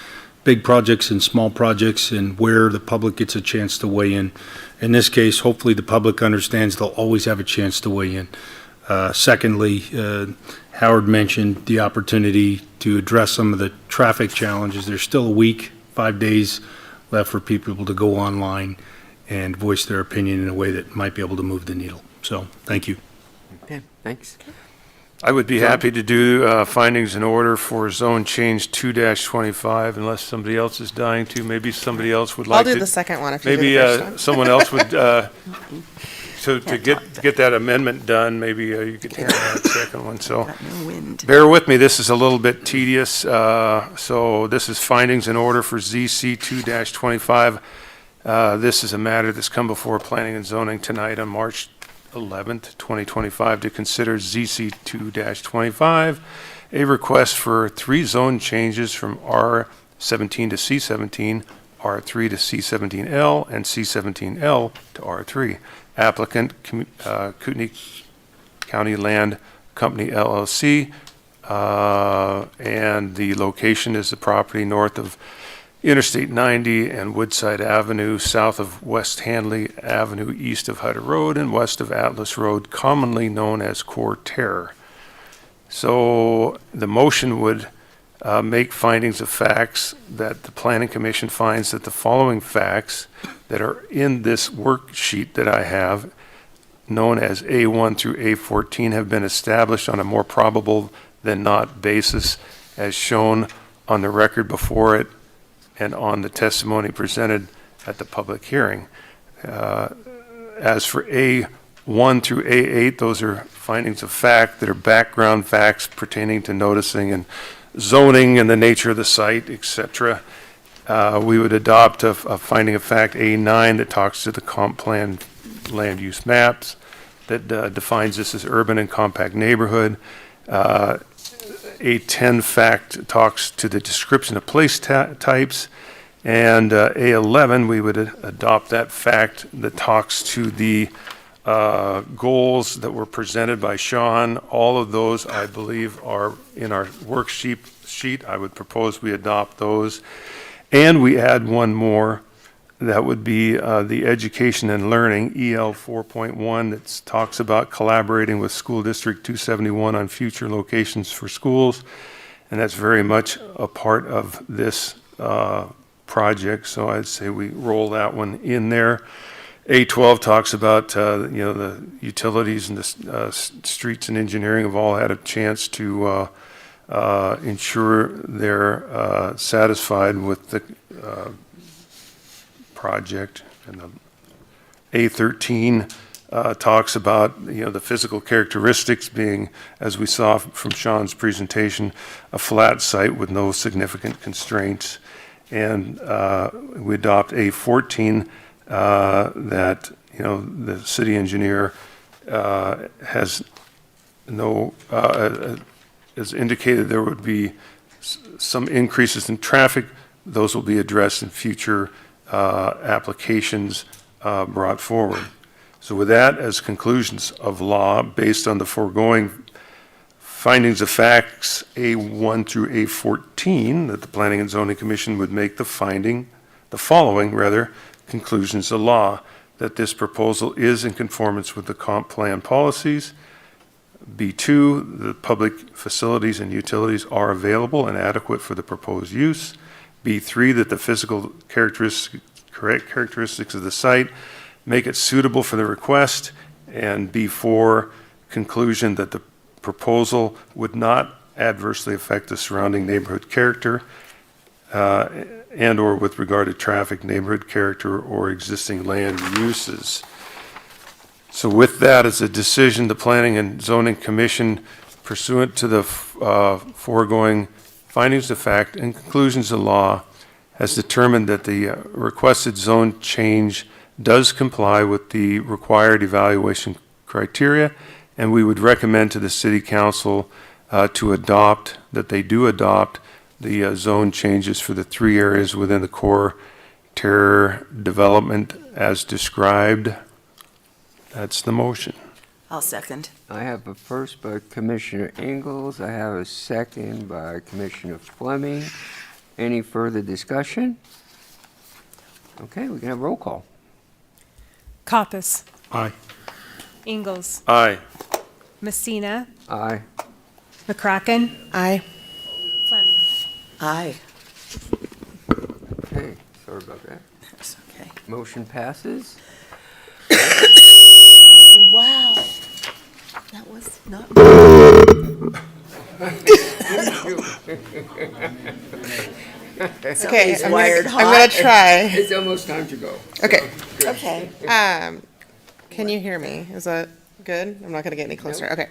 big projects and small projects and where the public gets a chance to weigh in. In this case, hopefully the public understands they'll always have a chance to weigh in. Secondly, Howard mentioned the opportunity to address some of the traffic challenges. There's still a week, 5 days left for people to go online and voice their opinion in a way that might be able to move the needle. So, thank you. Okay, thanks. I would be happy to do findings in order for zone change 2-25 unless somebody else is dying to. Maybe somebody else would like I'll to. do the second one if you do Maybe the first one. someone else would, to get that amendment done, maybe you could handle that second one. So Got no wind. bear with me, this is a little bit tedious. So this is findings in order for ZC 2-25. This is a matter that's come before Planning and Zoning tonight on March 11th, 2025, to consider ZC 2-25, a request for 3 zone changes from R17 to C17, R3 to C17L, and C17L to R3. Applicant, Kootenai County Land Company LLC, and the location is the property north of Interstate 90 and Woodside Avenue, south of West Handley Avenue, east of Hutter Road, and west of Atlas Road, commonly known as Coeur. So the motion would make findings of facts that the Planning Commission finds that the following facts that are in this worksheet that I have, known as A1 through A14, have been established on a more probable than not basis as shown on the record before it and on the testimony presented at the public hearing. As for A1 through A8, those are findings of fact that are background facts pertaining to noticing and zoning and the nature of the site, etc. We would adopt a finding of fact A9 that talks to the comp plan land use maps that defines this as urban and compact neighborhood. A10 fact talks to the description of place types. And A11, we would adopt that fact that talks to the goals that were presented by Sean. All of those, I believe, are in our worksheet. I would propose we adopt those. And we add one more. That would be the education and learning, EL 4.1, that talks about collaborating with School District 271 on future locations for schools. And that's very much a part of this project, so I'd say we roll that one in there. A12 talks about, the utilities and the streets and engineering have all had a chance to ensure they're satisfied with the project. And the A13 talks about, the physical characteristics being, as we saw from Sean's presentation, a flat site with no significant constraints. And we adopt A14 that, the city engineer has indicated there would be some increases in traffic. Those will be addressed in future applications brought forward. So with that as conclusions of law, based on the foregoing findings of facts A1 through A14, that the Planning and Zoning Commission would make the following conclusions of law: that this proposal is in conformance with the comp plan policies. B2, the public facilities and utilities are available and adequate for the proposed use. B3, that the physical characteristics of the site make it suitable for the request. And B4, conclusion that the proposal would not adversely affect the surrounding neighborhood character and or with regard to traffic, neighborhood character, or existing land uses. So with that as a decision, the Planning and Zoning Commission, pursuant to the foregoing findings of fact and conclusions of law, has determined that the requested zone change does comply with the required evaluation criteria, and we would recommend to the City Council to adopt the zone changes for the 3 areas within the core terror development as described. That's the motion. I'll second. I have a first by Commissioner Ingalls. I have a second by Commissioner Fleming. Any further discussion? Okay, we can have roll call. Coppice. Aye. Ingalls. Aye. Messina. Aye. McCracken. Aye. Fleming. Aye. Okay, sorry about that. That's okay. Motion passes. Wow. That was not. Okay, Somebody's wired I'm gonna hot. try. It's almost time to go. Okay. Okay. Can you hear me? Is that good? I'm not gonna get any closer. Okay.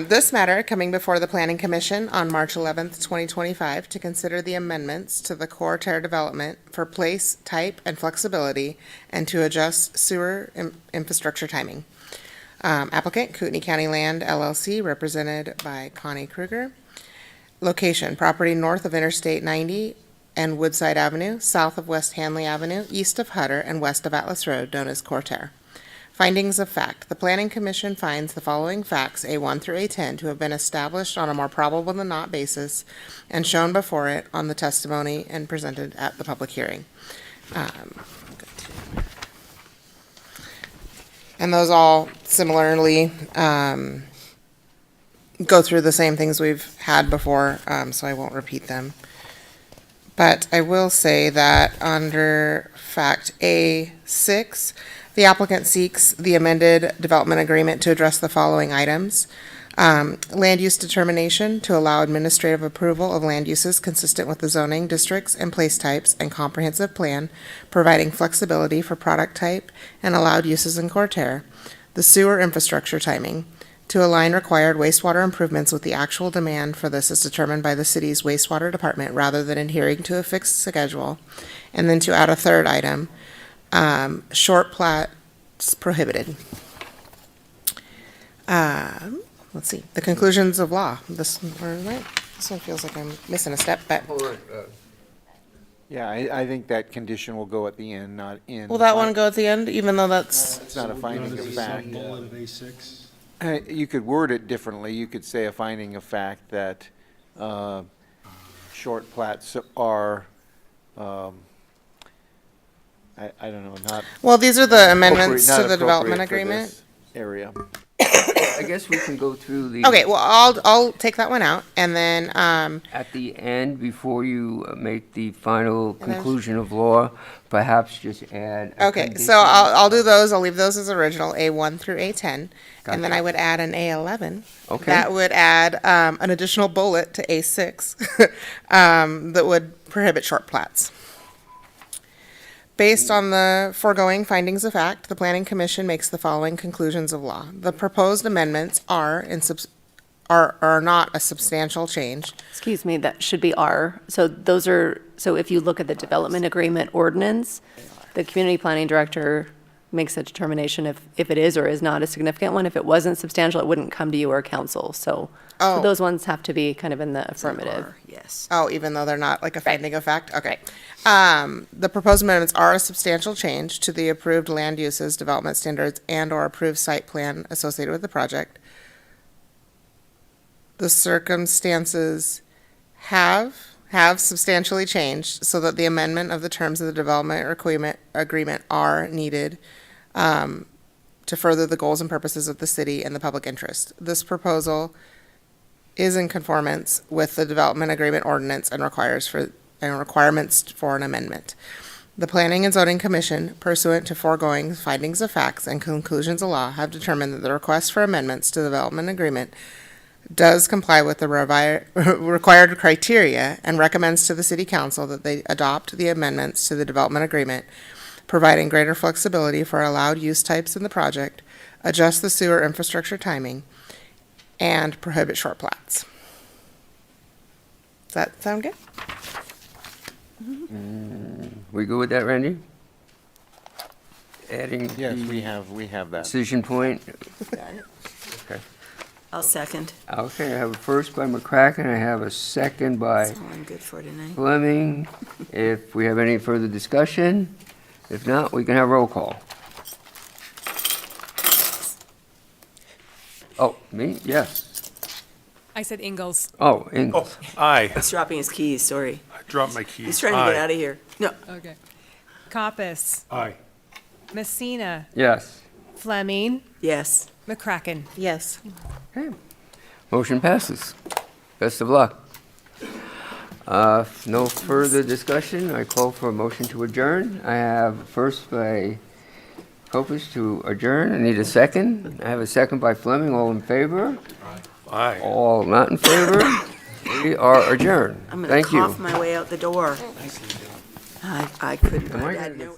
This matter coming before the Planning Commission on March 11th, 2025, to consider the amendments to the core terror development for place, type, and flexibility, and to adjust sewer infrastructure timing. Applicant, Kootenai County Land LLC, represented by Connie Kruger. Location, property north of Interstate 90 and Woodside Avenue, south of West Hanley Avenue, east of Hutter, and west of Atlas Road, known as Coeur Terre. Findings of fact. The Planning Commission finds the following facts, A1 through A10, to have been established on a more probable than not basis and shown before it on the testimony and presented at the public hearing. And those all similarly go through the same things we've had before, so I won't repeat them. But I will say that under fact A6, the applicant seeks the amended development agreement to address the following items. Land use determination to allow administrative approval of land uses consistent with the zoning districts and place types and comprehensive plan, providing flexibility for product type and allowed uses in Coeur. The sewer infrastructure timing to align required wastewater improvements with the actual demand for this is determined by the city's wastewater department rather than adhering to a fixed schedule. And then to add a third item, short plats prohibited. Let's see, the conclusions of law. This one feels like I'm missing a step, but Yeah, I think that condition will go at the end, not in. will that one go at the end, even though that's, It's not a finding of fact. Bullet of A6. You could word it differently. You could say a finding of fact that short plats are, I don't know, not. well, these are the amendments appropriate- to not the development appropriate for agreement. this Area. I guess we can go through the. Okay, well, I'll take that one out, and then, At the end, before you make the final there's- conclusion of law, perhaps just add. a okay, so condition. I'll do those, I'll leave those as original, A1 through A10, and then Gotcha. I would add an A11. Okay. That would add, an additional bullet to A6, that would prohibit short plats. Based on the foregoing findings of fact, the Planning Commission makes the following conclusions of law. The proposed amendments are not a substantial change. Excuse me, that should be R. So those are, so if you look at the development agreement ordinance, the community planning director makes a determination if it is or is not a significant one. If it wasn't substantial, it wouldn't come to you or council. So those ones have to be kind of in the affirmative. Yes. Oh, even though they're not like a finding of fact? Okay. The proposed amendments are a substantial change to the approved land uses, development standards, and/or approved site plan associated with the project. The circumstances have substantially changed so that the amendment of the terms of the development agreement are needed to further the goals and purposes of the city and the public interest. This proposal is in conformance with the development agreement ordinance and requirements for an amendment. The Planning and Zoning Commission, pursuant to foregoing findings of facts and conclusions of law, have determined that the request for amendments to the development agreement does comply with the required criteria and recommends to the City Council that they adopt the amendments to the development agreement, providing greater flexibility for allowed use types in the project, adjust the sewer infrastructure timing, and prohibit short plats. Does that sound good? We good with that, Randy? Adding. Yes, the we have that. Decision point. Okay. I'll second. Okay, I have a first by McCracken, I have a second by That's all I'm good for tonight. Fleming. If we have any further discussion, if not, we can have roll call. Oh, me? Yes. I said Ingalls. Oh, Ingalls. Aye. He's dropping his keys, sorry. I dropped my keys. He's trying to get out of here. No. Okay. Coppice, Aye. Messina, Yes. Fleming, Yes. McCracken. Yes. Okay. Motion passes. Best of luck. No further discussion. I call for a motion to adjourn. I have first by Copus to adjourn. I need a second. I have a second by Fleming. All in favor? Aye. All not in favor? We are adjourned. I'm going Thank to you. cough my way out the door. I couldn't. Am I I had gonna- no.